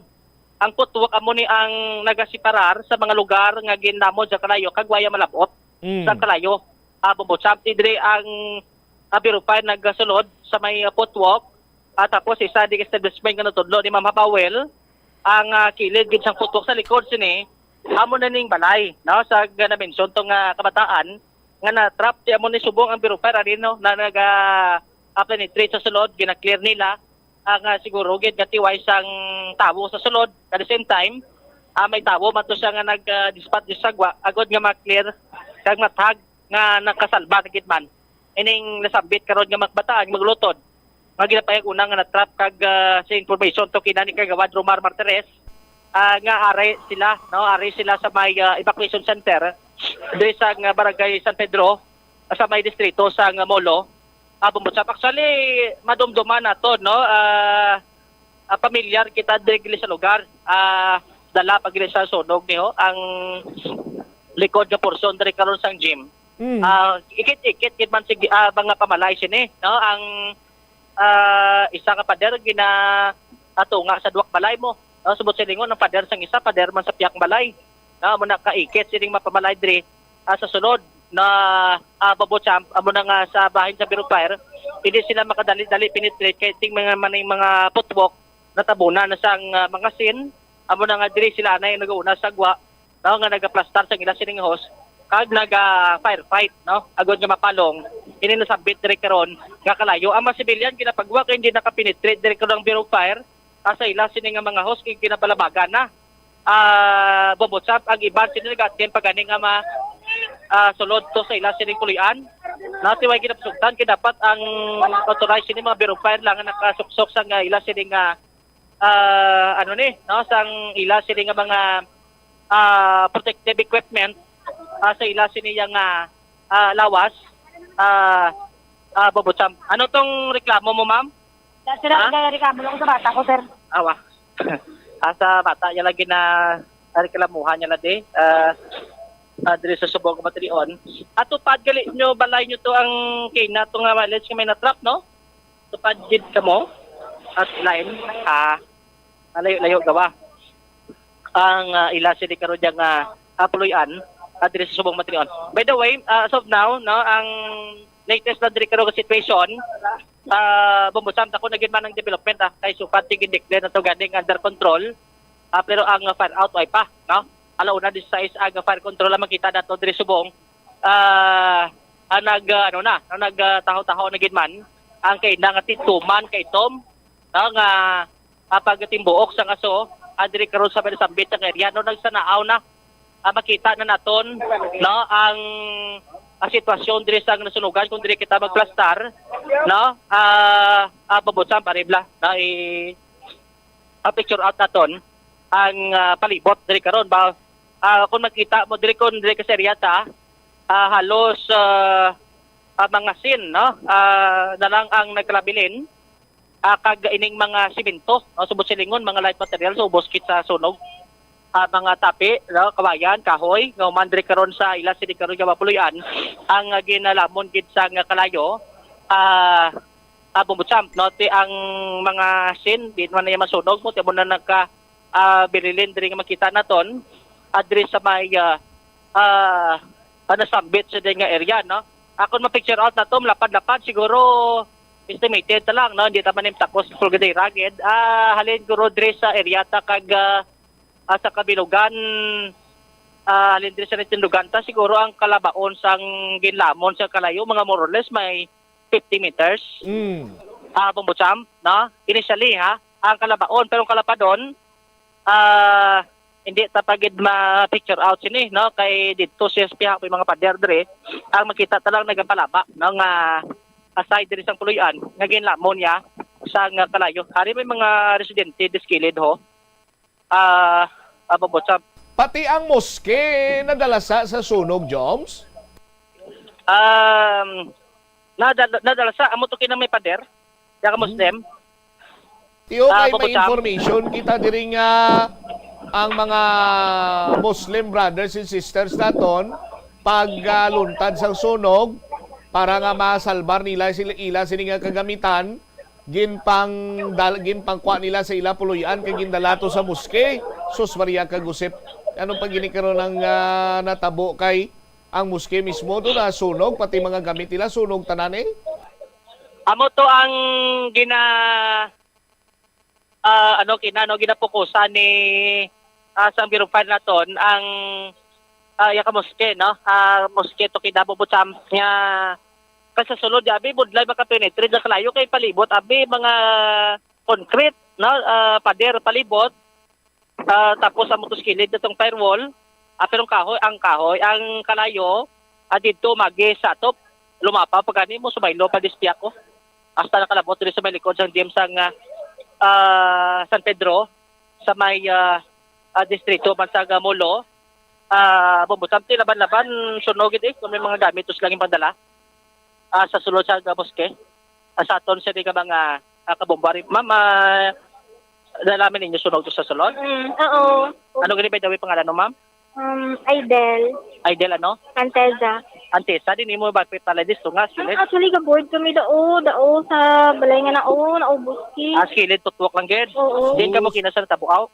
U: Ang footwalk amo ni ang nagasiparar sa mga lugar nga ginamod sa kalayo kag waya malabot sa kalayo. Bombotsap diri ang Bureau of Fire nagasunod sa may footwalk at tapos isa di establishment nga natudlo ni Ma'am Bawel ang kilid gid sang footwalk sa likod sini amo na ning balay, no, sa na-mention tong kabataan nga na-trap di amo ni subong ang Bureau of Fire no na penetrate sa sulod, gina-clear nila ang siguro gid nga tiway sang tawo sa sulod. At the same time may tawo man to siya nga nag-dispatch sa sagwa agod nga ma-clear kag matag nga nakasalba gid man ining nasabit karon nga magbataan maglutod nga ginapayag una nga na-trap kag sa information to kinani kagawad Romar Martires nga are sila sa may evacuation center diri sa barangay San Pedro sa may distrito sa Molo. Bombotsap. Actually madumduman nato, no, pamilyar kita diri sa lugar, dala pag sa sunog niyo ang likod nga portion diri karon sang gym. Ikit-ikit gid man sige mga pamalay sini, no, ang isa ka pader atunga sa duwak balay mo, no, subot silingon ang pader sang isa pader man sa piyak balay, no, mo na kaikit sining mapamalay diri sa sulod na Bombotsap amo na nga sa bahin sa Bureau of Fire, hindi sila makadali-dali penetrate kay ting mga mga footwalk na tabunan na sang mga sin amo na nga diri sila na nagauna sa gwa, no, nga nagaplastar sa ila sining host kag naga firefight, no, agod nga mapalong ininasabit diri karon nga kalayo. Ang mga civilian ginapagwa kay hindi nakapenetrate diri karon ang Bureau of Fire sa ila sini nga mga host kay kinapalabagan na. Bobotsap ang iban sini nagatin pagani nga sulod to sa ila sini kulian. Natiway ginapasugtan kay dapat ang authorized sini mga Bureau of Fire lang nga nakasuksok sa nga ila sini nga sang ila sini nga mga protective equipment sa ila sini nga lawas. Bobotsam. Ano tong reklamo mo, ma'am?
V: Sir, reklamo lang sa bata ko, sir.
U: Awa. Sa bata, yan lagi na reklamuhan niya lagi. Diri sa subong kabatrion. At tupad gali nyo, balay nyo to ang kina, itong mileage ka may na-trap, no? Tupad gid ka mo. At line, layo gawa. Ang ila sini karon yang puloy-an diri sa subong matrion. By the way, as of now, no, ang latest na diri karon nga situation, Bobotsam ako nagin man ang development kay supat tigin-declare na to ganing under control. Pero ang fire out way pa, no? Alauna di size ang fire control lang makita nato diri subong. Nagtaho-taho na gid man ang kay nga tituman kay Tom, no, nga pagtimbuok sa aso diri karon sa Sambit ang area no nagsanaaw na makita na naton, no, ang sitwasyon diri sa nasunugan kung diri kita magplastar, no, Bobotsam paribla na picture out naton ang palibot diri karon ba kung makita mo diri sa area halos mga sin, no, na lang ang nagkalabilin kag ining mga simento, no, subot silingon mga light materials ubos kit sa sunog. Mga tapi, no, kawayan, kahoy, nga umandri karon sa ila sini karon nga mapuloy-an ang ginalamon gid sa nga kalayo. Bobotsam, no, ang mga sin di man na masunog mo timo na nagka birilin diri nga makita naton adri sa may nasambit sa nga area, no. Ako ma-picture out na to, lapad-lapad siguro estimated ta lang, no, hindi ta man tapos full gid ragged. Halin guro diri sa area ta kag sa kabilugan halin diri sa Tindugan ta siguro ang kalabaon sang ginlamon sa kalayo mga more or less may 50 meters. Bobotsam, no, initially ang kalabaon pero ang kalapadon hindi tapagid ma-picture out sini, no, kay dito sa piha ko mga pader diri ang makita ta lang nagapalaba ng aside diri sang puloy-an nga ginlamon niya sa nga kalayo. Hari may mga residente diskilid ho. Bobotsam.
B: Pati ang moske nadalasa sa sunog, Joms?
U: Nadalasa amo to kinang may pader. Ya ka Muslim.
B: Tiyo kay may information kita diri nga ang mga Muslim brothers and sisters naton pagluntad sa sunog para nga masalbar nila ila sini nga kagamitan ginpang kwa nila sa ila puloy-an kay gindalato sa moske. Sus Maria kagusip. Anong pagginikaroon ng natabo kay ang moske mismo do na sunog pati mga gamit nila sunog tanan eh?
U: Amo to ang ginapukusan ni sa Bureau of Fire naton ang yaka moske, no, moske to Bobotsam nga kasi sulod abi budlay makapenetrate sa kalayo kay palibot abi mga concrete, no, pader palibot tapos ang motoskilid natong firewall pero ang kahoy ang kalayo dito magi sa top lumapa pagani mo sumaylo pa dispya ko hasta nakalabot diri sa may likod sang DM sang San Pedro sa may distrito Bansaga Molo. Bobotsam ti laban-laban sunog gid kung may mga gamit us lang yung padala sa sulod sa moske sa aton sa mga kabombari. Ma'am, nalaman ninyo sunog to sa sulod?
V: Oo.
U: Ano gani ba daw pangalan no, ma'am?
V: Aidel.
U: Aidel ano?
V: Anteza.
U: Antesa din mo ba pitaladis to nga skillet?
V: Actually gaboard kami dao sa balay nga naubos ki.
U: Skillet tutuwak lang gid.
V: Oo.
U: Din ka mo kinasa tabuaw.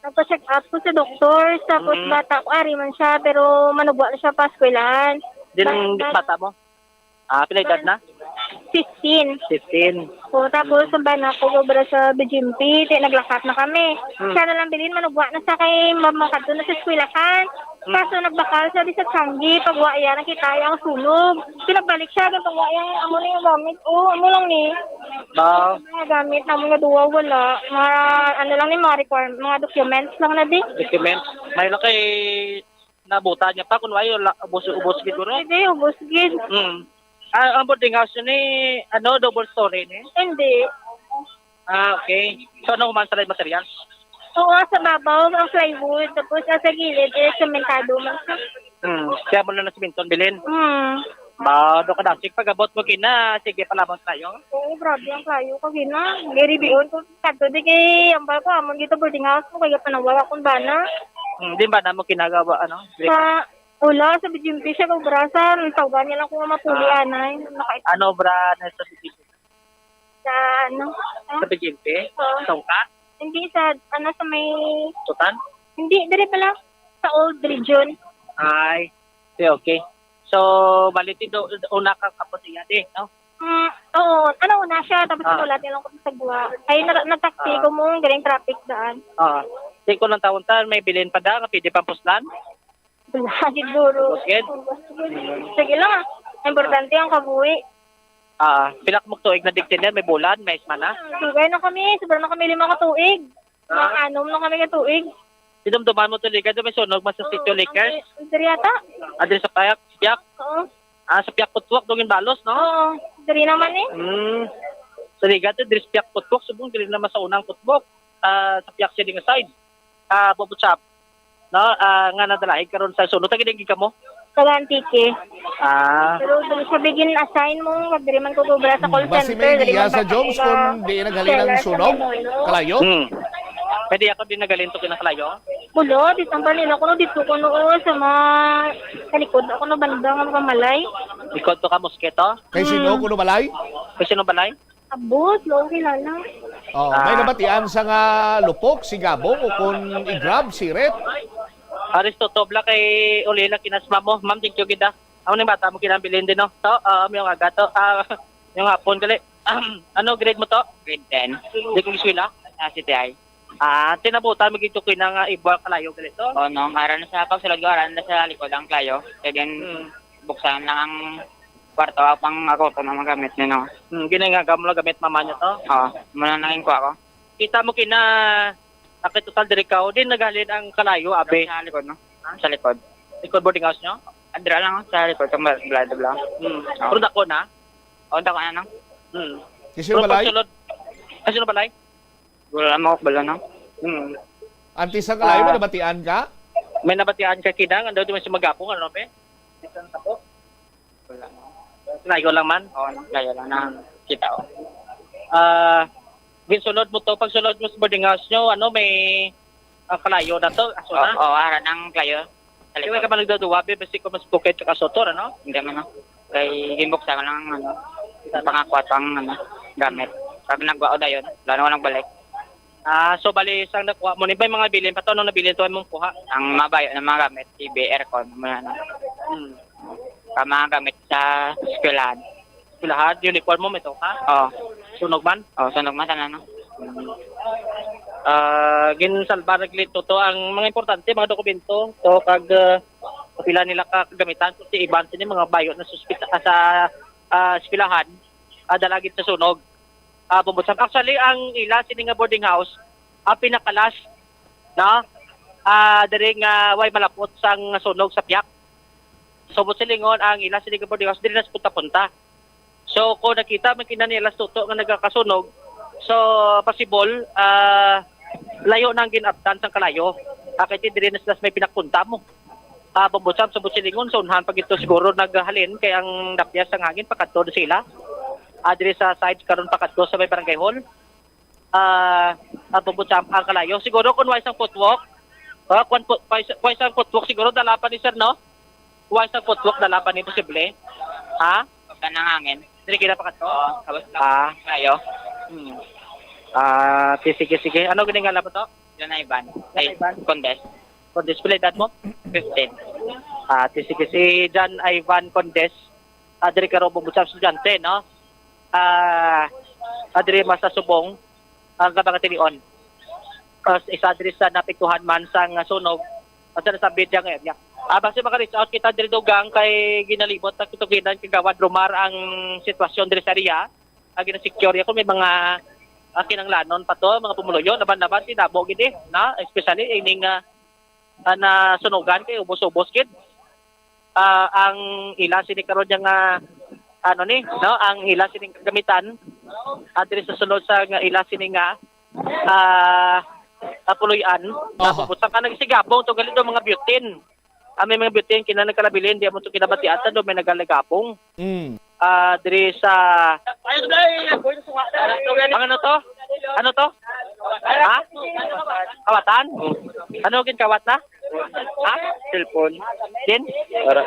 V: Nagpa-check up ko sa doktor, tapos bata ko, ari man siya, pero manubwa na siya pa eskwelahan.
U: Din bata mo? Pila edad na?
V: 15. O, tapos sumban ako obra sa BGMP, naglakat na kami. Siya na lang bilin, manubwa na sa kay mamakado na sa eskwelahan.
K: Kaso nagbakal siya di sa Changi, pagwa yan, nakita yung sunog. Pinagbalik siya, pagwa yan, amo na yung gamit. Amo lang ni.
U: Ba,
K: Mga gamit na mga duwa, wala. Mga, ano lang ni, mga requirement, mga documents lang na di.
U: documents. May lang kay nabuta niya pa kung wayo ubos gid guro.
K: Hindi, ubos gid.
U: Ang boarding house yun double story ni.
K: Hindi.
U: Okay. So ano man sa materials?
K: Oo, sa babaw, ang plywood. Tapos sa gilid, sementado man siya.
U: Kaya mo na simenton bilin.
K: Ba,
U: do ka dasig pagabot mo kina, sige palabang tayo.
K: oo, grabe ang kayo ko gina. Gary Bion ko, kato di kay, ang ko, amon dito boarding house mo, kaya panawala akong bana.
U: Di ba na mo kinagawa
K: Sa, wala, sa BGMP siya kong brasa, tawagan niya lang kung mapuli anay.
U: Ano bra na sa BGMP?
K: Sa, ano?
U: Sa BGMP? Sangka?
K: Hindi, sa, sa may,
U: Tutan?
K: hindi, dire pala, sa old region.
U: Ay, okay. So, baliti do una ka kapos iya di, no?
K: Oo, una siya, tapos wala nilang kung sa buwa. Ay, nagtaksi ko mo, galing traffic daan.
U: Di ko ng taon ta, may bilin pa da, pwede pang puslan?
K: Wala, siguro.
U: Busged?
K: Sige lang importante ang kabuhi.
U: Pilak mo tuig na digtiner, may bulan, may ismana?
K: Sugay na kami, sobrang na kami 5 katuig. Mga anom na kami katuig.
U: Dinumduman mo tulig, may sunog mas sa City Lakers?
K: Dari yata?
U: Adri sa Piak?
K: Oo.
U: Sa Piak Putwak, dungin balos, no?
K: Oo, dari naman eh.
U: Sa liga to, Dris Piak Putwak, subong dili naman sa unang Putwak. Sa Piak City nga side. Bobuchap. No, nga nadalahig karon sa sunod. Tagidigi ka mo?
K: Kalantike.
U: Pero
K: dali sa begin assign mo, diri man ko kubra sa call
B: Basi
K: center.
B: may iya sa Jones kung di nagaling ng sunog? Kalayo?
U: Pwede ako din nagalinto kinakalayo?
K: Bulo, dito ang panila ko no, dito ko no, sa mga kalikod ako no, banda nga malay.
U: Likod to ka mosquito?
B: Kay sino kuno balay?
U: Kay sino balay?
K: Abot, lo kilala.
B: May nabatian sa nga lupok, si Gabong, o kung i-grab, si Ret.
U: Aristotobla kay Ulila kinasma mo. Ma'am, thank you gida. Ako ni bata mo kinabilin din, no? So, yung aga to. Yung hapon gali. Ano grade mo to? Grade 10. Di ko iswila? CTI. Tinabutan mo gito nga iba kalayo gali to?
L: Oo, no. Aran na sa pagsulod ko, aran na sa likod ang klayo. Kaya buksan lang ang kwarto pang ako ito na magamit niya, no?
U: Ginagawa mo lang gamit mama niya to?
L: Oo, muna nangin ko ako.
U: Kita mo total diri ka din naghalin ang kalayo, abe.
L: Sa likod, no? Sa likod.
U: Likod boarding house nyo?
L: Adra lang sa likod, itong blado lang.
U: Pero dako na?
L: Oo, dako na, no?
B: Kasi balay?
U: Kasi no balay?
L: Wala mo ako bala, no?
B: Antes sa kalayo, may nabatian ka?
U: May nabatian ka kinang, ando di man si magapong, ano pe? Isan tapo?
L: Wala, no?
U: Kalayo lang man?
L: Oo, kaya lang na kita ko.
U: Ginsunod mo to, pag sunod mo sa boarding house nyo, may kalayo na to, aso na?
L: Oo, aran ang klayo.
U: Kaya ka ba nagdaduwabi, basi ko mas bukit sa kasotor, ano?
L: Hindi man, no? Kay gimbuksan ko lang, pangakwat pang, gamit. Pag nagwao na yun, wala na walang balik.
U: So bali, isang nakuha mo, ba yung mga bilin? Pato nung nabilin to mong kuha?
L: Ang mabayo ng mga gamit, TV, aircon, muna na. Mga gamit sa eskwelahan.
U: Eskwelahan? Uniform mo, may to ka?
L: Oo.
U: Sunog man?
L: Oo, sunog man, sana, no?
U: Ginsalbar naglito to ang mga importante mga dokumento to kag pila nila kagamitan so si iban sini mga bayo na suspita sa eskwelahan dalagit sa sunog bubusan actually ang ila sini nga boarding house pinakalas na diri nga way malapot sang sunog sa piyak so busilingon ang ila sini nga boarding house diri na punta-punta so ko nakita man kinanilas tuto nga nagakasunog so possible layo nang ginaptan sang kalayo. Kaya diri na sila may pinakunta mo. Pabusam sa busilingon so unhan pag ito siguro naghalin kay ang napyas sang hangin pakadto sila. Diri sa side karon pakadto sa may barangay hall. Pabusam ang kalayo. Siguro kun wise ang footwalk. Wise ang footwalk siguro dalapan ni sir no. Wise ang footwalk dalapan ni posible.
L: Pagka nang hangin.
U: Diri kita pakadto.
L: Kalayo.
U: Sige. Ano giningala mo to?
L: Yan na Ivan. Ay, Condes.
U: Condes, pala edad mo?
L: 15.
U: Sige, si John Ivan Condes. Adri ka ro bubusap estudyante, no? Adri masa subong. Ang kabangatinion. Isa adri sa napiktuhan man sang sunog. Asa na sa bidya nga, Basta maka-reach out kita diri dugang kay ginalibot na kituginan kagawad Romar ang sitwasyon diri sa area. Gina-secure ko may mga kinanglanon pa to, mga pumuluyo, laban-laban tinabo gid na especially ining na sunugan kay ubos-ubos gid. Ang ila sini karon nga ang ila sining kagamitan diri sa sulod sa nga ila sini nga puloy-an. Napupusan ka nagsigapong to galito mga butin. May mga butin kina nagkalabilin di mo to kinabatiatan do may nagalagapong. Diri sa ano to? Ano to? Ha? Kawatan? Ano kin kawat na? Ha? Cellphone. Din? Ara.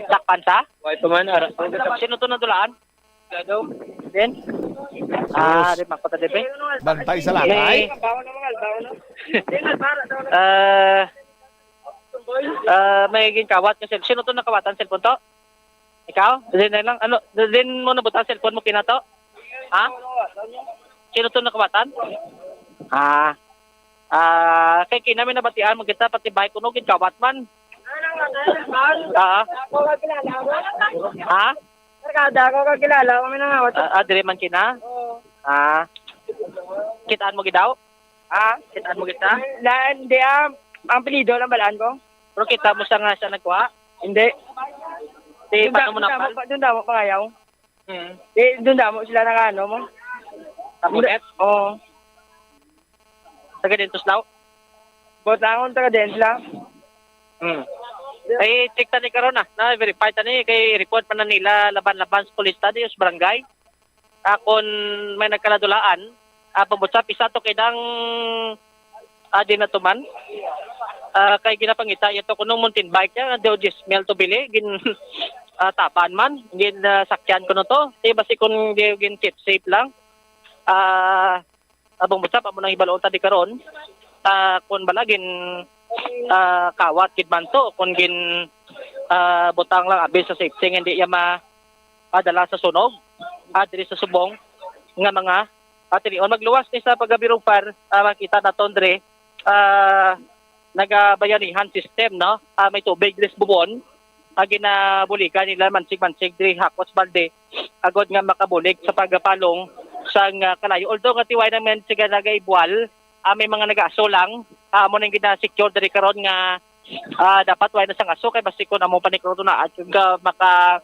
U: Dakpan sa? Why pa man ara. Sino to nadulaan? Din? Di makota depe.
B: Bantay sa lakay.
U: May ginkawat kasi sino to nakawatan cellphone to? Ikaw? Din na lang. Ano? Din mo nabutan cellphone mo kinato? Ha? Sino to nakawatan? Kay kinamin nabatian mo kita pati bike kuno ginkawat man. Ha?
K: Karkada ko kakilala kami nangawat.
U: Dire man kina? Kitaan mo gidaw? Kitaan mo kita?
K: Hindi ang pilido ng balaan ko.
U: Pero kita mo siya nga siya nagkuha?
K: Hindi.
U: Paano mo napal?
K: Doon damo pangayaw. Doon damo sila nakano mo.
U: Tapunet?
K: Oo.
U: Taga Dentos daw?
K: Botangon taga Dentos lang.
U: Ay, check tani karon na-verify tani kay report pa na nila laban-laban sa police study sa barangay. Kung may nagkaladulaan, pabutsap isa to kay dang dinatuman. Kay ginapangita ito kuno mountain bike niya do smell to bili gin tapan man gin sakyan kuno to tay basi kun gin keep safe lang abong butsap amo nang ibaloon ta di karon kun balagin kawat kid man to kun gin butang lang abi sa safety hindi ya madala sa sunog diri sa subong nga mga tinion magluwas ni sa pagabirong fire makita naton dre nagabayanihan system no may tubig dres bubon ginabuligan nila mansig diri Hakos Balde agod nga makabulig sa pagapalong sa kalayo although nga tiway naman siga nagaibwal may mga nag-aso lang amo nang gina-secure diri karon nga dapat way na sang aso kay basi kun amo panikroto na at nga maka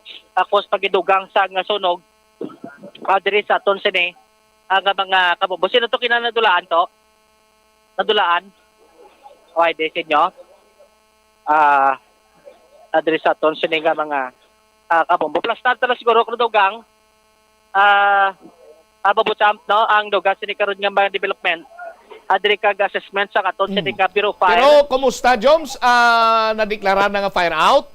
U: cause pagidugang sa nga sunog diri sa aton sini nga mga kabubo sino to kinanadulaan to nadulaan okay, desin nyo. Adres sa aton, sininga mga kabombo. Plus, tala siguro kung dugang, babuchamp, no, ang dugang sinikaroon nga mga development. Adri kag assessment sa aton, sininga Bureau Fire.
B: Pero, kumusta, Joms? Nadeklara na nga fire out?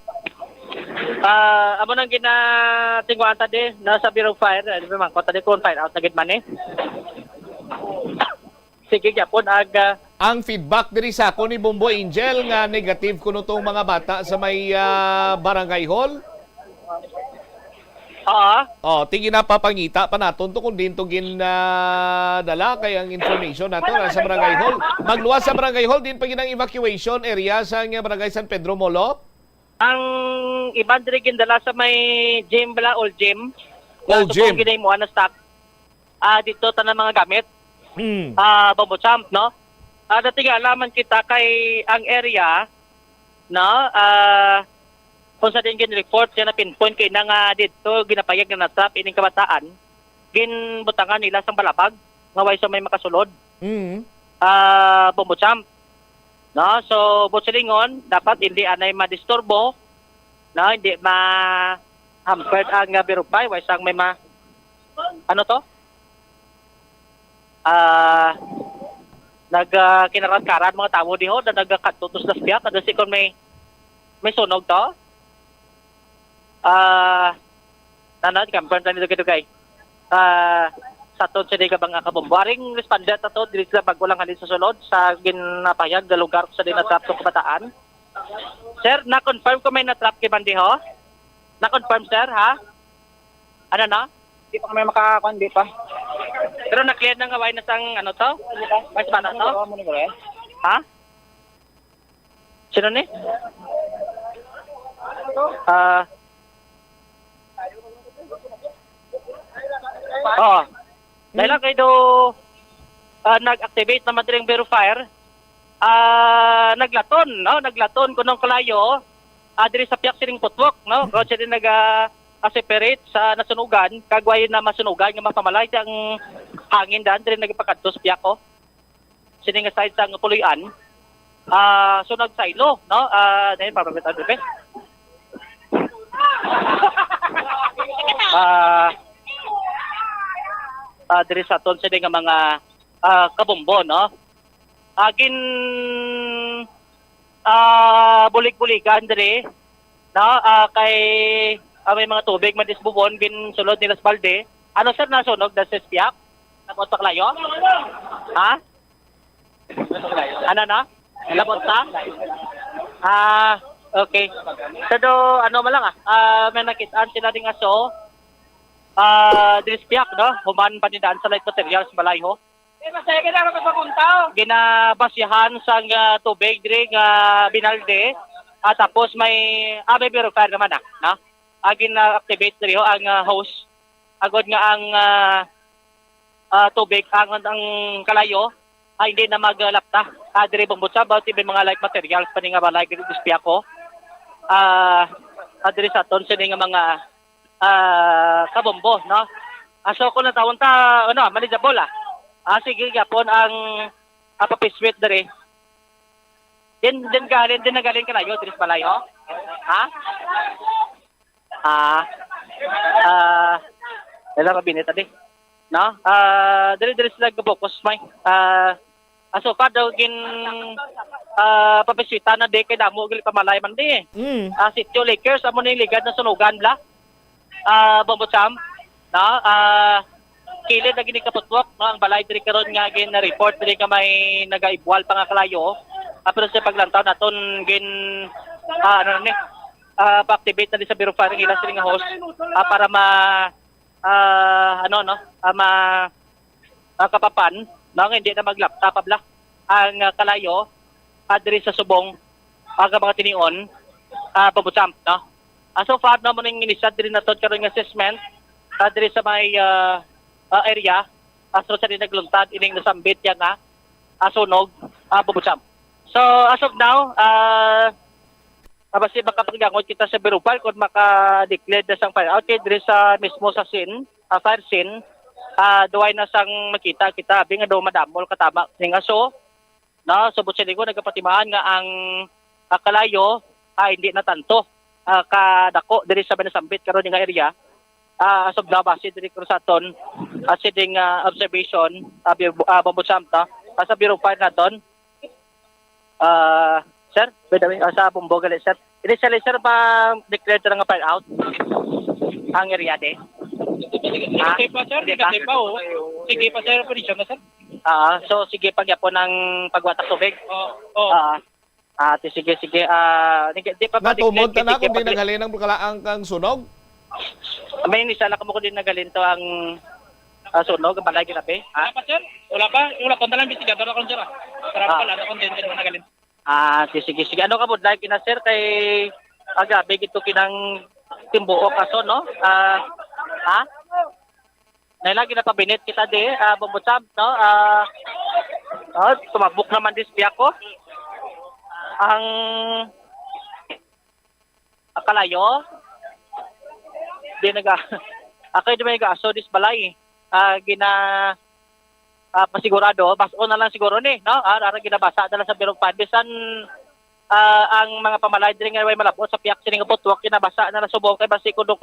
U: Amo nang ginatingwaan tadi, na sa Bureau Fire, di ba man, kung tadi kung fire out na gitman sige gyapon
B: ang feedback diri sa ako ni Bombo Angel nga negative kuno tong mga bata sa may barangay hall. Tingin na papangita pa naton to kung din to dala kay ang information nato sa barangay hall. Magluwas sa barangay hall din pa ginang evacuation area sa barangay San Pedro Molo.
U: Ang iban diri gindala sa may gym bala old gym.
B: Old gym.
U: Kung ginay mo na stock. Dito tanan mga gamit. Bombochamp, no? Dati nga alaman kita kay ang area, no? Kung sa din gin-report, siya na pinpoint kay na nga dito, ginapayag na natrap, ining kabataan, ginbutangan nila sa balapag, nga way sa may makasulod. Bombochamp. No? So, butsilingon, dapat hindi anay madisturbo, no? Hindi ma-hampered ang birupay, way sang may ano to? Nagkinarat-karan mga tao diho na nagkatutos na siya kada si kon may sunog to nanad kampan tani dito kay sa to sa diga bang kabombaring respondent ato dili sila bagulang halin sa sulod sa ginapayag na lugar sa dinatrap sa kabataan. Sir, na-confirm ko may natrap kay bandiho? Na-confirm sir ha? Ano na? Di pa kami makakuan, di pa. Pero na-clear na nga way na sang ano to? Mas bata to? Ha? Sino ni? Dahil lang kayo nag-activate na madaling verifier, naglaton, no? Naglaton ko ng kalayo, diri sa piyak sining putwok, no? Kung siya din nag-separate sa nasunugan, kagway na masunugan, nga mapamalay ang hangin daan, diri nagpakadto sa piyak ko. Sining side sa puloyan, so nagsaylo, no? Dahil papabitan ko, diri sa aton sa nga mga kabombo, no? Agin bulik-bulikan diri, no? Kay may mga tubig madisbubon gin sulod nila sa balde. Ano sir nasunog da sa piyak? Tapos sa kalayo? Ha? Ano na? Labot sa? Okay. So ano man lang may nakitaan sila ding aso. Dispiak, no? Human panidaan sa light materials balay ho. Ginabasyahan sa tubig diri nga binalde tapos may verifier naman no? Gina-activate diri ho ang hose agod nga ang tubig ang kalayo hindi na maglapta diri bumbutsa about may mga light materials pa nga balay dispiak ko diri sa ton sa nga mga kabombo, no? So kung natawon ta, manageable sige gapon ang papiswit dere. Din nagaling ka na yo, Tris Malayo. Dala ka binita di. No? Diri sila gabokos may. So kada gin papiswita na de kay damo gali pamalay man di. Sitio Lakers amo ni ligad na sunugan bla. Bombotsam, no? Kilid na ginikaputwok, no? Ang balay diri karon nga gin na report diri ka may nagaibwal pa nga kalayo. Pero sa paglantaw naton gin pa-activate na din sa Bureau of Fire ng ilang siling host para kapapan, no? Hindi na maglaptap bla ang kalayo diri sa subong mga tinion Bombotsam, no? So far naman yung inisad din na to karon nga assessment diri sa may area so sa din nagluntad ining nasambit ya nga sunog Bombotsam. So as of now basi makapaggangot kita sa Bureau Fire kung maka-declare na sang fire out diri sa mismo sa scene, fire scene duway na sang makita kita abi nga daw madamol katama ning aso, no? So butsi ko nagapatimaan nga ang kalayo hindi na tanto kadako diri sa Benasambit karon nga area as of now base diri ko sa aton siding observation Bombotsam ta sa Bureau of Fire naton sir bedami sa bombo gali sir initially sir pa declare ta nga fire out ang area de sige pa sir sige pa sir position na sir so sige pa gyapon ang pagwatak tubig sige. Di pa ba
B: natumod ta na kung di nagalin ang kalaang kang sunog?
U: May nisala ka mo kung di nagalin to ang sunog, ang balay ginabi. Wala pa, sir? Wala pa? Wala pa lang bisigador akong sir. Sarap pala, akong din nagalin. Sige. Ano ka mo, dahil kina sir, kay agabi gito kinang timbuo kaso, no? Nailagi na pabinit kita di, Bombotsam, no? Tumabok naman dispiyak ko. Ang kalayo di ako di may aso dis balay pasigurado baso na lang siguro ni no ara ginabasa dala sa Bureau of Fire bisan ang mga pamalay diri nga way malabot sa piyak sining putwok kinabasa na subong kay basi kudo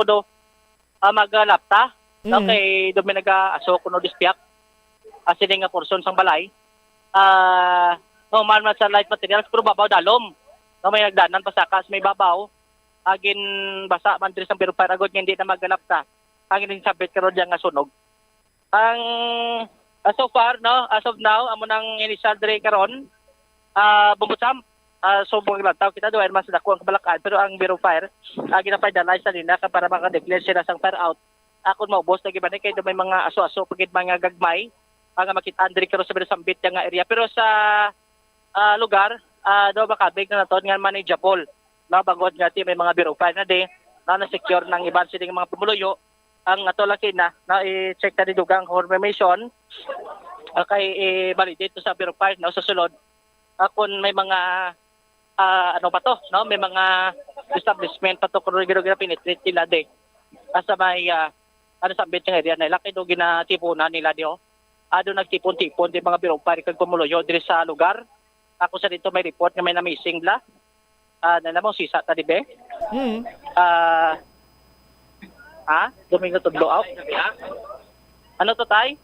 U: maglapta no kay dumi aso kuno dis piyak sining nga portion sang balay man sa light materials pero babaw dalom no may nagdanan pasakas may babaw agin basa man diri sa Bureau of Fire agad hindi na magalapta ang inisabit karon diyan nga sunog ang so far no as of now amo nang initial diri karon Bombotsam so maglantaw kita do mas dako ang kabalakan pero ang Bureau of Fire gina-finalize sa nila para maka-declare sila sang fire out akon maubos na gibani kay do may mga aso-aso pagid mga gagmay ang makita diri karon sa Benasambit nga area pero sa lugar do makabig na naton nga manageable. No, bagod nga ti may mga verify na di na secure ng iban sining mga pumuluyo. Ang ato laki na i-check ta di dugang confirmation kay i-validate to sa verify no sa sulod. Kung may mga ano pa to, no? May mga establishment pa to kung gira penetrate nila di. Asa may ano sa bit nga area nila kay do ginatipunan nila di do nagtipon-tipon di mga verify kag pumuluyo diri sa lugar. Ako sa dito may report nga may na-missing la. Na namang sisa ta di be. Domingo Tudlo out. Ano to tay?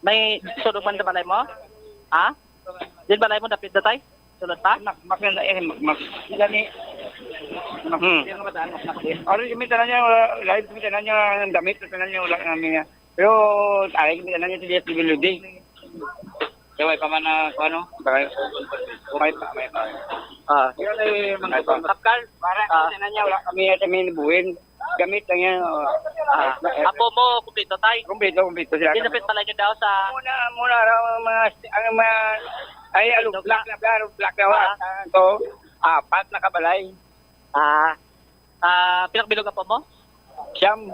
U: May sulod man na balay mo? Din balay mo dapit na tay? Sulod pa?
J: Makanda gani. Oro kami tanan niya live kami tanan niya ng damit tanan niya wala namin. Pero ay kami tanan niya sa DSWD. Kaya pa man ano? May pa. Yun ay mga kapkal para tanan niya wala kami buhin. Gamit lang yan.
U: Apo mo, kumpleto tay?
J: Kumpleto sila.
U: Dinapit pala nyo daw sa...
J: Muna mga ay black na to, 4 na kabalay.
U: Pinakbilog po mo?
J: Siyam.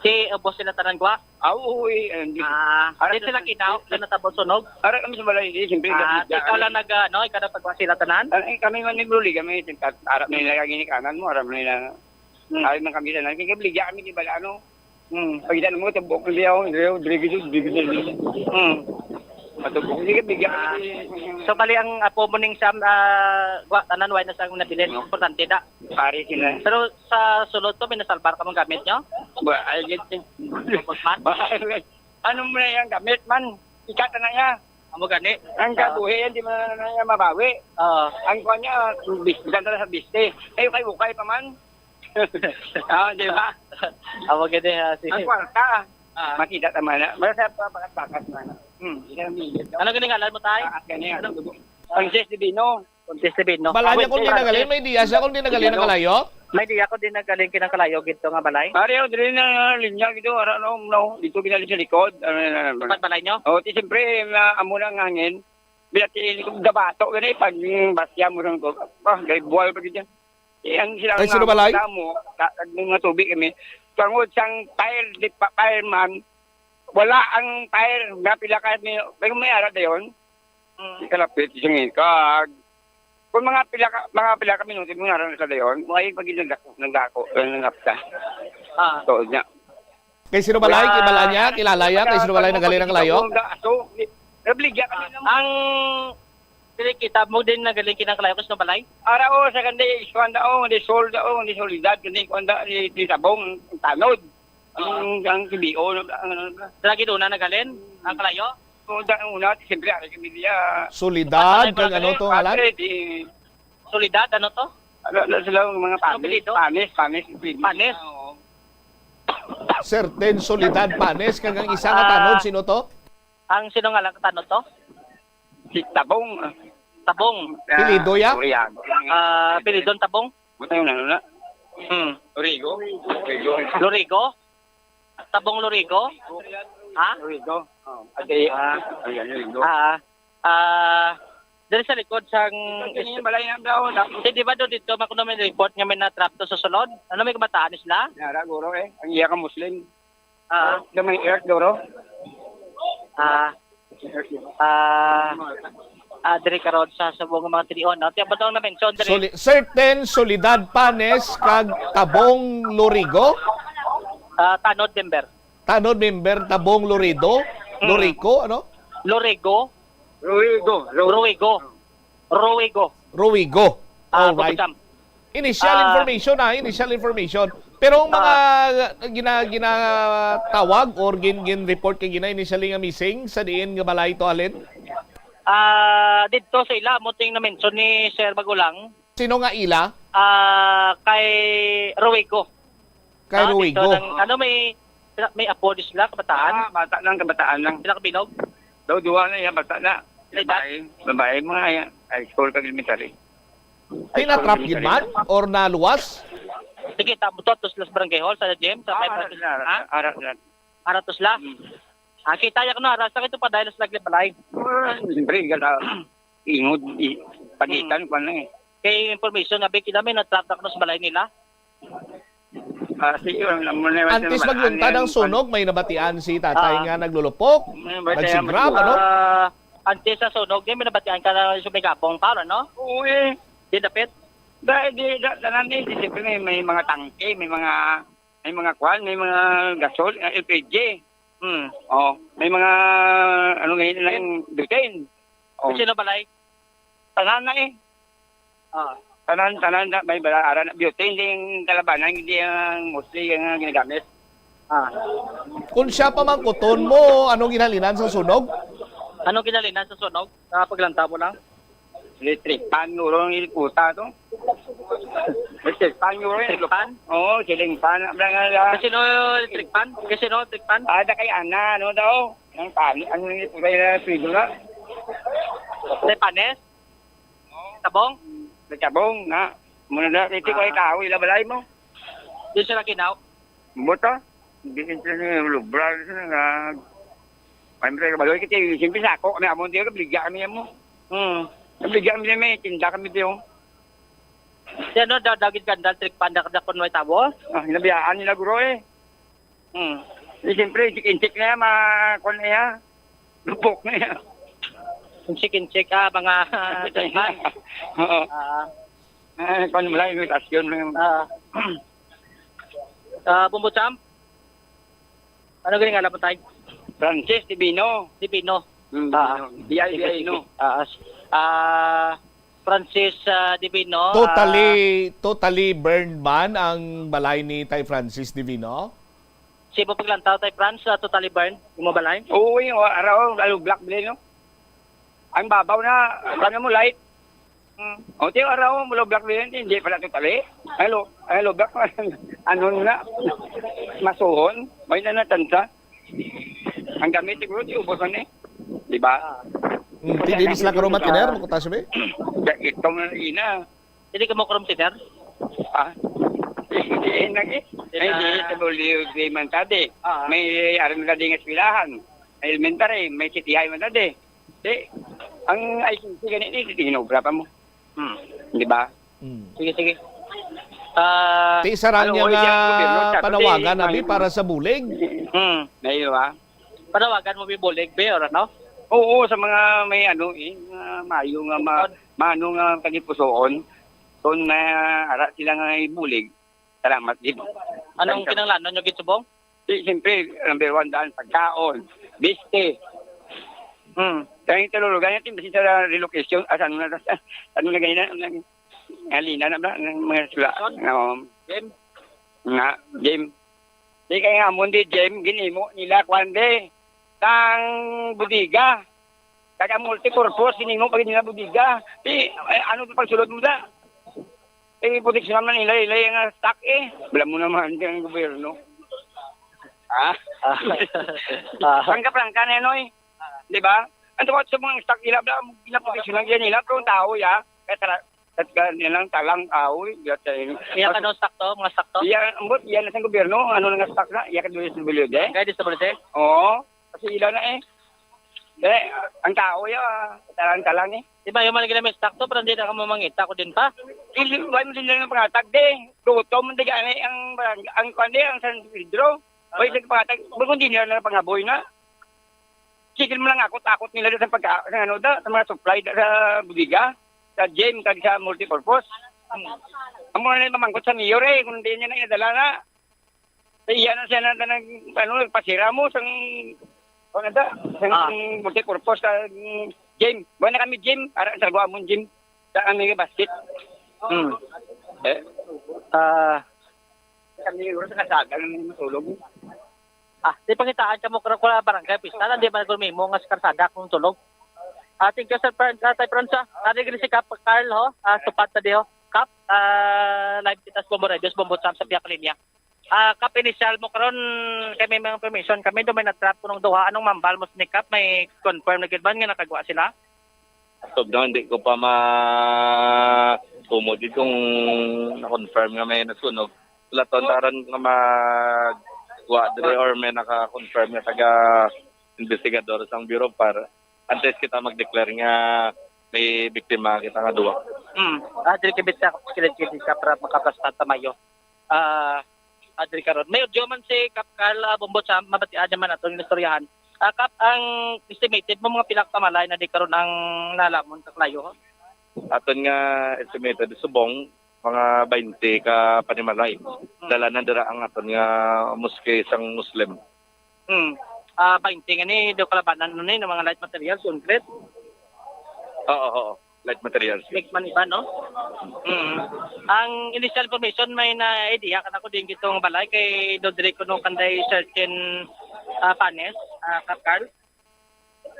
U: Si boss sila tanan gwa?
J: Uy.
U: Di sila kinaw, na natabot sunog?
J: Ara kami sa balay, siyempre.
U: Ikaw lang ikaw na pagwa sila tanan?
J: Kami man nagluli kami, arap na nila ginikanan mo, arap na nila. Ay man kami tanan, kaya bligya kami di bala ano. Pagitan mo tabok liyaw, drigid. Matubok sige bigyan.
U: So bali ang apo mo ning Sam tanan way na sa nabilin, importante da.
J: Pare sila.
U: Pero sa sulod to binasalbar ka mong gamit nyo?
J: Ba ay git. Ano mo na yung gamit man? Ikat na niya.
U: Amo gani.
J: Ang kabuhi di man na niya mabawi. Ang kanya bisan sa biste. Kayo bukay pa man. Di ba?
U: Amo gani si.
J: Ang kwarta. Makita tama na. Marasa pa bakat man.
U: Ano gani ngalan mo tay?
J: Ang Dino.
B: Balanya kung di nagalin, may diya siya kung di nagalin ng kalayo?
U: May diya ko din nagaling kinang kalayo gito nga balay.
J: Ariyo dili na linya gito no dito binali sa likod.
U: Pat balay nyo?
J: Ti siyempre amo nang hangin. Bilati ko dabato gani pag basya mo rang ko. Gay buwal pa gid. Ang sila
B: ay sino balay?
J: Mo mga tubig kami. Tungod sang fireman wala ang tire nga pila ka may ara dayon. Kalapit singin kag kung mga pila ka minuto mo naran sa dayon, may pag nagdako nangapta. To nya.
B: Kay sino balay? Kay Balanya? Kilala ya? Kay sino balay nagaling ng kalayo?
J: So, nabligya kami
U: ang kita mo din nagaling kinang kalayo kasi no balay?
J: Ara sa kanda iskwanda di solidad kundi kwanda di sabong tanod. Ang KBO
U: lagi doon na nagalin ang kalayo?
J: Una siyempre ari kami diya.
B: Solidad kag ano to ngalan?
U: Solidad ano to?
J: Sila mga panis.
B: Certain Solidad Panes kag ang isa nga tanod sino to?
U: Ang sino nga lang tanod to?
J: Si Tabong.
B: Pilido ya?
U: Pilidon Tabong?
J: Buta yung ano na? Lorigo?
U: Tabong Lorigo?
J: Lorigo. Lorigo.
U: Dali sa likod sang
J: balay na daw.
U: Di ba do dito makuno may report nga may na-trap to sa sulod? Ano may kabataan sila?
J: Nara guro ang iya ka Muslim. Gamay earth guro.
U: Diri karon sa subong mga tinion no. Tiya ba daw na mention diri?
B: Certain Solidad Panes kag Tabong Lorigo?
U: Tanod member.
B: Tanod member Tabong Lorido? Lorico ano?
U: Lorigo.
B: Alright. Initial information. Pero ang mga ginatawag or gin-report kay initially nga missing sa diin nga balay to alin?
U: Dito sa ila mo ting na mention ni Sir Bagulang.
B: Sino nga ila?
U: Kay Ruigo.
B: Kay Ruigo.
U: Ano may apo sila kabataan?
J: Bata lang.
U: Sila kabilog?
J: Daw duwa na yan, bata na. Babae mga yan. High school ka elementary.
B: Pinatrap gid man or naluwas?
U: Sige, tabutot to sila sa barangay hall sa gym sa Aratos la. Kita ya kuno ara sa kito pa dahil sa balay.
J: Siyempre gala. ingod, pagitan ko lang eh.
U: Kay information nga biki namin na-trap na sa balay nila.
J: Sige, alam mo na.
B: Antes magluntad ang sunog, may nabatian si tatay nga naglulupok, nagsigrab, ano?
U: Antes sa sunog, di may nabatian ka na sumigapong para, no?
J: Oo eh.
U: Di dapit?
J: Dahil siyempre may mga tangke, may mga kwan, may mga gasol, LPG. May mga ngayon na yung butane.
U: Sino balay?
J: Tanan na eh. Tanan na may balaran na butane, hindi yung kalabanan, hindi yung mostly yung ginagamit.
B: Kung siya pa man kuton mo, anong ginhalinan sa sunog?
U: Anong kinalinan sa sunog? Paglanta mo lang?
J: Electric pan, nuro ng ilikuta to. Electric pan, nuro yung
U: electric pan?
J: Oo, siling pan.
U: Kasi no electric pan? Kasi no electric pan?
J: Ada kay Ana, ano daw? Ang pan, ano yung ilikuta yung frigo na?
U: May panes? Tabong?
J: May tabong, na. Muna na, iti ko ay kahoy, labalay mo.
U: Di siya nakinaw?
J: Buto? Hindi siya na lubra, nga. May mga kabaloy, kasi simple sa ako, may amon diyo, kabligya kami mo. Kabligya kami may tinda kami diyo.
U: Yan no, dagit ganda, trick panda kada kun may tabo?
J: Hinabiyaan nila guro eh. Siyempre, chikin-chik na yan, makakon na yan. Lupok na yan.
U: Chikin-chik mga tripan.
J: Oo. Kung mo lang, imitasyon lang.
U: Bumbutsam? Ano galing alam mo tayo?
J: Francis Divino.
U: Divino.
J: Divino.
U: Francis Divino.
B: Totally burned man ang balay ni Tay Francis Divino?
U: Sibo paglantaw Tay Franz, totally burned? Yung mga balay?
J: Oo, yung araw, black bilhin, no? Ang babaw na, kanya mo light. O, tiyo araw, mulo black bilhin, hindi pala totally. Hello, black, ano na, masuhon, may natansa. Ang gamit siguro, ubusan eh. Diba?
B: Hindi sila karumat tiner, makuta sabi?
J: Itong na ina.
U: Hindi ka mo karum tiner?
J: Hindi nag hindi sa bulyo agreement tadi. May aram na ding eskwelahan. May elementary, may city man tadi. Ang ICC ganito, tinobra pa mo. Di ba?
U: Sige.
B: Ti sarang niya nga panawagan nabi para sa bulig.
J: Nayo ba?
U: Panawagan mo bulig ba or ano?
J: Oo, sa mga may mayo nga mano nga kagipusoon. Doon na ara sila nga ibulig. Salamat din.
U: Anong kinanglanon nyo gitsubong?
J: Siyempre, number 1 daan, pagkaon, biste. Kaya talulugan natin, basta sa relocation, ano na ganyan, halina na ba, ng mga sula. Game. Di kaya nga mo, Jem, ginimo nila, kwande, tang budiga. Kaya multi-purpose, ginimo pag nila budiga. Ano ito pagsulot mo da? Proteksyon naman nila yung stock eh. Wala mo naman yung gobyerno. Pangka-prangka na yun eh. Di ba? Ang tawag sa mga stock nila, ginaproteksyon lang nila, pero tao ya. Kaya nilang talang tao eh.
U: Iya ka no stock to? Mga stock to?
J: Iya na sa gobyerno. Ano na nga stock na? Iya ka doon sa WD.
U: Kaya disability?
J: Oo. Kasi ilan na eh. Ang tao ya, talang eh.
U: Diba yung malagay na may stock to, pero hindi na ka mamangita ko din pa.
J: Iluway mo din lang ng pangatag de. Luto mo din ang kwande, ang San Pedro. Wait lang pangatag. Kung hindi nila na pangaboy na. Sikil mo lang ako, takot nila sa sa mga supply sa budiga, sa gym, sa multipurpose. Ang muna na mamangkot sa mayor eh, kung hindi niya na inadala na. Iyan na siya na pasira mo sa multipurpose sa gym. Buwan na kami gym, para sa gawa mong gym. Sa aming basket. Kami sa kasagal ng matulog.
U: Di pangitaan ka mo kung barangay pista, hindi ba nagulmi mo nga sa karsada kung tulog? Thank you, Sir Tay Franza. Narinig si Kap Carl, tupat na diho. Kap, live kita sa Bombo Radio, Bombo Sam sa Piak Linya. Kap, initial mo karon kay may mga information kami, doon may natrap ko ng duha. Anong mambal mo ni Kap? May confirm na gilban nga nakagawa sila?
M: Doon, hindi ko pa ma-tumod kung na-confirm nga may nasunog. Latontaran nga mag-gawa or may naka-confirm nga taga-investigador sa Bureau para antes kita mag-declare nga may biktima kita nga duwa.
U: Adri kibit ka kilit ka para makapastat tamayo. Adri karon. May audio man si Kap Carl Bombotsam mabatian man ato ng istoryahan. Kap ang estimated mo mga pilak pamalay na di karon ang nalamon kaklayo.
M: Aton nga estimated subong mga 20 ka panimalay. Dala na dira ang aton nga moske sang Muslim.
U: 20 nga ni do kalabanan nun ng mga light materials, concrete.
M: Oo. Light materials.
U: Make man iba, no? Ang initial information may na idea kana ko din gitong balay kay Dodre ko no kanday certain panes, Kap Carl.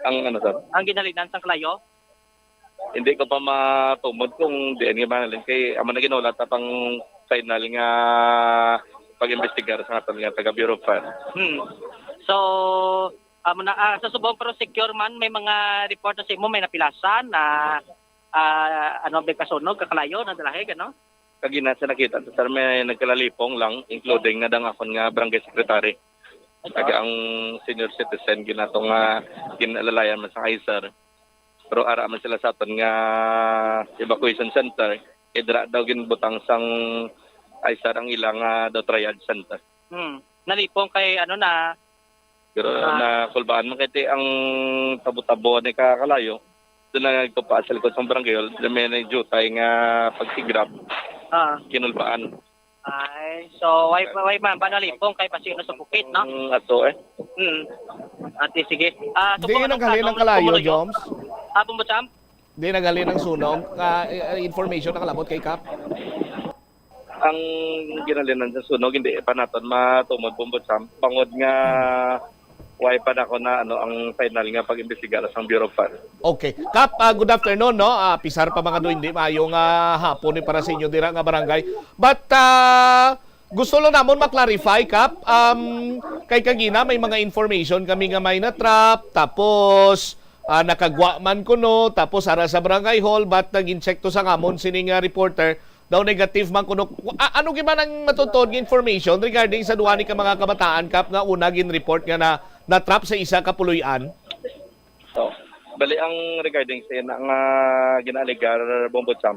M: Ang ano sir?
U: Ang ginalinan sang klayo.
M: Hindi ko pa matumod kung diyan nga manalin kay amo na ginulat pang final nga pag-investigar sa aton nga taga Bureau of Fire.
U: So, sa subong pero secure man may mga report na sa imo may napilasan na may kasunog kakalayo na dalahe gano.
M: Kagina sa nakita sir may nagkalalipong lang including na dang akon nga barangay secretary. Kaga ang senior citizen ginatong nga kinalalayan man sa Kaiser. Pero ara man sila sa aton nga evacuation center idra daw ginbutang sang Kaiser ang ilang daw triage center.
U: Nalipong kay na
M: pero na kulbaan man kay ang tabo-tabo ni kakalayo doon na nagtupa sa likod ng barangay doon may jutay nga pagsigrab kinulbaan.
U: Ay, so why man banalipong kay pasino sa bukid, no?
M: Ato
U: Ate sige.
B: Di naghalin ng kalayo, Joms?
U: Bombotsam?
B: Di naghalin ng sunog. Information na kalabot kay Kap?
M: Ang ginalinan sa sunog hindi pa naton matumod Bombotsam. Pangod nga why pa na ako na ang final nga pag-imbestigar sa Bureau of Fire.
B: Okay. Kap, good afternoon, no? Pisar pa mga doon, hindi mayong hapon ni para sa inyo dira nga barangay. But gusto lang namon maklarify, Kap. Kay kagina may mga information kami nga may na-trap, tapos nakagwa man ko no, tapos ara sa barangay hall, but nag-incheck to sa ngamon sining reporter, daw negative man kuno. Ano giman ang matutod nga information regarding sa duwa ni ka mga kabataan, Kap, nga una gin-report nga na-trap sa isa ka puloy-an?
M: So, bali ang regarding sa ang ginaligar Bombotsam.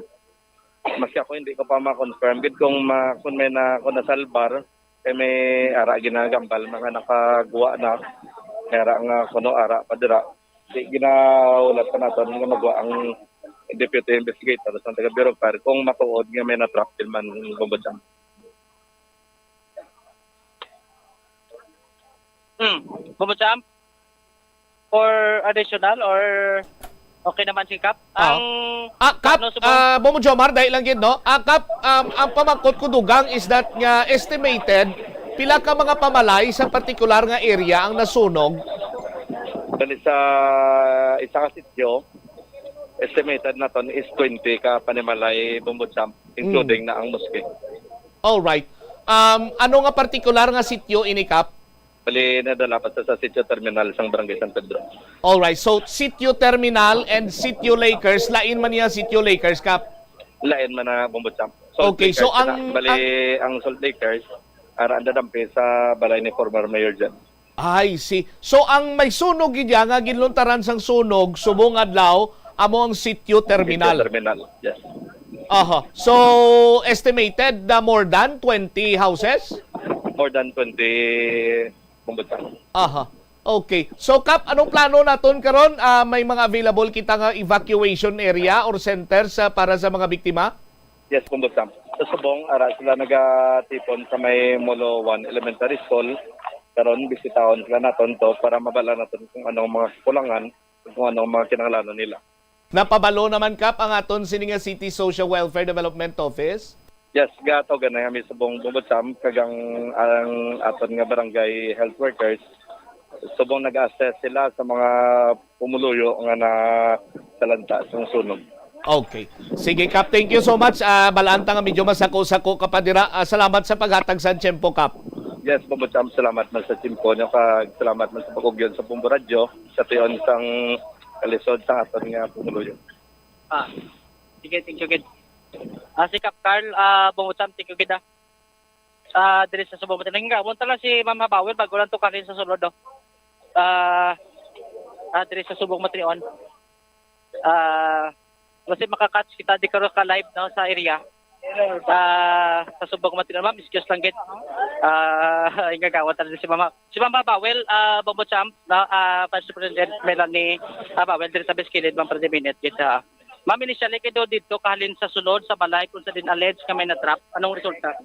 M: Maski ako hindi ko pa ma-confirm gid kung may nasalbar kay may ara ginagambal mga nakagawa na era nga kuno ara padira. Di ginaulat pa naton nga magwa ang deputy investigator sa taga Bureau of Fire kung matuod nga may na-trap man Bombotsam.
U: Bombotsam? For additional or okay naman si Kap?
B: Kap, Bomo Jomar, dahil lang yun, no? Kap, ang pamangkot ko dugang is that nga estimated pila ka mga pamalay sa partikular nga area ang nasunog?
M: Dali sa isa ka sityo, estimated naton is 20 ka panimalay Bombotsam, including na ang moske.
B: Alright. Ano nga partikular nga sityo ini, Kap?
M: Bali nadala pa sa sitio terminal sang Barangay San Pedro.
B: Alright, so sitio terminal and sitio Lakers, lain man niya sitio Lakers, Kap?
M: Lain man na Bombotsam.
B: Okay, so ang
M: Salt Lakers ara dampi sa balay ni former Mayor Jan.
B: I see. So ang may sunog gidya nga ginluntaran sang sunog subong adlaw amo ang sitio terminal.
M: Sitio terminal, yes.
B: So estimated more than 20 houses?
M: More than 20 Bombotsam.
B: Okay. So Kap, anong plano naton karon? May mga available kita nga evacuation area or centers para sa mga biktima?
M: Yes, Bombotsam. Sa subong ara sila nagatipon sa may Molo 1 Elementary School. Karon bisitahon sila naton to para mabala naton kung anong mga kulangan, kung anong mga kinahanglanon nila.
B: Napabalo naman, Kap, ang aton sininga City Social Welfare Development Office?
M: Yes, gato ganay kami sa buong Bombotsam kagang ang aton nga barangay health workers. Subong nag-assess sila sa mga pumuluyo nga na talanta sa sunog.
B: Okay. Sige, Kap, thank you so much. Balanta nga medyo masako-sako kapadira. Salamat sa paghatag sa tiyempo, Kap.
M: Yes, Bombotsam, salamat man sa tiyempo nyo. Salamat man sa pagugyon sa Bombo Radio sa tiyon sang kalisod sa aton nga pumuluyo.
U: Sige, thank you, Gid. Si Kap Carl, Bombotsam, thank you, Gid. Diri sa subong mo. Nga, munta lang si Ma'am Habawer bago lang tukarin sa sulod, do. Diri sa subong mo, Kasi makakatch kita di karon ka live no sa area. Sa subong matinan ma'am, excuse lang git. Ingagawat talaga si Mama. Si Mama Bawel, Bombo Champ, Vice President Melanie Bawel, dito sa Biskilid, ma'am, per minute. Ma'am, initially kayo dito, kahalin sa sulod, sa balay, kung sa din alleged ka may na-trap. Anong resulta?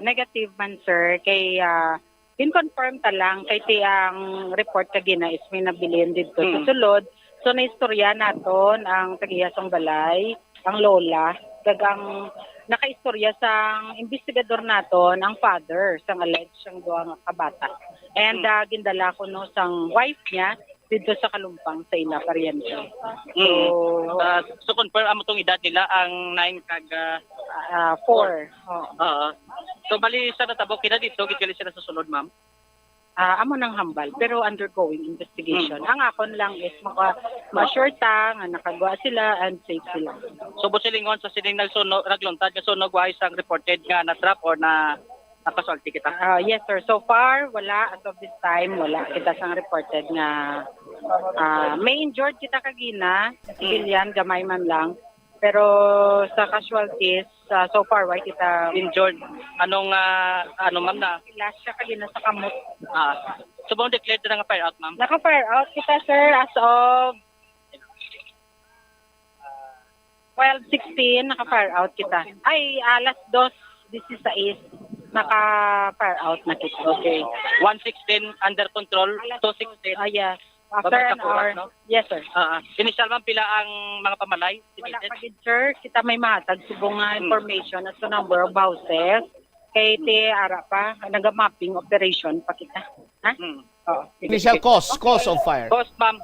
V: Negative man, sir. Kay in-confirm ta lang kay tiyang report kagina is may nabilin dito sa sulod. So naistorya naton ang tagihasong balay, ang lola, gagang nakaistorya sang investigador naton ang father sang alleged sang duha nga kabata. And gindala ko no sang wife niya dito sa Kalumpang sa ila pariente.
U: So confirm amo tong edad nila ang 9 kag
V: 4.
U: So bali sa natabo kina dito gigali sila sa sulod, ma'am.
V: Amo nang hambal pero undergoing investigation. Ang akon lang is ma-sure ta nga nakagawa sila and safe sila.
U: So busilingon sa sining nagluntad nga sunog wise ang reported nga na trap or na nakasulti kita.
V: Yes sir, so far wala as of this time wala kita sang reported nga may injured kita kagina, civilian gamay man lang. Pero sa casualties so far why kita
U: injured. Anong ano ma'am na?
V: Last siya kagina sa kamot.
U: So bang declared na nga fire out, ma'am?
V: Naka-fire out kita sir as of 12:16 naka-fire out kita. Ay alas 2:16 naka-fire out na kita.
U: Okay. 116 under control, 216.
V: Yes. After an hour. No? Yes, sir.
U: Initial ma'am, pila ang mga pamalay?
V: Wala pa gid, sir. Kita may matag subong nga information as to number of houses. Kay ti ara pa, nag-mapping operation pa kita. Ha?
B: Initial cause of fire.
U: Cause, ma'am,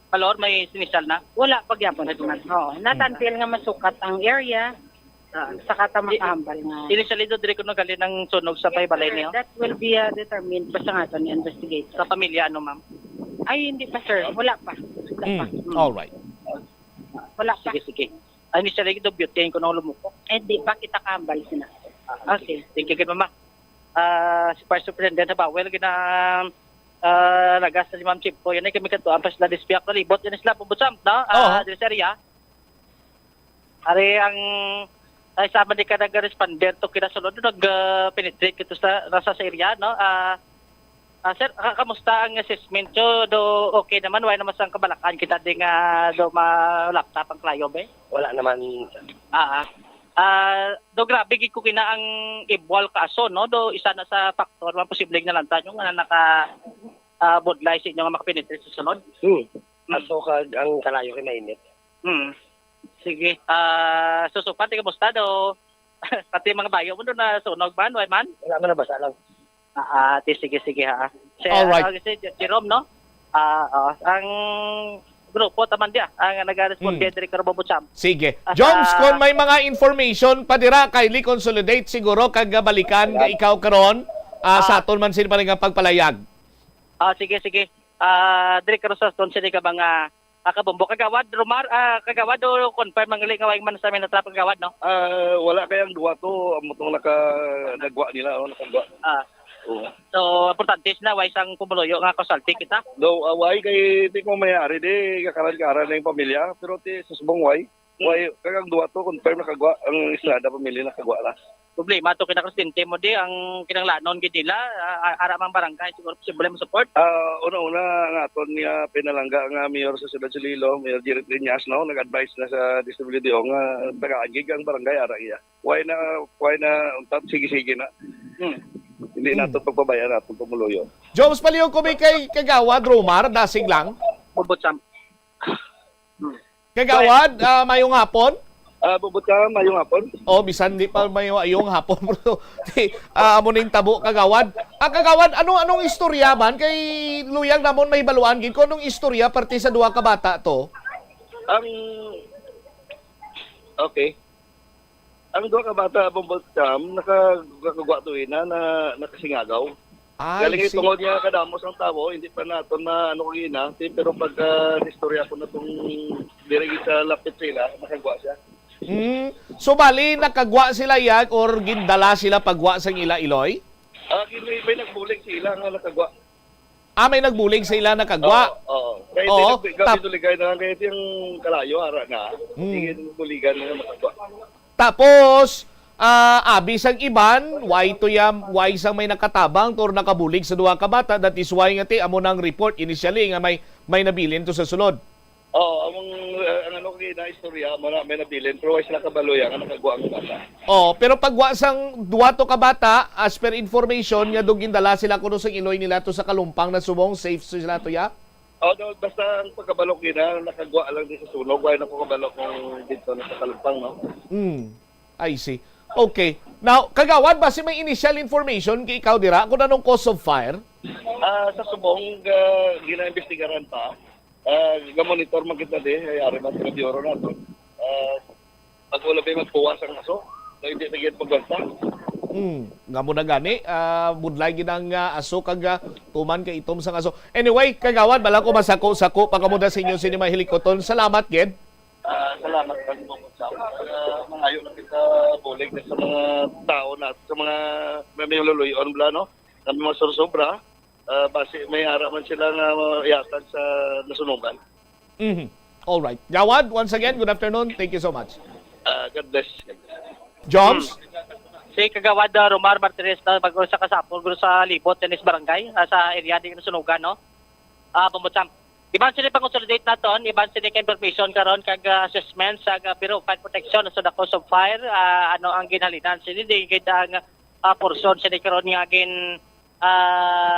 U: Palor, may initial na?
V: Wala pa gyapon na duman. Natantil nga masukat ang area. Saka ta makahambal nga.
U: Initially, do dire ko nagali ng sunog sa balay niyo?
V: That will be determined basta nga ito ni-investigate.
U: Sa pamilya, ano ma'am?
V: Ay, hindi pa sir. Wala pa.
B: All right.
V: Wala pa.
U: Sige. Initially, do butane ko na lumuko.
V: Di pa kita kahambal sina.
U: Okay. Thank you, mama. Si Vice President Bawel, nagas na si Ma'am Chip ko. Yan ay kami kanto. Ang pasla dispiak na libot. Yan isla pubutsam, no? Dili sa area. Ari ang ay sama di ka nag-responder to kinasunod nag-penetrate kito sa nasa sa area, no? Sir, kamusta ang assessment nyo? Do okay naman? Why naman sa kabalakan kita di nga do ma-laptop ang klayo, be?
G: Wala naman.
U: Do grabe gid ko kina ang ibwal kaso, no? Do isa na sa factor man posibleng nalantan yung nga naka bodlay sa inyo nga makapenetrate sa sunod.
G: Aso ka ang kalayo kay mainit.
U: Sige. Susupan, tiga musta do? Pati mga bayo mo doon na sunog man, why man?
G: Wala man nabasa lang.
U: Sige ha.
B: Alright.
U: Si Jerome, no? Ang grupo taman dia ang nag-responde diri karo Bobocham.
B: Sige. Jones, kung may mga information padira kay Consolidate siguro kag balikan nga ikaw karon sa aton man sin pa nga pagpalayag.
U: Sige. Diri karo sa aton sini ka mga kabombo kagawad Romar kagawad do confirm mangali nga way man sa amin na trap kagawad, no?
G: Wala kayang duwa to amotong nagwa nila o nakagwa.
U: So importante na way sang pumuloyo nga kasalti kita.
G: Do way kay di ko mayari di kakaran-karan na yung pamilya pero ti susubong way kagang duwa to confirm nakagwa ang estrada pamilya nakagwa la.
U: Problema to kinakresidente mo di ang kinanglanon gid nila ara mang barangay siguro posible mo support.
G: Una nga aton niya pinalangga nga mayor sa Ciudad Sililo, Mayor Jiret Liñas, no, nag-advise na sa DSWD nga tagaagig ang barangay ara iya. Why na untap sige na. Hindi nato pagpabayan nato pumuloyo.
B: Jones paliw ko may kay kagawad Romar dasing lang.
U: Bobotsam.
B: Kagawad mayong hapon.
G: Bubot ka, mayong hapon?
B: Bisan di pa mayong hapon bro. Amo ning tabo kagawad. Kagawad, anong istorya man kay luyang namon may baluan gid ko anong istorya parte sa duha ka bata to?
G: Okay. Ang duha ka bata Bombot Cham nakagwa tuwi na nakasingagaw. Galing tungod niya kadamos ang tao, hindi pa naton na ano kina, pero pag istorya ko na tong diri sa lapit sila, nakagwa siya.
B: So bali nakagwa sila yan or gindala sila pagwa sa ila Iloy?
G: May nagbulig sila nga nakagwa.
B: May nagbulig sa ila nakagwa?
G: Oo. Kaya
B: Oo,
G: hindi kami tuligay na kaya ito yung kalayo, ara na. Hindi tuligan na makagawa.
B: Tapos, abis ang iban, why isang may nakatabang or nakabulig sa duha ka bata, that is why nga amo nang report initially nga may nabilin to sa sulod.
G: Oo, ang ano kaya na istorya, may nabilin, pero ay sila kabaloy ang nakagawa ang bata.
B: Oh, pero pagwa sang duha to ka bata, as per information, nga dugin dala sila kuno sa iloy nila to sa kalumpang na subong, safe sila to ya?
G: Oo, basta ang pagkabalok nila, nakagawa lang din sa sunog, why na po kabalok kung dito na sa kalumpang, no?
B: I see. Okay. Now, kagawad, basi may initial information kay ikaw dira kung anong cause of fire?
G: Sa subong, gina-investigaran pa. Ga-monitor magkita din, hayari man sa biyoro na ito. Pag wala ba magpuwas ang aso, na hindi naging pagbanta.
B: Nga mo na gani, budlay ginang aso kag tuman kay itom sang aso. Anyway, kagawad, bala ko masako-sako pagkamuda sa inyo sinima Hilikoton. Salamat, Ged.
G: Salamat kang sa mangayo na kita bulig sa mga tao na sa mga may luluyon bla no kami mga sobra base may ara man sila nga yatag sa nasunugan.
B: All right. Jawad, once again, good afternoon. Thank you so much.
G: God bless.
B: Jobs?
U: Si Kagawad Romar Martinez na pag sa kasapol sa Libot Tennis Barangay sa area din nasunugan no. Pumutsam. Iban sila pang-consolidate naton, iban sila information karon kag assessment sa Bureau of Fire Protection sa the cause of fire, ano ang ginhalinan sila di ang portion sila karon nga gin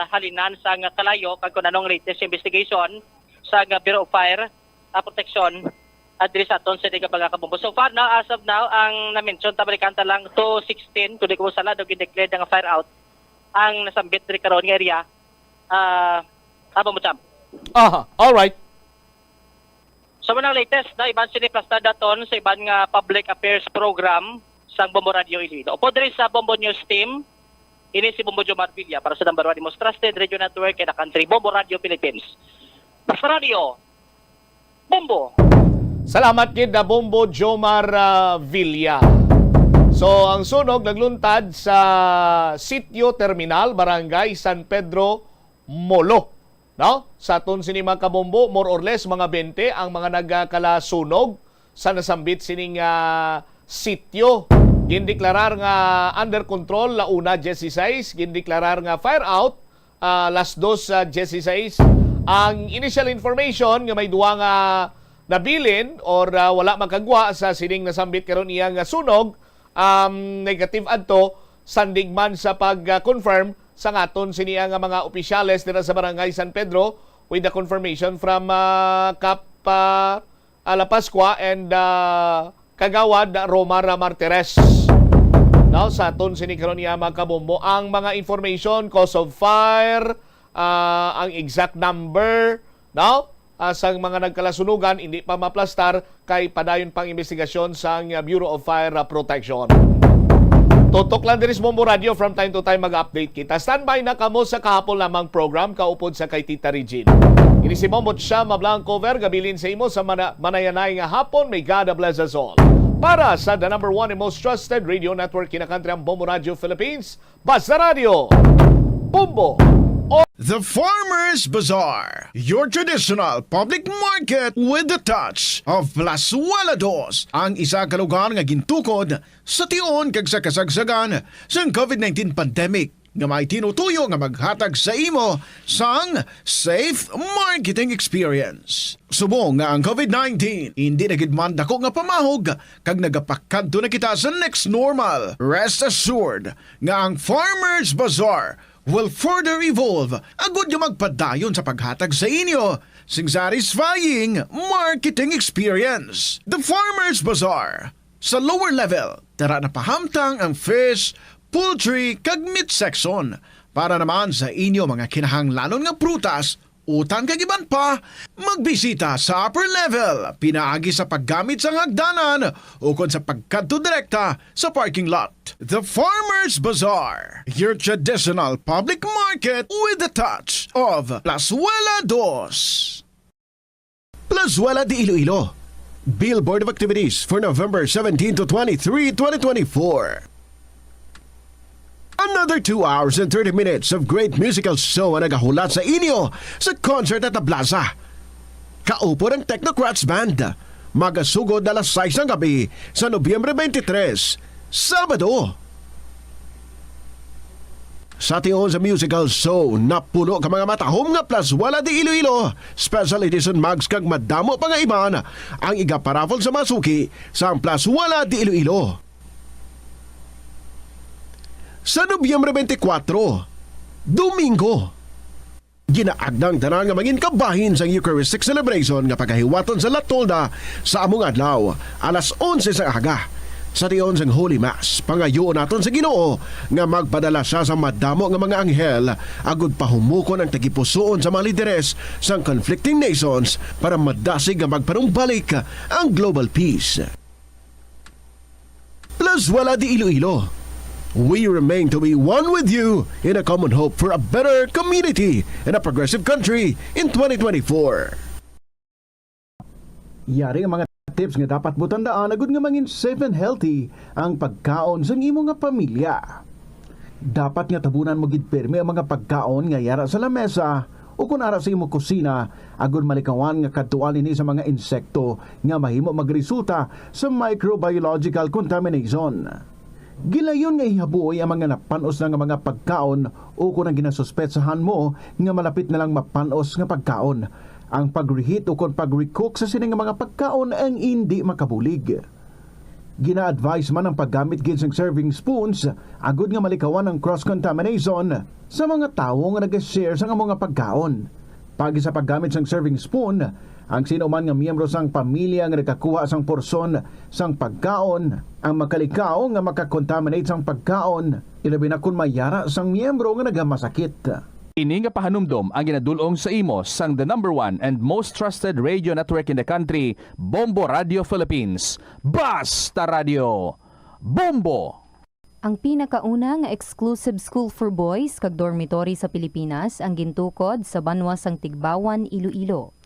U: halinan sa kalayo kag kun anong latest investigation sa Bureau of Fire Protection address aton sa diga pagkakabombo. So far now, as of now, ang na-mention tabalikanta lang 216 kundi ko sala do gi-declare nga fire out ang nasambit diri karon nga area. Pumutsam.
B: All right.
U: So manang latest na iban siniplasta daton sa iban nga public affairs program sa Bombo Radio Iloilo. Upo diri sa Bombo News Team, ini si Bombo Jomar Villa para sa number 1 most trusted radio network in the country, Bombo Radio Philippines. Basta Radio, Bombo.
B: Salamat kid na Bombo Jomar Villa. So ang sunog nagluntad sa Sitio Terminal, Barangay San Pedro, Molo. No? Sa aton sinima kabombo, more or less mga 20 ang mga nagkalasunog sa nasambit sining sitio. Gindeklarar nga under control launa 16, gindeklarar nga fire out las 2 16. Ang initial information nga may duwa nga nabilin or wala makagwa sa sining nasambit karon iya nga sunog, negative adto sandigman sa pag-confirm sa ngaton siniya nga mga opisyales dira sa Barangay San Pedro with the confirmation from Kap La Pascua and Kagawad Romar Martires. Now, sa aton sini karon niya mga kabombo ang mga information, cause of fire, ang exact number, no? Sa mga nagkalasunugan hindi pa maplastar kay padayon pang investigasyon sa Bureau of Fire Protection. Tutok lang diri sa Bombo Radio from time to time mag-update kita. Standby na kamo sa kahapon lamang program kaupod sa kay Tita Regine. Ini si Bombo Shama Blanco Ver gabilin sa imo sa manayanay nga hapon. May God bless us all. Para sa the number 1 and most trusted radio network in the country, ang Bombo Radio Philippines, Basta Radio, Bombo.
N: The Farmers Bazaar, your traditional public market with the touch of Plazuela Dos, ang isa ka lugar nga gintukod sa tion kag sa kasagsagan sa COVID-19 pandemic nga may tinutuyo nga maghatag sa imo sang safe marketing experience. Subong nga ang COVID-19 hindi na gid man dako nga pamahog kag nagapakadto na kita sa next normal. Rest assured nga ang Farmers Bazaar will further evolve agud nga magpadayon sa paghatag sa inyo sing satisfying marketing experience. The Farmers Bazaar. Sa lower level, tara na pahamtang ang fish, poultry, kag meat section para naman sa inyo mga kinahanglanon nga prutas, utang kag iban pa, magbisita sa upper level, pinaagi sa paggamit sa hagdanan o kon sa pagkadto direkta sa parking lot. The Farmers Bazaar, your traditional public market with the touch of Plazuela Dos. Plazuela de Iloilo. Billboard of activities for November 17 to 23, 2024. Another 2 hours and 30 minutes of great musical show ang nagahulat sa inyo sa concert at the plaza. kaupo ng Technocrats Band. Magasugod alas 6 ng gabi sa Nobyembre 23, Sabado. Sa tiyon sa musical show, napuno ka mga matahom nga Plus Wala di Iloilo. Special edition mags kag madamo pa nga iban ang iga-paraffle sa masuki sa Plus Wala di Iloilo. Sa Nobyembre 24, Domingo, ginaagdang tanan nga mangin kabahin sa Eucharistic celebration nga pagkahiwaton sa Latolda sa among adlaw alas 11 sa aga. Sa tiyon sang Holy Mass, pangayoon naton sa Ginoo nga magpadala siya sa madamo nga mga anghel agud pahumukon ang tagipusoon sa mga lideres sang conflicting nations para madasig nga magpanumbalik ang global peace. Plus Wala di Iloilo. We remain to be one with you in a common hope for a better community and a progressive country in 2024. Yari ang mga tips nga dapat mo tandaan agud nga mangin safe and healthy ang pagkaon sa imo nga pamilya. Dapat nga tabunan mo gid pirmi ang mga pagkaon nga yara sa lamesa o kung ara sa imo kusina agud malikawan nga kadtuan ini sa mga insekto nga mahimo magresulta sa microbiological contamination. Gilayon nga ihabuoy ang mga napanos na nga mga pagkaon o kung ang ginasuspetsahan mo nga malapit na lang mapanos nga pagkaon. Ang pag-reheat o kung pag-recook sa sining mga pagkaon ang hindi makabulig. Gina-advise man ang paggamit gid ng serving spoons agud nga malikawan ang cross-contamination sa mga tawo nga nag-share sa mga pagkaon. Pagi sa paggamit ng serving spoon, ang sino man nga miyembro sang pamilya nga nakakuha sang porsyon sang pagkaon ang makalikaw nga makakontaminate sang pagkaon, ilabi na kung mayara sang miyembro nga nagamasakit.
O: Ini nga pahanumdom ang ginadulong sa imo sang the number 1 and most trusted radio network in the country, Bombo Radio Philippines. Basta Radio! Bombo!
P: Ang pinakauna nga exclusive school for boys kag dormitory sa Pilipinas ang gintukod sa banwa sang Tigbawan, Iloilo.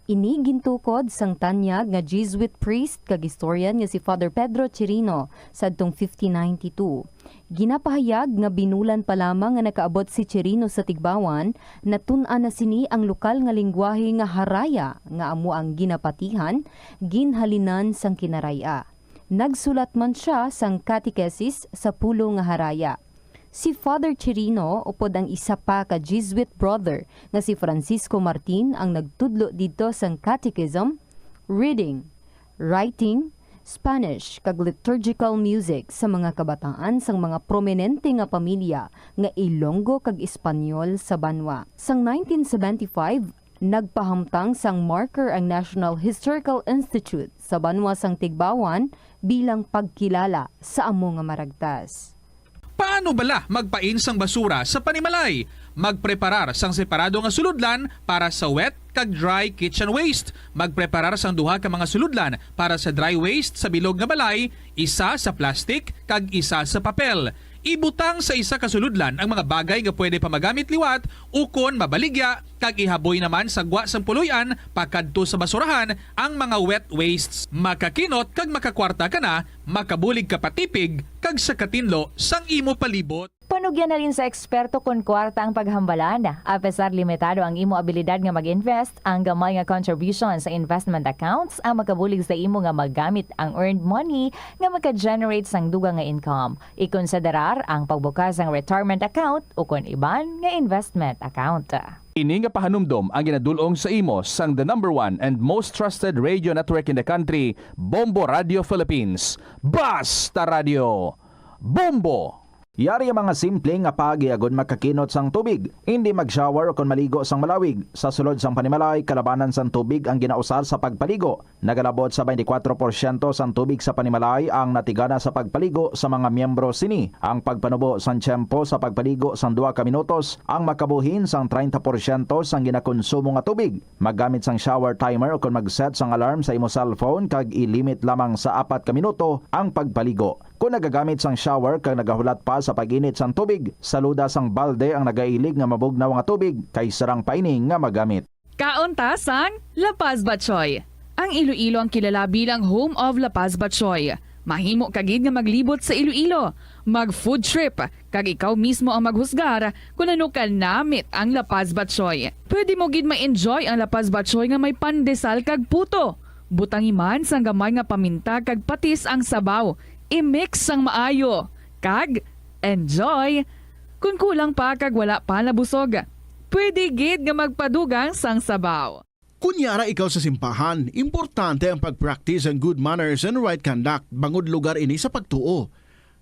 P: Ini gintukod sang tanyag nga Jesuit priest kag historian nga si Father Pedro Chirino sadtong 1592. Ginapahayag nga binulan pa lamang nga nakaabot si Chirino sa Tigbawan, natun-an na sini ang lokal nga lingwahe nga Haraya nga amo ang ginapatihan, ginhalinan sang Kinaraya. Nagsulat man siya sang catechesis sa pulo nga Haraya. Si Father Chirino upod ang isa pa ka Jesuit brother nga si Francisco Martin ang nagtudlo dito sang catechism, reading, writing, Spanish kag liturgical music sa mga kabataan sang mga prominente nga pamilya nga Ilonggo kag Espanyol sa banwa. Sang 1975, nagpahamtang sang marker ang National Historical Institute sa banwa sang Tigbawan bilang pagkilala sa amo nga maragtas.
W: Paano bala magpain sang basura sa panimalay? Magpreparar sang separado nga suludlan para sa wet kag dry kitchen waste. Magpreparar sang duha ka mga suludlan para sa dry waste sa bilog nga balay, isa sa plastic kag isa sa papel. Ibutang sa isa ka suludlan ang mga bagay nga pwede pa magamit liwat ukon mabaligya kag ihaboy naman sa gwa sang puluyan pakadto sa basurahan ang mga wet wastes. Makakinot kag makakwarta ka na, makabulig ka patipig kag sa katinlo sang imo palibot.
X: Panugyan na rin sa eksperto kung kwarta ang paghambalan. Apesar limitado ang imo abilidad nga mag-invest, ang gamay nga contribution sa investment accounts ang makabulig sa imo nga magamit ang earned money nga maka-generate sang duga nga income. Ikonsiderar ang pagbukas ng retirement account o kung iban nga investment account.
O: Ini nga pahanumdom ang ginadulong sa imo sang the number 1 and most trusted radio network in the country, Bombo Radio Philippines. Basta Radio! Bombo!
Y: Yari ang mga simple nga pagiagon makakinot sang tubig. Hindi mag-shower o kung maligo sang malawig. Sa sulod sang panimalay, kalabanan sang tubig ang ginausar sa pagpaligo. Nagalabot sa 24% sang tubig sa panimalay ang natigana sa pagpaligo sa mga miyembro sini. Ang pagpanubo sang tiyempo sa pagpaligo sang 2 ka minutos ang makabuhin sang 30% sang ginakonsumo nga tubig. Maggamit sang shower timer o kung mag-set sang alarm sa imo cellphone kag ilimit lamang sa 4 ka minuto ang pagpaligo. Kung nagagamit sang shower kag nagahulat pa sa pag-init sang tubig, saluda sang balde ang nagailig nga mabugnaw nga tubig kay sarang paining nga magamit.
Z: Kaunta sang La Paz Batchoy. Ang Iloilo ang kilala bilang Home of La Paz Batchoy.
D: Mahimo kagid nga maglibot sa Iloilo, mag-food trip, kag ikaw mismo ang maghusgar kung ano ka namit ang Lapaz Batchoy. Pwede mo gid ma-enjoy ang Lapaz Batchoy nga may pandesal kag puto. Butang iman sang gamay nga paminta kag patis ang sabaw. I-mix sang maayo. Kag enjoy. Kung kulang pa kag wala pa nabusog, pwede gid nga magpadugang sang sabaw.
N: Kunyara ikaw sa simbahan, importante ang pag-practice ang good manners and right conduct bangod lugar ini sa pagtuo.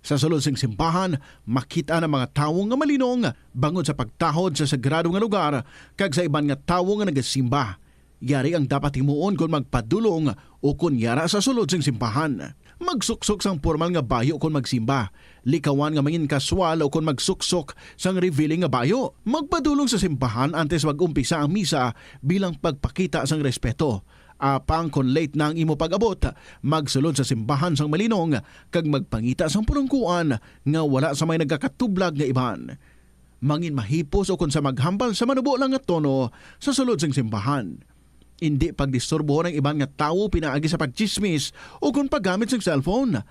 N: Sa sulod sing simbahan, makita ng mga tawo nga malinong bangod sa pagtahod sa sagrado nga lugar kag sa iban nga tawo nga nagasimba. Yari ang dapat himuon kung magpadulong o kunyara sa sulod sing simbahan. Magsuksok sang formal nga bayo kung magsimba. Likawan nga mangin kaswal o kung magsuksok sang revealing nga bayo. Magpadulong sa simbahan antes mag-umpisa ang misa bilang pagpakita sang respeto. Apang kung late na ang imo pag-abot, magsulod sa simbahan sang malinong kag magpangita sang purungkuan nga wala sa may nagkakatublag nga iban. Mangin mahipos o kung sa maghambal sa manubo lang nga tono sa sulod sang simbahan. Hindi pagdisturbo ng ibang nga tao pinaagi sa pagchismis o kung paggamit ng cellphone.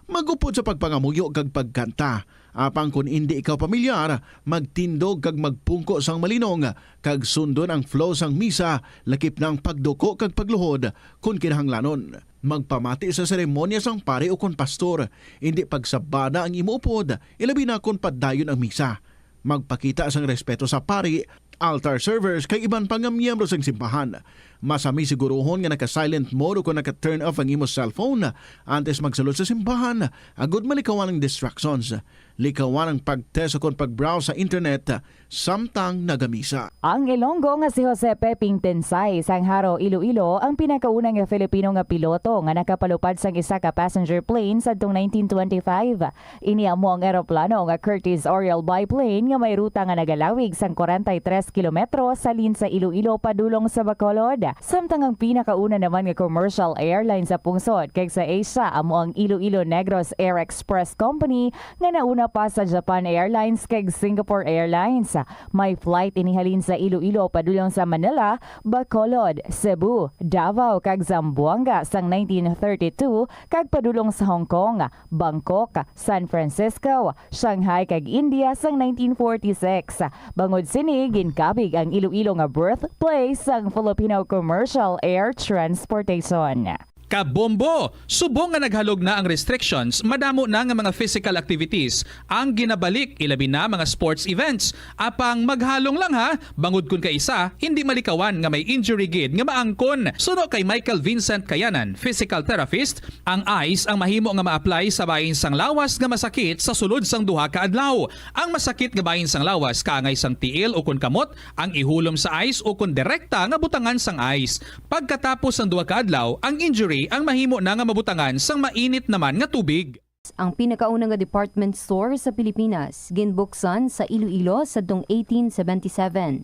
N: Magupod sa pagpangamuyo kag pagkanta. Apang kung hindi ikaw pamilyar, magtindog kag magpungko sang malinong kag sundon ang flow sang misa lakip ng pagduko kag pagluhod kung kinahanglanon. Magpamati sa seremonya sang pare o kung pastor. Hindi pagsabada ang imuupod, ilabi na kung padayon ang misa. Magpakita sang respeto sa pari, altar servers kay iban pang miyembro sang simbahan. Masami siguruhon nga naka-silent mode o kung naka-turn off ang imo cellphone antes magsulod sa simbahan. Agud malikawan ang distractions. Likawan ang pag-test o kung pag-browse sa internet samtang nagamisa.
X: Ang Ilonggo nga si Jose Peping Tensay sang Haro, Iloilo ang pinakaunang nga Filipino nga piloto nga nakapalupad sang isa ka passenger plane sadtong 1925. Ini amo ang eroplano nga Curtiss Oriole biplane nga may ruta nga nagalawig sang 43 kilometro sa lin sa Iloilo padulong sa Bacolod. Samtang ang pinakauna naman nga commercial airline sa pungsod kay sa Asia amo ang Iloilo Negros Air Express Company nga nauna pa sa Japan Airlines kag Singapore Airlines. May flight inihalin sa Iloilo padulong sa Manila, Bacolod, Cebu, Davao kag Zamboanga sang 1932 kag padulong sa Hong Kong, Bangkok, San Francisco, Shanghai kag India sang 1946. Bangod sini ginkabig ang Iloilo nga birthplace sang Filipino Commercial Air Transportation.
W: Kabombo! Subong nga naghalog na ang restrictions, madamo na nga mga physical activities ang ginabalik, ilabi na mga sports events. Apang maghalong lang ha, bangod kun ka isa, hindi malikawan nga may injury gid nga maangkon. Suno kay Michael Vincent Kayanan, physical therapist, ang ice ang mahimo nga ma-apply sa bahin sang lawas nga masakit sa sulod sang duha ka adlaw. Ang masakit nga bahin sang lawas kaangay sang tiil o kun kamot, ang ihulom sa ice o kun direkta nga butangan sang ice. Pagkatapos sang duha ka adlaw, ang injury ang mahimo na nga mabutangan sang mainit naman nga tubig.
P: Ang pinakaunang nga department store sa Pilipinas, ginbuksan sa Iloilo sadtong 1877.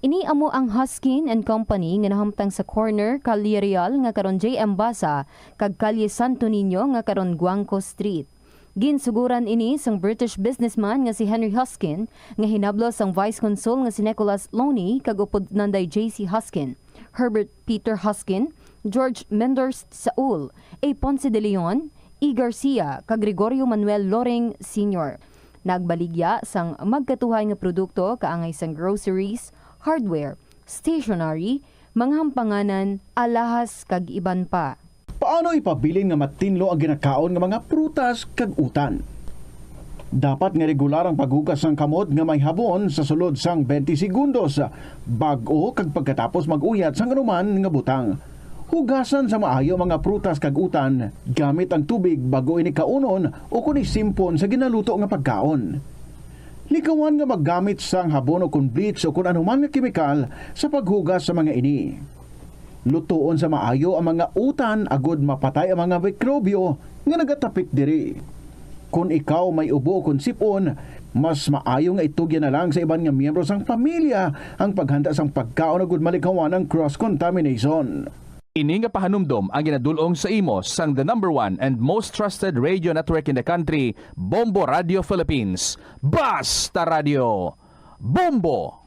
P: Ini amo ang Huskin and Company nga nahamtang sa corner Calle Real nga karon JM Basa kag Calle Santo Niño nga karon Guangco Street. Ginsuguran ini sang British businessman nga si Henry Huskin nga hinablo sang Vice Consul nga si Nicholas Loney kag upod nanday J.C. Huskin, Herbert Peter Huskin, George Menders Saul, A. Ponce de Leon, E. Garcia, kag Gregorio Manuel Loring Sr. Nagbaligya sang magkatuhay nga produkto kaangay sang groceries, hardware, stationery, mga hampanganan, alahas kag iban pa.
N: Paano ipabilin nga matinlo ang ginakaon nga mga prutas kag utan? Dapat nga regular ang paghugas ng kamot nga may habon sa sulod sang 20 segundos bag-o kag pagkatapos mag-uyat sang anuman nga butang. Hugasan sa maayo mga prutas kag utan gamit ang tubig bago ini kaunon o kun isimpon sa ginaluto nga pagkaon. Likawan nga maggamit sang habon o kun bleach o kun anuman nga kemikal sa paghugas sa mga ini. Lutoon sa maayo ang mga utan agud mapatay ang mga mikrobyo nga nagatapik diri. Kung ikaw may ubo o kun sipon, mas maayo nga itugyan na lang sa iban nga miyembro sang pamilya ang paghanda sang pagkaon agud malikawan ang cross-contamination.
O: Ini nga pahanumdom ang ginadulong sa imo sang the #1 and most trusted radio network in the country, Bombo Radio Philippines. Basta Radio! Bombo!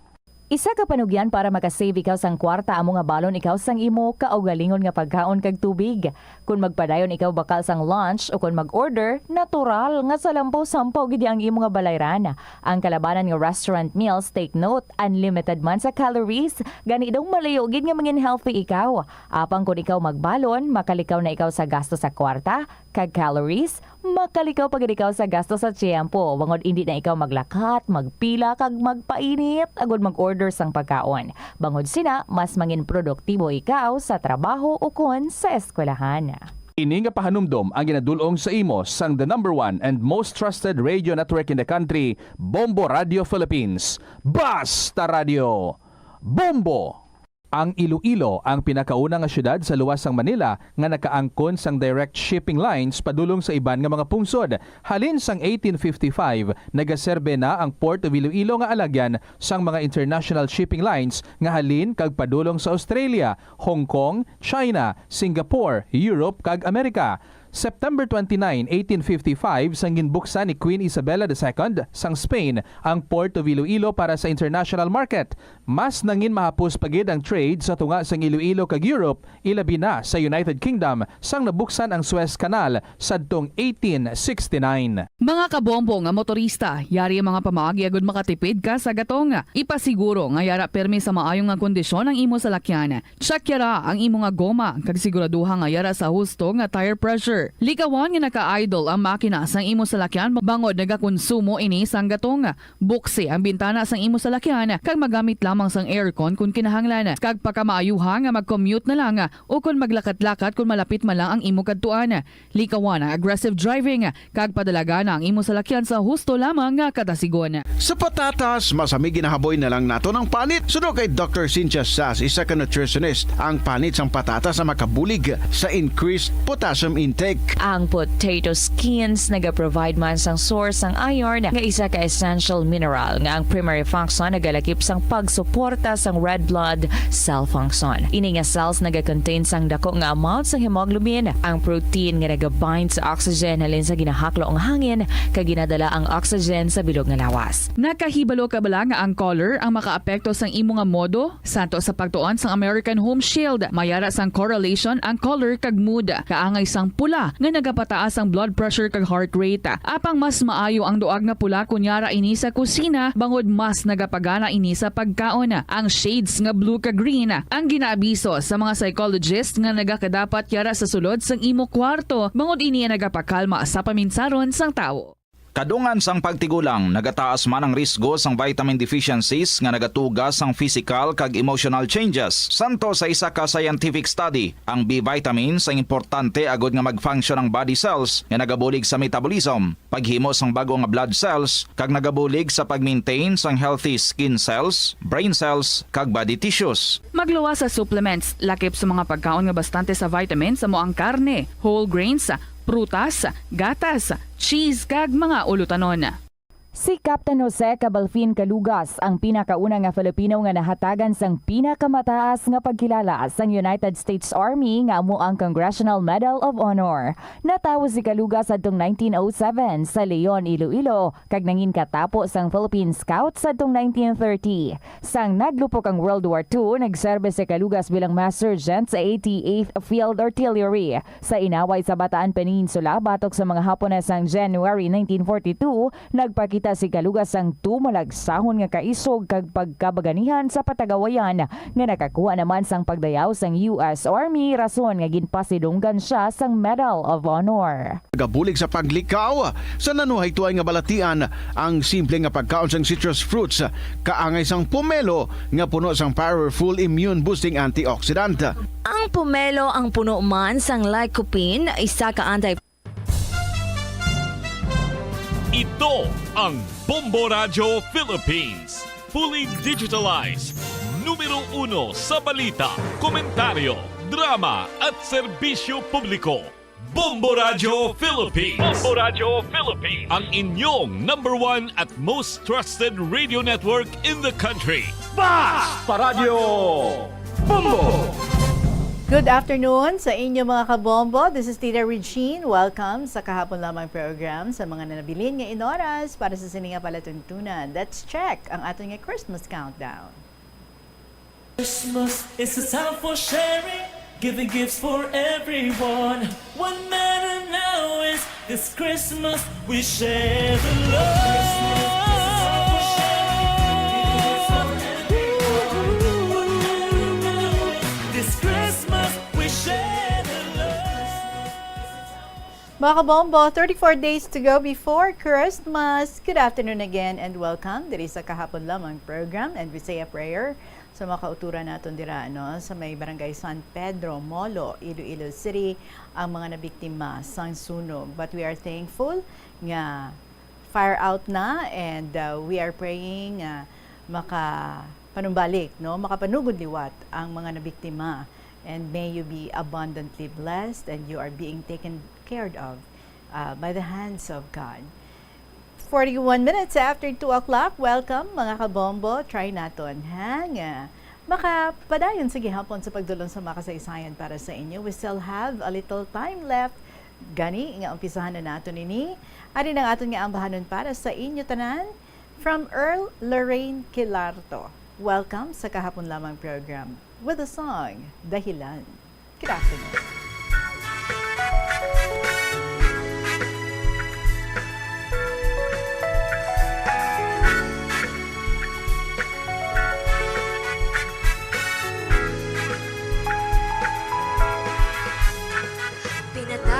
X: Isa ka panugyan para makasave ikaw sang kwarta amo nga balon ikaw sang imo kaugalingon nga pagkaon kag tubig. Kung magpadayon ikaw bakal sang lunch o kung mag-order, natural nga sa lampaw-sampaw gidi ang imo nga balayran. Ang kalabanan nga restaurant meals, take note, unlimited man sa calories, gani daw malayo gid nga mangin healthy ikaw. Apang kung ikaw magbalon, makalikaw na ikaw sa gasto sa kwarta, kag calories, makalikaw pag ikaw sa gasto sa tiyempo. Bangod hindi na ikaw maglakat, magpila, kag magpainit, agod mag-order sang pagkaon. Bangod sina, mas mangin produktibo ikaw sa trabaho o kon sa eskwelahan.
O: Ini nga pahanumdom ang ginadulong sa imo sang the number 1 and most trusted radio network in the country, Bombo Radio Philippines. Basta Radio! Bombo! Ang Iloilo ang pinakauna nga syudad sa luwas sang Manila nga nakaangkon sang direct shipping lines padulong sa iban nga mga pungsod. Halin sang 1855, nagaserbe na ang Port of Iloilo nga alagyan sang mga international shipping lines nga halin kag padulong sa Australia, Hong Kong, China, Singapore, Europe kag Amerika. September 29, 1855, sang ginbuksan ni Queen Isabella II sang Spain ang Port of Iloilo para sa international market. Mas nangin mahapos pagid ang trade sa tunga sang Iloilo kag Europe, ilabi na sa United Kingdom sang nabuksan ang Suez Canal sadtong 1869.
D: Mga kabombo nga motorista, yari ang mga pamaagi agud makatipid ka sa gatong. Ipasiguro nga yara permi sa maayong nga kondisyon ang imo salakyan. Check yara ang imo nga goma kag siguraduha nga yara sa husto nga tire pressure. Likawan nga naka-idle ang makina sang imo salakyan bangod nagakonsumo ini sang gatong. Buksi ang bintana sang imo salakyan kag magamit lamang sang aircon kung kinahanglan. Kag pakamaayuha nga mag-commute na lang o kung maglakat-lakat kung malapit man lang ang imo kadtuan. Likawan ang aggressive driving kag padalaga na ang imo salakyan sa husto lamang nga katasigon.
N: Sa patatas, masami ginahaboy na lang nato ng panit. Suno kay Dr. Cynthia Sass, isa ka nutritionist, ang panit sang patatas na makabulig sa increased potassium intake.
X: Ang potato skins naga-provide man sang source sang iron nga isa ka essential mineral nga ang primary function nagalakip sang pagsuporta sang red blood cell function. Ini nga cells naga-contain sang dako nga amount sang hemoglobin. Ang protein nga naga-bind sa oxygen halin sa ginahaklo ang hangin kag ginadala ang oxygen sa bilog nga lawas.
D: Nakahibalo ka bala nga ang color ang makaapekto sang imo nga modo? Santo sa pagtuon sang American Home Shield, mayara sang correlation ang color kag mood. Kaangay sang pula nga nagapataas ang blood pressure kag heart rate. Apang mas maayo ang duag nga pula kunyara ini sa kusina bangod mas nagapagana ini sa pagkaon. Ang shades nga blue kag green ang ginaabiso sa mga psychologist nga nagakadapat yara sa sulod sang imo kwarto bangod ini nagapakalma sa paminsaron sang tawo.
E: Kadungan sang pagtigulang, nagataas man ang risgo sang vitamin deficiencies nga nagatugas sang physical kag emotional changes. Santo sa isa ka scientific study, ang B vitamins ang importante agod nga mag-function ang body cells nga nagabulig sa metabolism, paghimo sang bago nga blood cells kag nagabulig sa pag-maintain sang healthy skin cells, brain cells kag body tissues.
D: Magluwa sa supplements, lakip sa mga pagkaon nga bastante sa vitamins sa moang karne, whole grains, prutas, gatas, cheese kag mga ulutanon.
X: Si Captain Jose Cabalfin Calugas ang pinakauna nga Filipino nga nahatagan sang pinakamataas nga pagkilala sang United States Army nga amo ang Congressional Medal of Honor. Natawo si Calugas adtong 1907 sa Leon, Iloilo kag nangin katapo sang Philippine Scouts adtong 1930. Sang naglupok ang World War II, nagserbe si Calugas bilang Master Sergeant sa 88th Field Artillery. Sa inaway sa Bataan Peninsula batok sa mga Hapon sang January 1942, nagpakita si Calugas ang tumalagsahon nga kaisog kag pagkabaganihan sa patagawayan nga nakakuha naman sang pagdayaw sang US Army rason nga ginpasidunggan siya sang Medal of Honor.
N: Gabulig sa paglikaw sa nanuhay tuay nga balatian ang simple nga pagkaon sang citrus fruits kaangay sang pomelo nga puno sang powerful immune boosting antioxidant.
H: Ang pomelo ang puno man sang lycopene, isa ka
A: Ito ang Bombo Radio Philippines. Fully digitalized. Numero 1 sa balita, komentaryo, drama at serbisyo publiko. Bombo Radio Philippines. Bombo Radio Philippines. Ang inyong number 1 at most trusted radio network in the country.
Q: Basta Radio Bombo! Good afternoon sa inyo mga kabombo. This is Tita Regine. Welcome sa kahapon lamang program sa mga nanabilin nga inoras para sa sininga palatuntunan. Let's check ang ating Christmas countdown.
C: Christmas is a time for sharing, giving gifts for everyone. What matter now is this Christmas we share the love. This Christmas we share the love.
Q: Mga kabombo, 34 days to go before Christmas. Good afternoon again and welcome. Diri sa Kahapon Lamang program and we say a prayer sa mga kauturan naton dira sa may Barangay San Pedro, Molo, Iloilo City, ang mga nabiktima sang sunog. But we are thankful nga fire out na and we are praying makapanumbalik, makapanugod liwat ang mga nabiktima. And may you be abundantly blessed and you are being taken care of by the hands of God. 41 minutes after 2 o'clock. Welcome mga kabombo. Try naton nga makapadayon sa gihapon sa pagdulong sa mga kasaysayan para sa inyo. We still have a little time left. Gani nga umpisahan na nato nini. Ari nang aton nga ambahanon para sa inyo tanan from Earl Lorraine Kilarto. Welcome sa Kahapon Lamang program with the song Dahilan. Good afternoon.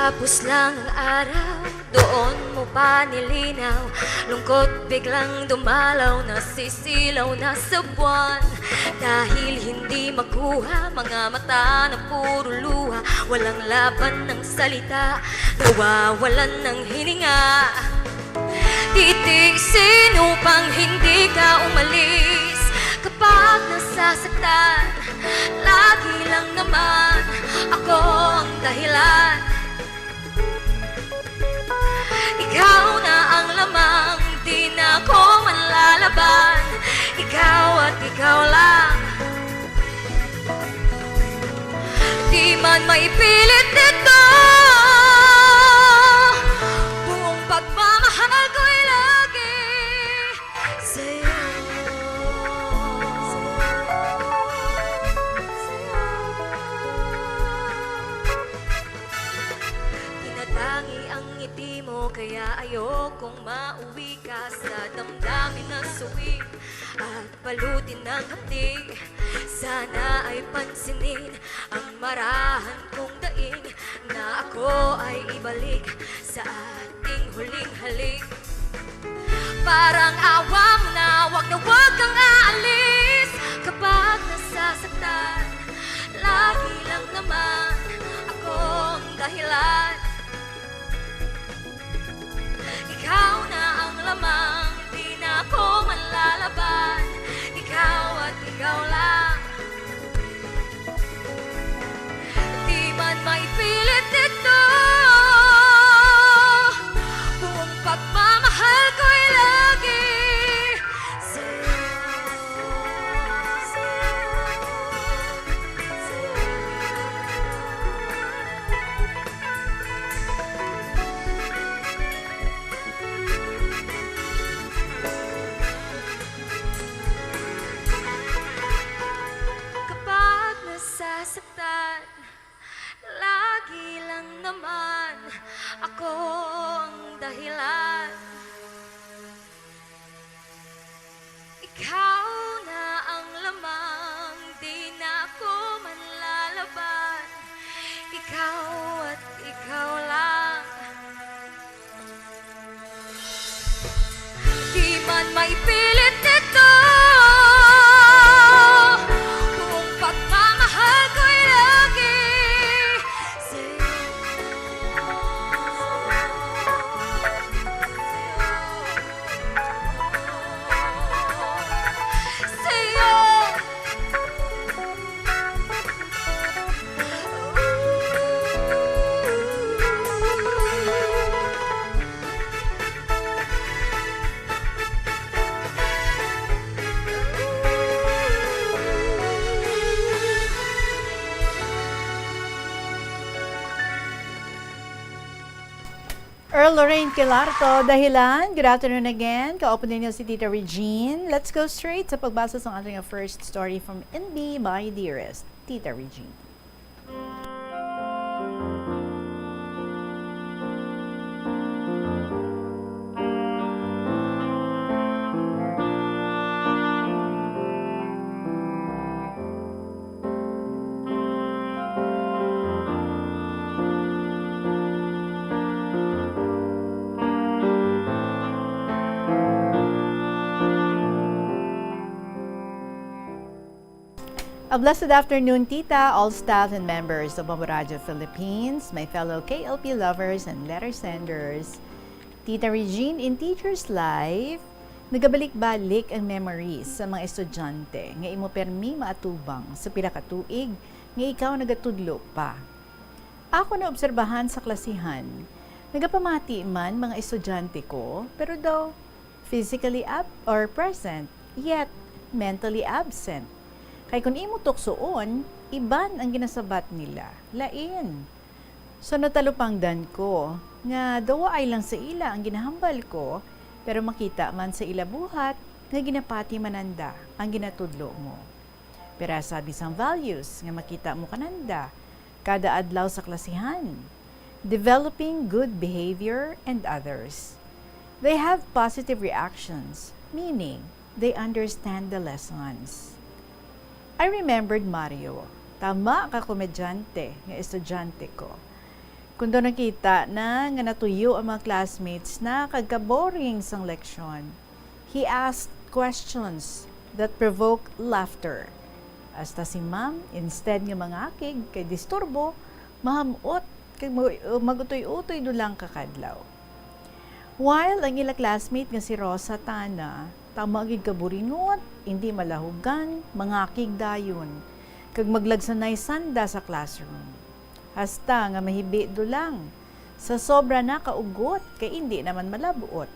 I: Tapos lang ang araw, doon mo pa nilinaw. Lungkot biglang dumalaw, nasisilaw na sa buwan. Dahil hindi makuha, mga mata na puro luha. Walang laban ng salita, nawawalan ng hininga. Titiisin upang hindi ka umalis. Kapag nasasaktan, lagi lang naman ako ang dahilan. Ikaw na ang lamang, di na ako manlalaban. Ikaw at ikaw lang. Di man maipilit dito, buong pagmamahal ko'y lagi sa'yo. Tinatangi ang ngiti mo, kaya ayokong mauwi ka sa damdamin na suwi at balutin ng hapdi. Sana ay pansinin ang marahan kong daing, na ako ay ibalik sa ating huling halik. Parang awa mo na wag kang aalis. Kapag nasasaktan, lagi lang naman ako ang dahilan. Ikaw na ang lamang, di na ako manlalaban. Ikaw at ikaw lang. Di man maipilit ito, buong pagmamahal ko'y lagi sa'yo. Kapag nasasaktan, lagi lang naman ako ang dahilan. Ikaw na ang lamang, di na ako manlalaban. Ikaw at ikaw lang. Di man maipilit ito, buong pagmamahal ko'y lagi sa'yo. Sa'yo.
Q: Earl Lorraine Kilarto, dahilan. Good afternoon again. Kaupo ninyo si Tita Regine. Let's go straight sa pagbasa ng ating first story from NB My Dearest, Tita Regine. A blessed afternoon, Tita, all staff and members of Bombo Radio Philippines, my fellow KLP lovers and letter senders. Tita Regine, in Teacher's Life, nagabalik-balik ang memories sa mga estudyante nga imo permi maatubang sa pila ka tuig nga ikaw nagatudlo pa. Ako na obserbahan sa klasihan, nagapamati man mga estudyante ko, pero daw physically up or present, yet mentally absent. Kay kung imo tuksoon, iban ang ginasabat nila, lain. So natalupangdan ko, nga dawa ay lang sa ila ang ginahambal ko, pero makita man sa ila buhat, nga ginapati mananda ang ginatudlo mo. Pero sabi sang values, nga makita mo kananda, kada adlaw sa klasihan, developing good behavior and others. They have positive reactions, meaning they understand the lessons. I remembered Mario. Tama ka komedyante nga estudyante ko. Kung doon nakita na nga natuyo ang mga classmates na kagka-boring sang leksyon, he asked questions that provoke laughter. Hasta si ma'am, instead nga mangakig kay disturbo, mahamot kay magutoy-utoy dulang kakadlaw. While ang ila classmate nga si Rosa Tana, tamagig kaburingot, hindi malahugan, mangakig dayon, kag maglagsanay sanda sa classroom. Hasta nga mahibi dulang, sa sobra na kaugot, kay hindi naman malabuot.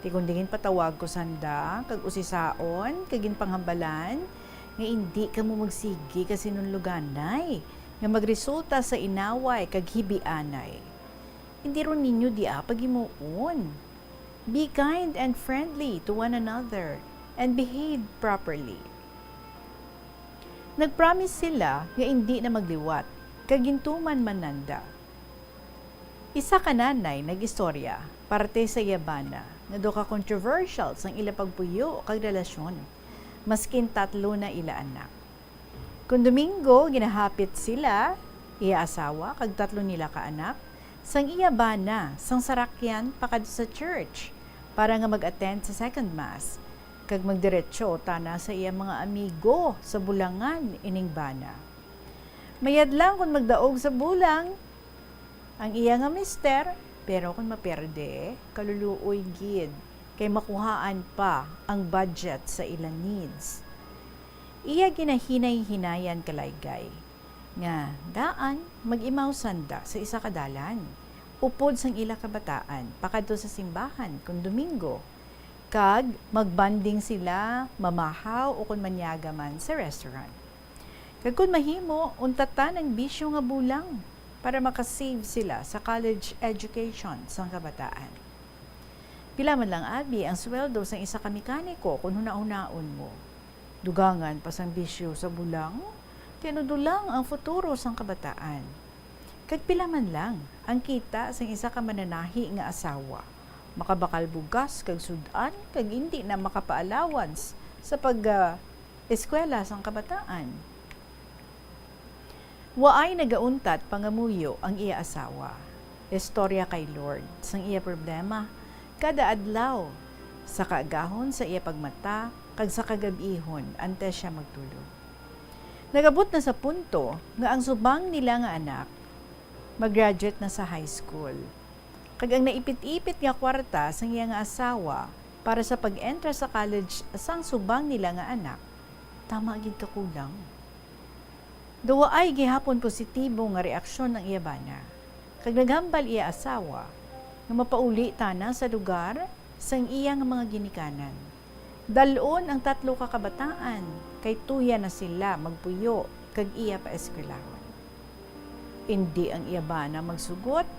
Q: Tikundingin patawag ko sanda, kag usisaon, kagin panghambalan, nga hindi ka mo magsigi kasi nunluganay, nga magresulta sa inaway kag hibianay. Hindi ron ninyo di pagimuon. Be kind and friendly to one another and behave properly. Nagpromise sila nga hindi na magliwat, kagintuman mananda. Isa ka nanay nag-istorya, parte sa yabana, nga do ka controversial sang ila pagpuyo kag relasyon, maskin 3 na ila anak. Kung Domingo, ginahapit sila, iya asawa, kag 3 nila ka anak, sang iyabana, sang sarakyan pakad sa church para nga mag-attend sa second mass kag magdiretso tana sa iya mga amigo sa bulangan ining bana. Mayad lang kung magdaog sa bulang ang iya nga mister, pero kung maperde, kaluluoy gid kay makuhaan pa ang budget sa ilang needs. Iya ginahinay-hinayan kalaygay nga daan mag-imaw sanda sa isa kadalan. Upod sang ila kabataan, pakadto sa simbahan kung Domingo. Kag magbanding sila, mamahaw o kung manyaga man sa restaurant. Kag kung mahimo, untatan ang bisyo nga bulang para makasave sila sa college education sang kabataan. Pila man lang abi ang sweldo sang isa ka mekaniko kung huna-hunaon mo. Dugangan pa sang bisyo sa bulang, tinudulang ang futuro sang kabataan. Kag pila man lang ang kita sang isa ka mananahi nga asawa, makabakal bugas kag sudan kag hindi na makapa-allowance sa eskwela sang kabataan. Waay nagauntat pangamuyo ang iya asawa. Istorya kay Lord sang iya problema kada adlaw sa kaagahon sa iya pagmata kag sa kagabihon antes siya magtulog. Nagabot na sa punto nga ang subang nila nga anak mag-graduate na sa high school. Kag ang naipit-ipit nga kwarta sang iya nga asawa para sa pag-enter sa college sang subang nila nga anak, tama gid kakulang. Duwa ay gihapon positibo nga reaksyon ng iya bana. Kag naghambal iya asawa nga mapauli tana sa lugar sang iya nga mga ginikanan. Dalon ang 3 ka kabataan kay tuya na sila magpuyo kag iya pa eskwelahon. Hindi ang iya bana magsugot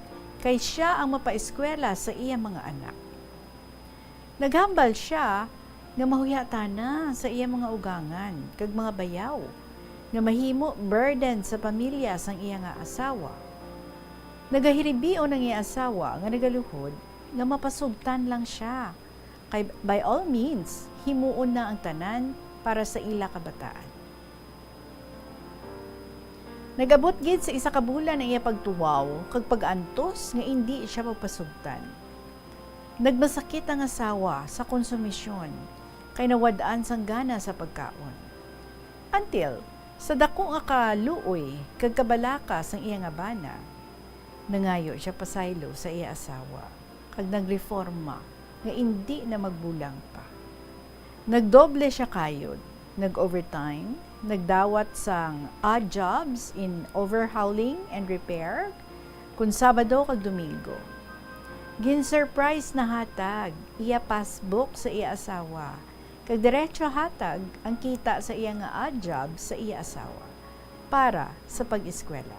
Q: kay siya ang mapaeskwela sa iyang mga anak. Naghambal siya nga mahuyata na sa iyang mga ugangan kag mga bayaw nga mahimo burden sa pamilya sang iyang nga asawa. Nagahiribio ng iyang asawa nga nagaluhod nga mapasugtan lang siya. Kay by all means, himuon na ang tanan para sa ila kabataan. Nagabot gid sa isa ka bulan ang iya pagtuwaw kag pag-antos nga hindi siya magpasugtan. Nagmasakit ang asawa sa konsumisyon kay nawad-an sang gana sa pagkaon. Until sa dako nga kaluoy kag kabalaka sang iya nga bana, nangayo siya pasaylo sa iya asawa kag nagreforma nga hindi na magbulang pa. Nagdoble siya kayod, nag-overtime, nagdawat sang odd jobs in overhauling and repair kun Sabado kag Domingo. Gin-surprise na hatag iya passbook sa iya asawa kag diretso hatag ang kita sa iya nga odd job sa iya asawa para sa pag-eskwela.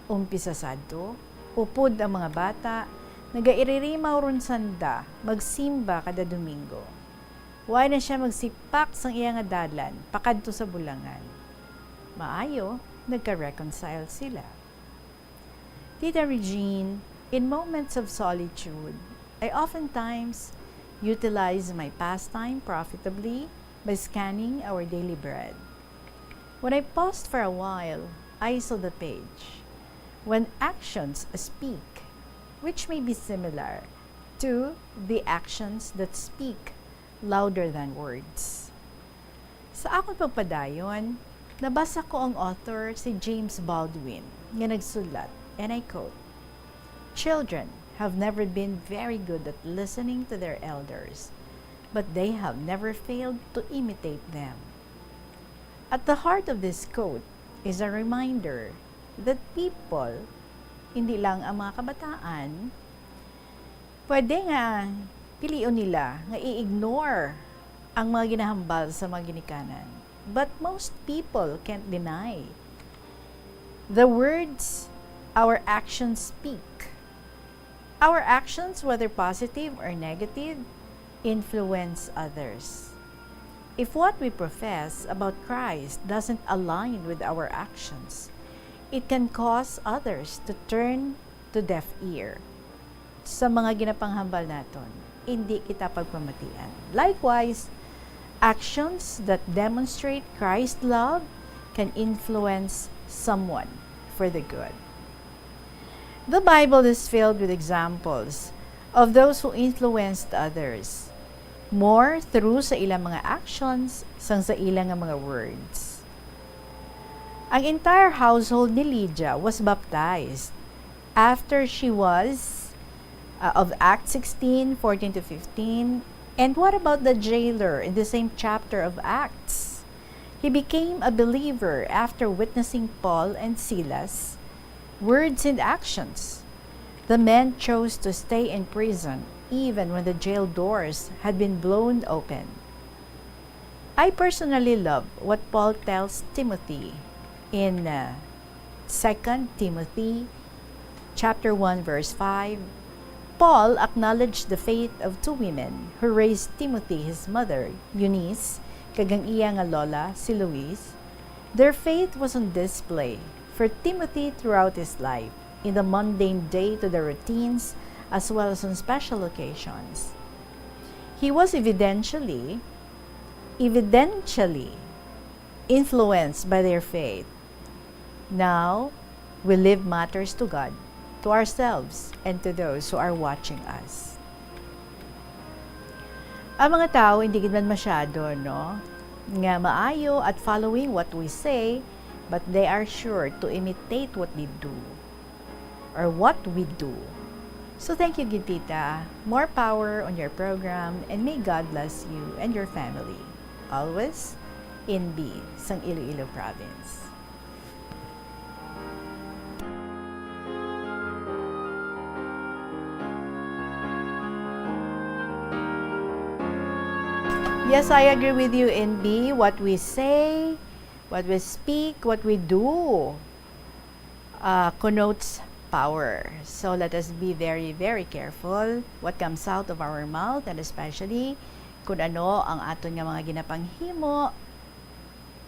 Q: Umpisa sadto, upod ang mga bata, nagairirimaw ron sanda, magsimba kada Domingo. Why na siya magsipak sang iya nga dalan, pakadto sa bulangan. Maayo, nagka-reconcile sila. Tita Regine, in moments of solitude, I oftentimes utilize my pastime profitably by scanning our daily bread. When I paused for a while, I saw the page. When actions speak, which may be similar to the actions that speak louder than words. Sa akong pagpadayon, nabasa ko ang author si James Baldwin nga nagsulat, and I quote, "Children have never been very good at listening to their elders, but they have never failed to imitate them." At the heart of this quote is a reminder that people, hindi lang ang mga kabataan, pwede nga pilion nila nga i-ignore ang mga ginahambal sa mga ginikanan. But most people can't deny the words our actions speak. Our actions, whether positive or negative, influence others. If what we profess about Christ doesn't align with our actions, it can cause others to turn to deaf ear sa mga ginapanghambal naton. Hindi kita pagpamatian. Likewise, actions that demonstrate Christ's love can influence someone for the good. The Bible is filled with examples of those who influenced others, more through sa ilang mga actions sang sa ilang mga words. Ang entire household ni Lydia was baptized after she was of Acts 16, 14 to 15. And what about the jailer in the same chapter of Acts? He became a believer after witnessing Paul and Silas' words and actions. The men chose to stay in prison even when the jail doors had been blown open. I personally love what Paul tells Timothy in 2 Timothy chapter 1 verse 5. Paul acknowledged the faith of two women who raised Timothy, his mother, Eunice, kagang iya nga lola, si Luis. Their faith was on display for Timothy throughout his life, in the mundane day-to-day routines, as well as on special occasions. He was evidentially influenced by their faith. Now, we live matters to God, to ourselves, and to those who are watching us. Ang mga tao hindi gid man masyado, no? Nga maayo at following what we say, but they are sure to imitate what they do or what we do. So thank you, Gitita. More power on your program, and may God bless you and your family. Always, in B, sang Iloilo Province. Yes, I agree with you, NB. What we say, what we speak, what we do connotes power. So let us be very, very careful what comes out of our mouth, and especially kung ano ang aton nga mga ginapanghimo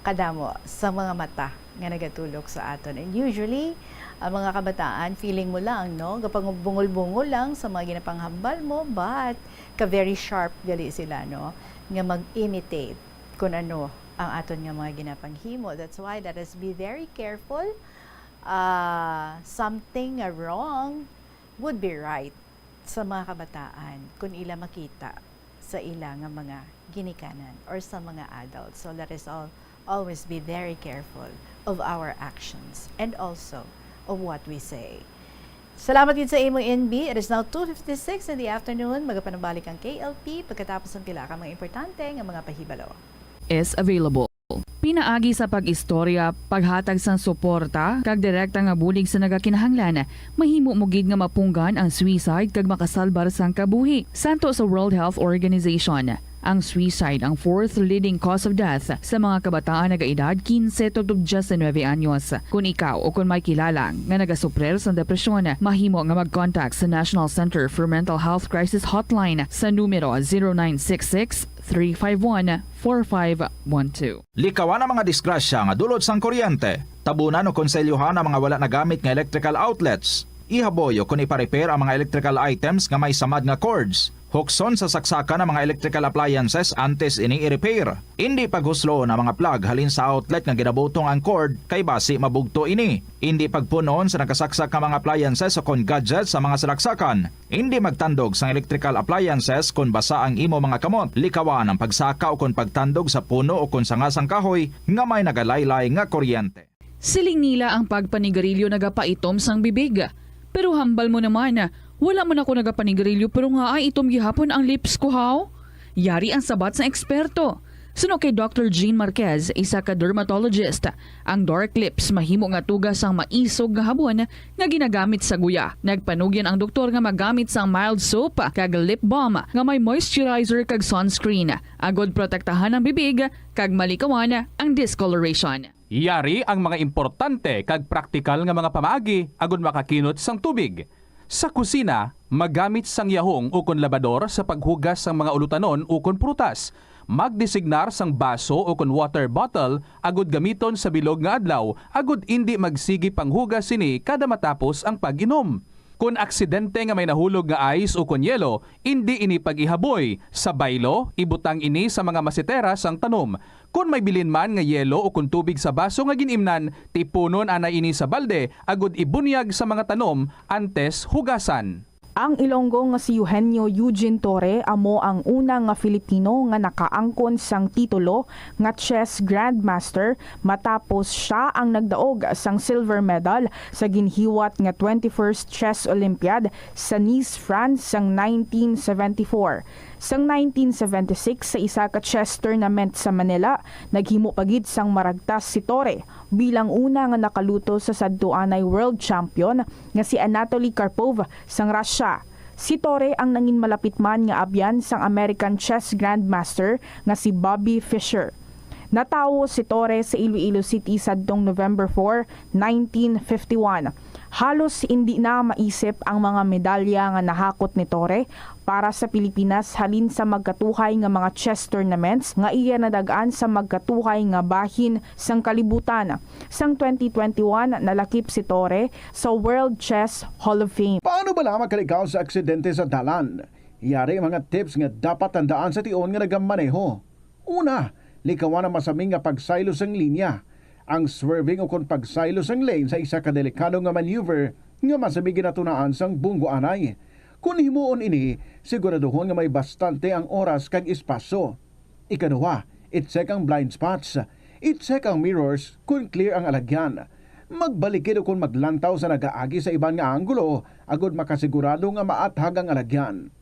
Q: kadamo sa mga mata nga nagatulog sa aton. And usually, ang mga kabataan, feeling mo lang, no? Kapag bungol-bungol lang sa mga ginapanghambal mo, but ka-very sharp gali sila, no? Nga mag-imitate kung ano ang aton nga mga ginapanghimo. That's why let us be very careful. Something wrong would be right sa mga kabataan kung ila makita sa ila nga mga ginikanan or sa mga adults. So let us always be very careful of our actions and also of what we say. Salamat din sa imong NB. It is now 2:56 in the afternoon. Magapanabalik ang KLP pagkatapos ng pila ka mga importante nga mga pahibalo.
D: Is available. Pinaagi sa pag-istorya, paghatag sang suporta, kag direkta nga bulig sa nagakinahanglan, mahimo mo gid nga mapunggan ang suicide kag makasalbar sang kabuhi. Santo sa World Health Organization, ang suicide ang fourth leading cause of death sa mga kabataan nagaedad 15 to 19 anyos. Kung ikaw o kung may kilala nga nagasuprer sa depresyon, mahimo nga mag-contact sa National Center for Mental Health Crisis Hotline sa numero 0966-351-4512.
E: Likawan ang mga disgrasya nga dulot sang kuryente. Tabunan o konselyuhan ang mga wala nagamit nga electrical outlets. Ihaboy o kung ipa-repair ang mga electrical items nga may samad nga cords. Hukson sa saksakan ng mga electrical appliances antes ini i-repair. Hindi paghuslo na mga plug halin sa outlet nga ginabutong ang cord kay basi mabugto ini. Hindi pagpunon sa nakasaksak nga mga appliances o kon gadgets sa mga salaksakan. Hindi magtandog sa electrical appliances kung basa ang imo mga kamot. Likawan ang pagsaka o kon pagtandog sa puno o kon sangasang kahoy nga may nagalaylay nga kuryente.
D: Siling nila ang pagpanigarilyo nagapaitom sang bibig. Pero hambal mo naman, wala man ako nagapanigarilyo pero nga ay itom gihapon ang lips ko haw. Yari ang sabat sa eksperto. Suno kay Dr. Jean Marquez, isa ka dermatologist, ang dark lips mahimo nga tugas ang maisog nga habon nga ginagamit sa guya. Nagpanugyan ang doktor nga magamit sang mild soap kag lip balm nga may moisturizer kag sunscreen. Agod protektahan ang bibig kag malikawan ang discoloration.
O: Yari ang mga importante kag praktikal nga mga pamaagi agud makakinot sang tubig. Sa kusina, magamit sang yahong o kon labador sa paghugas sang mga ulutanon o kon prutas. Magdesignar sang baso o kon water bottle agud gamiton sa bilog nga adlaw agud indi magsigi panghugas sini kada matapos ang pag-inom. Kung aksidente nga may nahulog nga ice o kon yelo, hindi ini pag-ihaboy. Sa baylo, ibutang ini sa mga masitera sang tanom. Kung may bilin man nga yelo o kung tubig sa baso nga ginimnan, tipunon ana ini sa balde, agud ibunyag sa mga tanom antes hugasan.
F: Ang Ilonggo nga si Eugenio Eugene Torre amo ang una nga Filipino nga nakaangkon sang titulo nga chess grandmaster matapos siya ang nagdaog sang silver medal sa ginhiwat nga 21st Chess Olympiad sa Nice, France sang 1974. Sang 1976 sa isa ka chess tournament sa Manila, naghimo pagid sang maragtas si Torre bilang una nga nakaluto sa sadtuanay world champion nga si Anatoly Karpov sang Russia. Si Torre ang nangin malapit man nga abyan sang American chess grandmaster nga si Bobby Fischer. Natawo si Torre sa Iloilo City sadtong November 4, 1951. Halos hindi na maisip ang mga medalya nga nahakot ni Torre para sa Pilipinas halin sa magkatuhay nga mga chess tournaments nga iya nadagaan sa magkatuhay nga bahin sang kalibutan. Sang 2021 nalakip si Torre sa World Chess Hall of Fame.
N: Paano ba lamang kalikaw sa aksidente sa dalan? Yari mga tips nga dapat tandaan sa tion nga nagamaneho. Una, likawan ang masaming nga pagsaylo sang linya. Ang swerving o kon pagsaylo sang lane sa isa ka delikado nga maneuver nga masabi ginatunaan sang bunggo anay. Kung himuon ini, siguraduhon nga may bastante ang oras kag espasyo. Ikaduha, i-check ang blind spots. I-check ang mirrors kung clear ang alagyan. Magbalikid o kung maglantaw sa nagaagi sa ibang nga anggulo agud makasigurado nga maathag ang alagyan.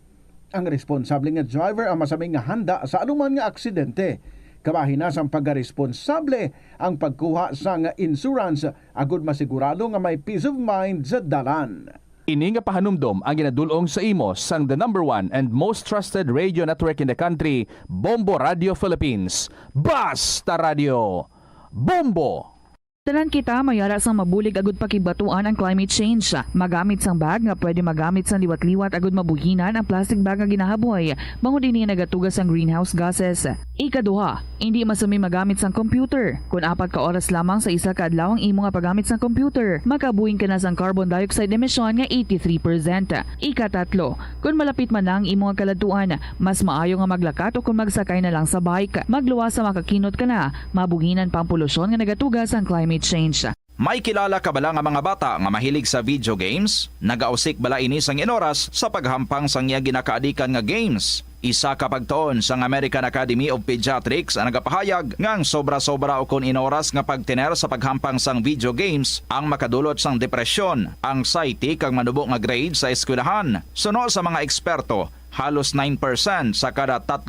N: Ang responsable nga driver ang masaming nga handa sa anuman nga aksidente. Kabahin na sang pagkaresponsable ang pagkuha sa nga insurance agud masigurado nga may peace of mind sa dalan.
O: Ini nga pahanumdom ang ginadulong sa imo sang the #1 and most trusted radio network in the country, Bombo Radio Philippines. Basta Radio! Bombo!
D: Tanan kita mayara sang mabulig agud pakibatuan ang climate change. Magamit sang bag nga pwede magamit sang liwat-liwat agud mabuhinan ang plastic bag nga ginahaboy. Bangod ini nagatugas ang greenhouse gases. Ikaduha, hindi masumi magamit sang computer. Kung 4 ka oras lamang sa isa ka adlaw ang imo nga paggamit sang computer, makabuhing ka na sang carbon dioxide emission nga 83%. Ikatatlo, kung malapit man ang imo nga kaladuan, mas maayo nga maglakat o kung magsakay na lang sa bike. Magluwas sa makakinot ka na, mabuhinan pang polusyon nga nagatugas ang climate change.
E: May kilala ka bala nga mga bata nga mahilig sa video games? Nagausik bala ini sang inoras sa paghampang sang iya ginakaadikan nga games. Isa ka pagtuon sang American Academy of Pediatrics ang nagapahayag ngang sobra-sobra o kun inoras nga pagtiner sa paghampang sang video games ang makadulot sang depresyon, anxiety kag manubo nga grade sa eskwelahan. Suno sa mga eksperto, halos 9% sa kada 3,000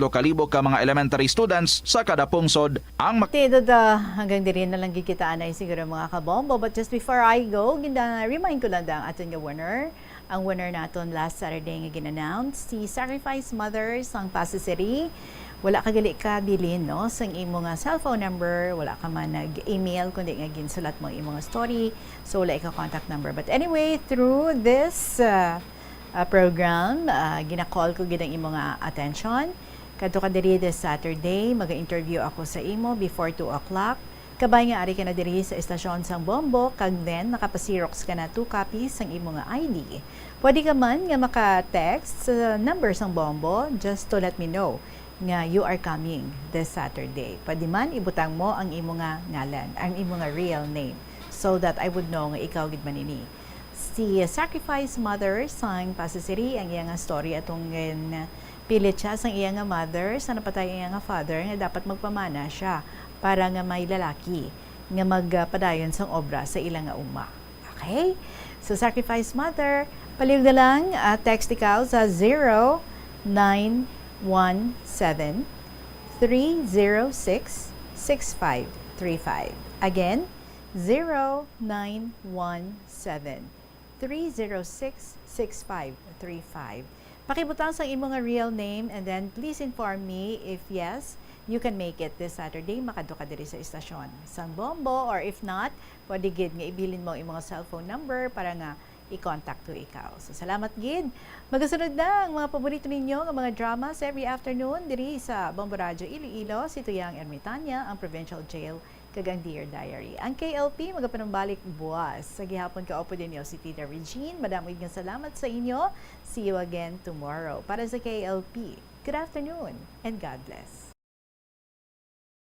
E: ka mga elementary students sa kada pungsod ang
Q: hanggang diri na lang gikitaan ay siguro mga kabombo. But just before I go, remind ko lang ang aton nga winner. Ang winner naton last Saturday nga ginannounce, si Sacrifice Mothers ang Pasig City. Wala ka gali ka bilin, no? Sang imo nga cellphone number, wala ka man nag-email kundi nga ginsulat mo imo nga story. So wala ka contact number. But anyway, through this program, gina-call ko gid ang imo nga attention. Kadto ka diri this Saturday, maga-interview ako sa imo before 2 o'clock. Kabay nga ari ka na diri sa estasyon sang Bombo, kag then nakapasirox ka na 2 copies sang imo nga ID. Pwede ka man nga maka-text sa number sang Bombo just to let me know nga you are coming this Saturday. Pwede man ibutang mo ang imo nga ngalan, ang imo nga real name, so that I would know nga ikaw gid man ini. Si Sacrifice Mother sang Pasig City, ang iya nga story atong pilit siya sang iya nga mother sa napatay iya nga father nga dapat magpamana siya para nga may lalaki nga magpadayon sang obra sa ilang nga uma. Okay? So Sacrifice Mother, palihog na lang, text ikaw sa 0917-306-6535. Again, 0917-306-6535. Pakibutang sa imo nga real name and then please inform me if yes, you can make it this Saturday, makadto ka diri sa istasyon sang Bombo, or if not, pwede gid nga ibilin mo imong cellphone number para nga i-contact to ikaw. So salamat gid. Magasunod na ang mga paborito ninyo nga mga dramas every afternoon diri sa Bombo Radio Iloilo, si Tuyang Ermitanya, ang Provincial Jail kag ang Dear Diary. Ang KLP magapanumbalik buwas. Sa gihapon ka opo din si Tita Regine. Madamo nga salamat sa inyo. See you again tomorrow. Para sa KLP, good afternoon and God bless.